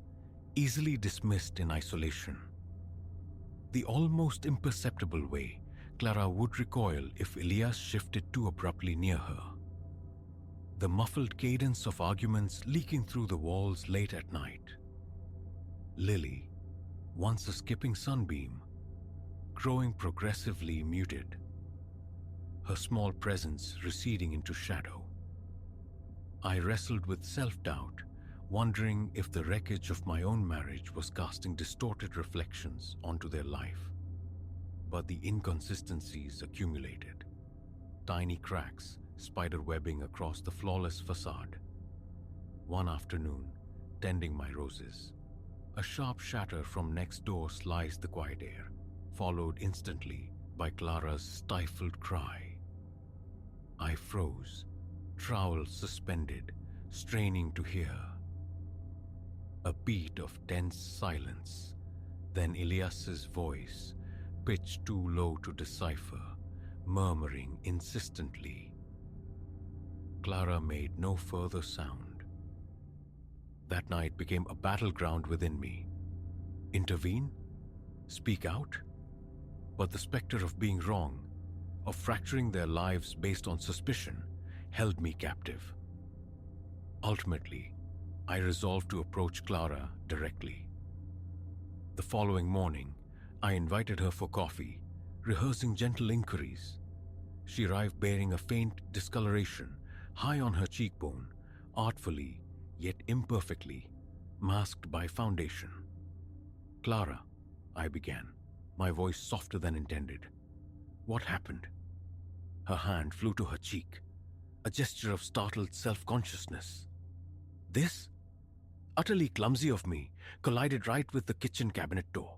easily dismissed in isolation. The almost imperceptible way Clara would recoil if Elias shifted too abruptly near her. The muffled cadence of arguments leaking through the walls late at night. Lily, once a skipping sunbeam, growing progressively muted, her small presence receding into shadow. I wrestled with self-doubt, wondering if the wreckage of my own marriage was casting distorted reflections onto their life. But the inconsistencies accumulated. Tiny cracks spider-webbing across the flawless facade. One afternoon, tending my roses, a sharp shatter from next door sliced the quiet air, followed instantly by Clara's stifled cry. I froze, trowel suspended, straining to hear. A beat of tense silence, then Elias's voice, pitched too low to decipher, murmuring insistently. Clara made no further sound. That night became a battleground within me. Intervene? Speak out? But the specter of being wrong, of fracturing their lives based on suspicion, held me captive. Ultimately, I resolved to approach Clara directly. The following morning, I invited her for coffee, rehearsing gentle inquiries. She arrived bearing a faint discoloration high on her cheekbone, artfully, yet imperfectly, masked by foundation. "Clara," I began, my voice softer than intended. "What happened?" Her hand flew to her cheek, a gesture of startled self-consciousness. This, utterly clumsy of me, collided right with the kitchen cabinet door.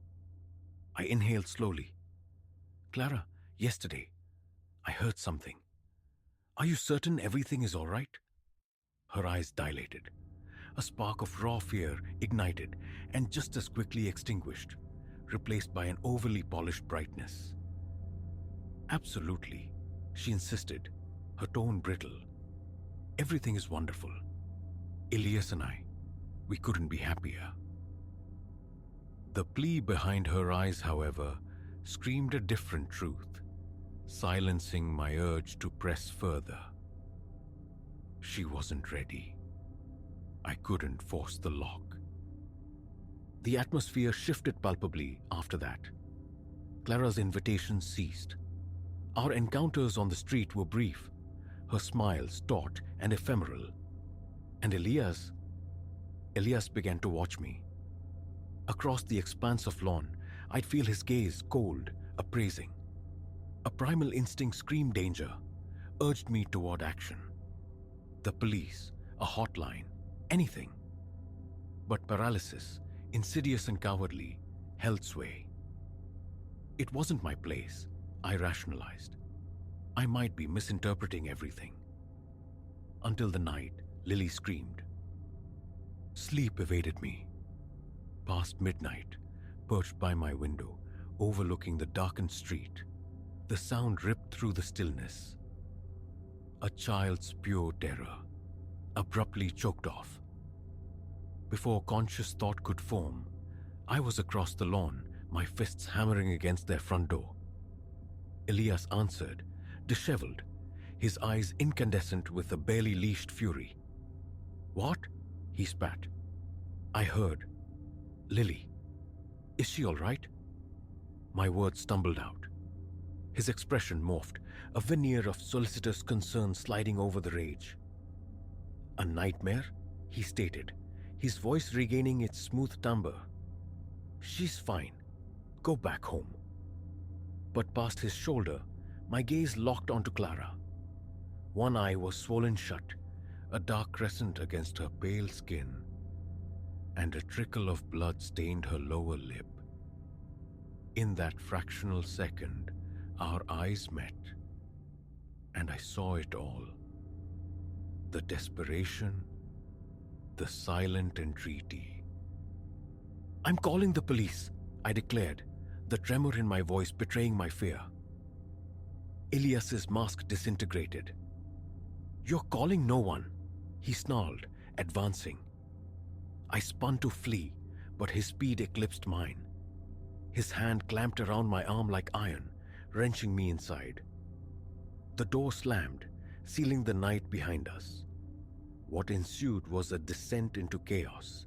I inhaled slowly. "Clara, yesterday, I heard something. Are you certain everything is all right?" Her eyes dilated. A spark of raw fear ignited and just as quickly extinguished, replaced by an overly polished brightness. "Absolutely," she insisted, her tone brittle. "Everything is wonderful. Elias and I, we couldn't be happier." The plea behind her eyes, however, screamed a different truth, silencing my urge to press further. She wasn't ready. I couldn't force the lock. The atmosphere shifted palpably after that. Clara's invitations ceased. Our encounters on the street were brief, her smiles taut and ephemeral. And Elias began to watch me. Across the expanse of lawn, I'd feel his gaze cold, appraising. A primal instinct screamed danger, urged me toward action. The police, a hotline, anything. But paralysis, insidious and cowardly, held sway. It wasn't my place, I rationalized. I might be misinterpreting everything. Until the night, Lily screamed. Sleep evaded me. Past midnight, perched by my window, overlooking the darkened street, the sound ripped through the stillness. A child's pure terror, abruptly choked off. Before conscious thought could form, I was across the lawn, my fists hammering against their front door. Elias answered, disheveled, his eyes incandescent with a barely leashed fury. "What?" he spat. I heard. "Lily, is she all right?" My words stumbled out. His expression morphed, a veneer of solicitous concern sliding over the rage. "A nightmare?" he stated, his voice regaining its smooth timbre. "She's fine. Go back home." But past his shoulder, My gaze locked onto Clara. One eye was swollen shut, a dark crescent against her pale skin, and a trickle of blood stained her lower lip. In that fractional second, our eyes met, and I saw it all. The desperation, the silent entreaty. "I'm calling the police," I declared, the tremor in my voice betraying my fear. Elias's mask disintegrated. "You're calling no one," he snarled, advancing. I spun to flee, but his speed eclipsed mine. His hand clamped around my arm like iron, wrenching me inside. The door slammed, sealing the night behind us. What ensued was a descent into chaos.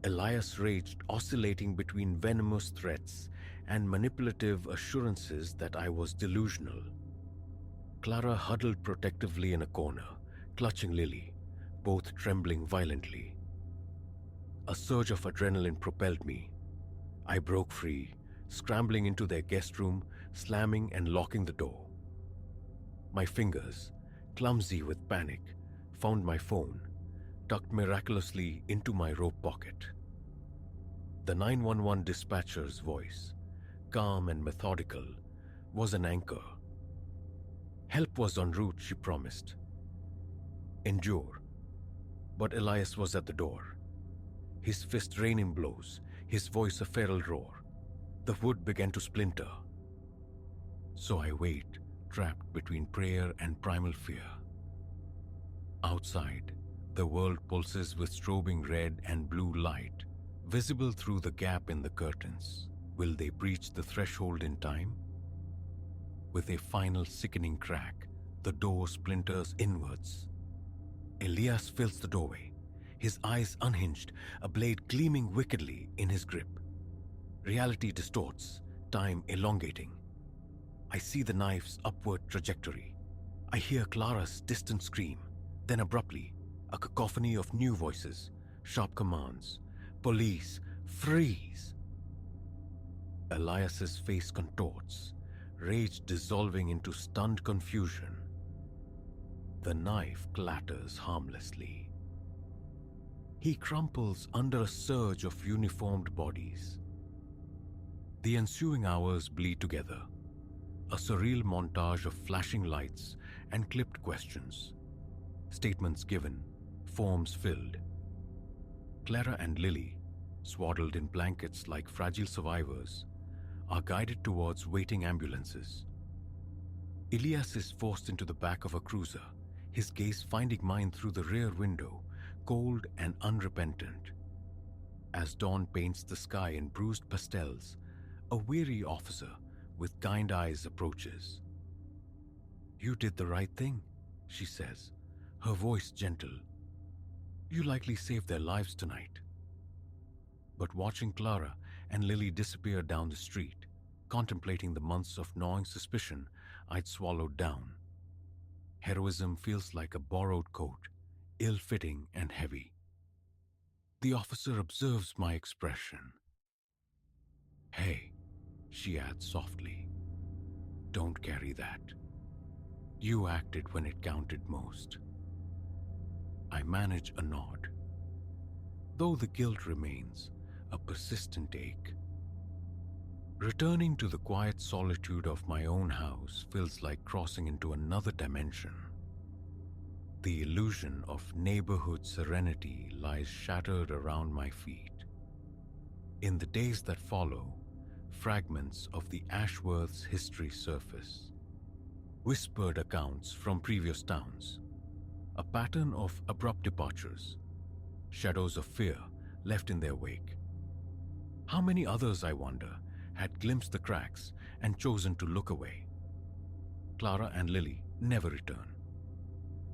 Elias raged, oscillating between venomous threats and manipulative assurances that I was delusional. Clara huddled protectively in a corner, clutching Lily, both trembling violently. A surge of adrenaline propelled me. I broke free, scrambling into their guest room, slamming and locking the door. My fingers, clumsy with panic, found my phone, tucked miraculously into my robe pocket. The 911 dispatcher's voice, calm and methodical, was an anchor. Help was en route, she promised. Endure. But Elias was at the door. His fist raining blows, his voice a feral roar. The wood began to splinter. So I wait, trapped between prayer and primal fear. Outside, the world pulses with strobing red and blue light, visible through the gap in the curtains. Will they breach the threshold in time? With a final sickening crack, the door splinters inwards. Elias fills the doorway, his eyes unhinged, a blade gleaming wickedly in his grip. Reality distorts, time elongating. I see the knife's upward trajectory. I hear Clara's distant scream. Then abruptly, a cacophony of new voices, sharp commands. "Police, freeze!" Elias's face contorts, rage dissolving into stunned confusion. The knife clatters harmlessly. He crumples under a surge of uniformed bodies. The ensuing hours bleed together, a surreal montage of flashing lights and clipped questions. Statements given, forms filled. Clara and Lily, swaddled in blankets like fragile survivors, are guided towards waiting ambulances. Elias is forced into the back of a cruiser, his gaze finding mine through the rear window, cold and unrepentant. As dawn paints the sky in bruised pastels, a weary officer with kind eyes approaches. "You did the right thing," she says, her voice gentle. "You likely saved their lives tonight." But watching Clara and Lily disappear down the street, contemplating the months of gnawing suspicion I'd swallowed down, heroism feels like a borrowed coat, ill-fitting and heavy. The officer observes my expression. "Hey," she adds softly, "don't carry that. You acted when it counted most." I manage a nod, though the guilt remains, a persistent ache. Returning to the quiet solitude of my own house feels like crossing into another dimension. The illusion of neighborhood serenity lies shattered around my feet. In the days that follow, fragments of the Ashworth's history surface. Whispered accounts from previous towns. A pattern of abrupt departures. Shadows of fear left in their wake. How many others, I wonder, had glimpsed the cracks and chosen to look away? Clara and Lily never return.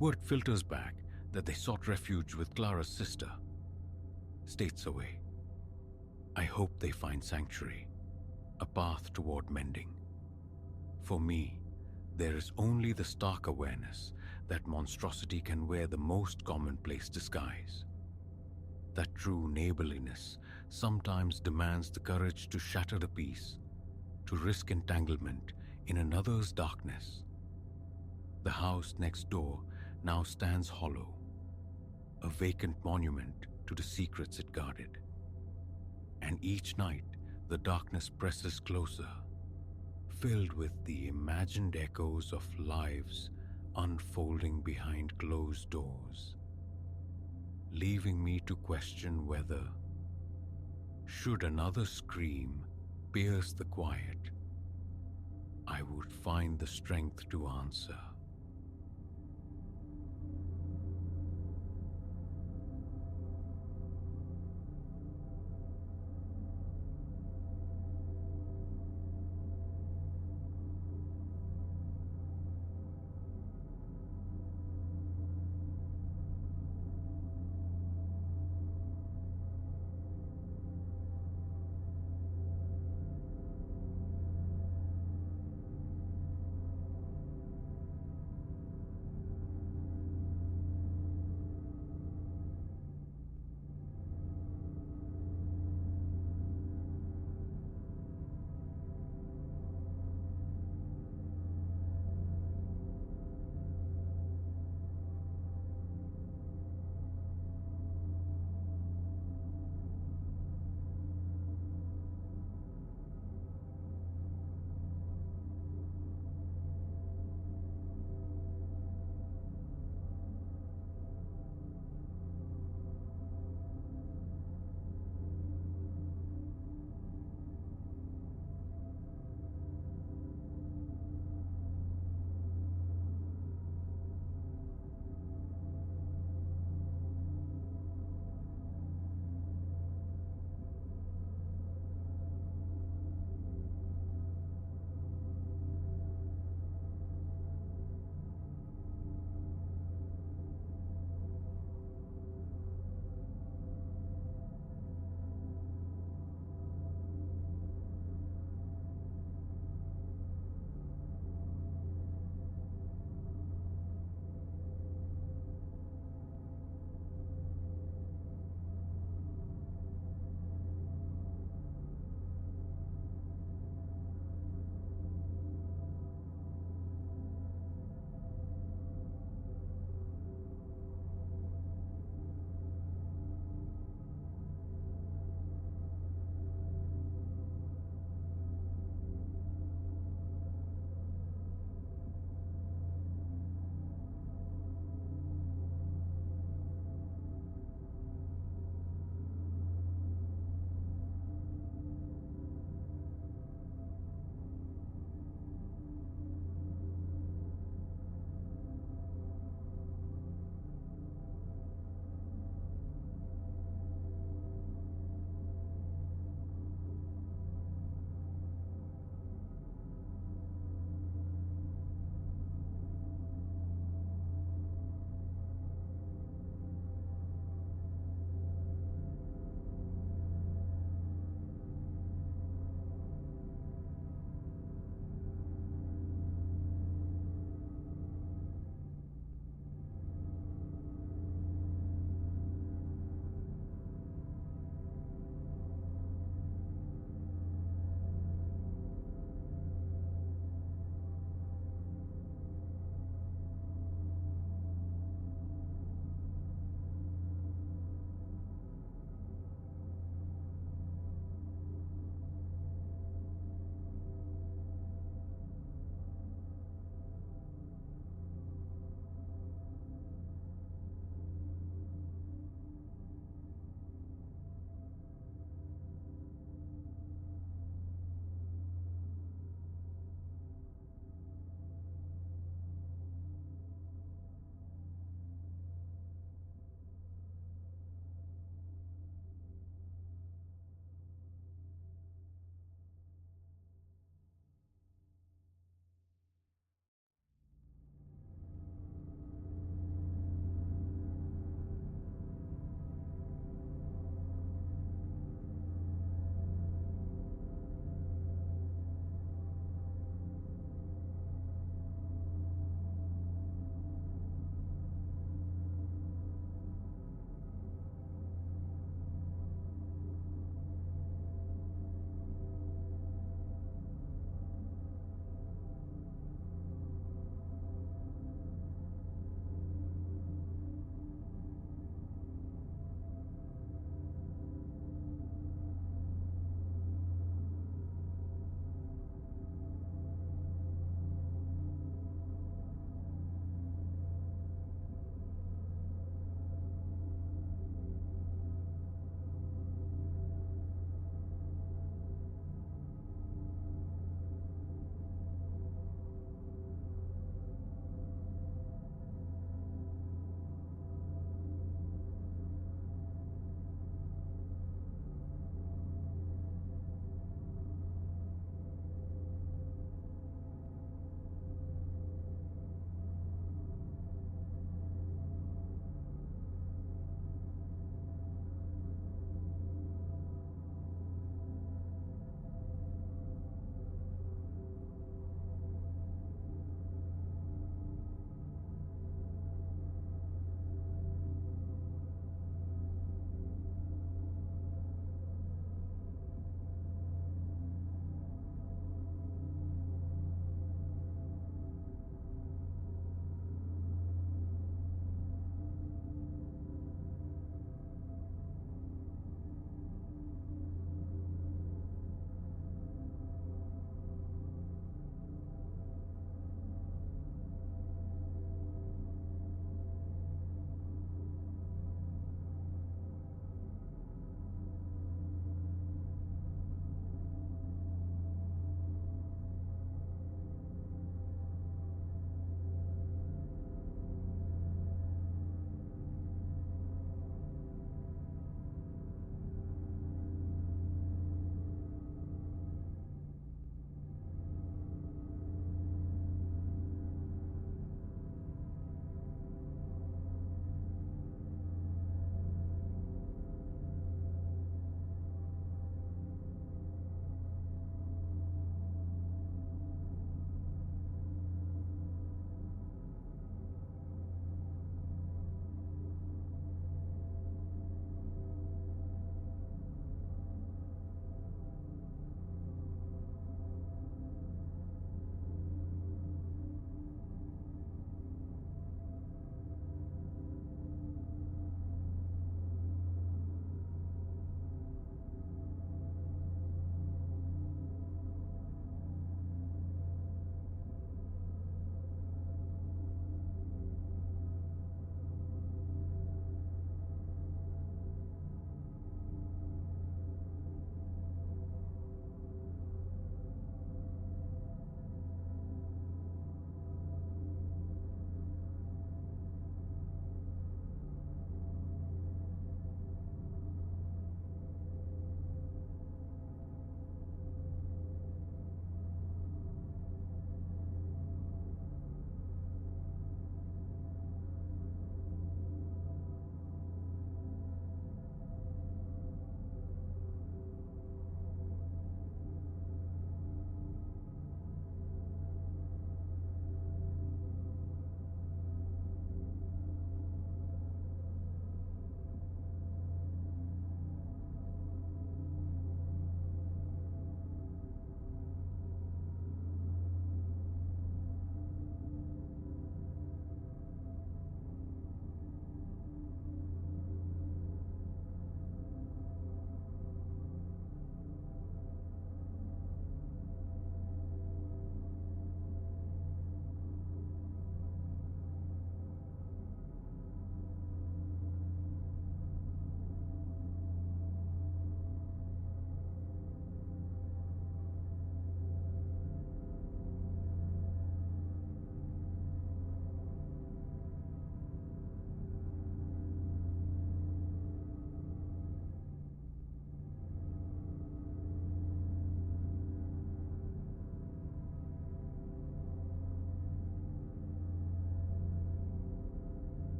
Word filters back that they sought refuge with Clara's sister. States away. I hope they find sanctuary, a path toward mending. For me, there is only the stark awareness that monstrosity can wear the most commonplace disguise. That true neighborliness sometimes demands the courage to shatter the peace, to risk entanglement in another's darkness. The house next door now stands hollow, a vacant monument to the secrets it guarded. And each night, the darkness presses closer, filled with the imagined echoes of lives unfolding behind closed doors, leaving me to question whether, should another scream pierce the quiet, I would find the strength to answer.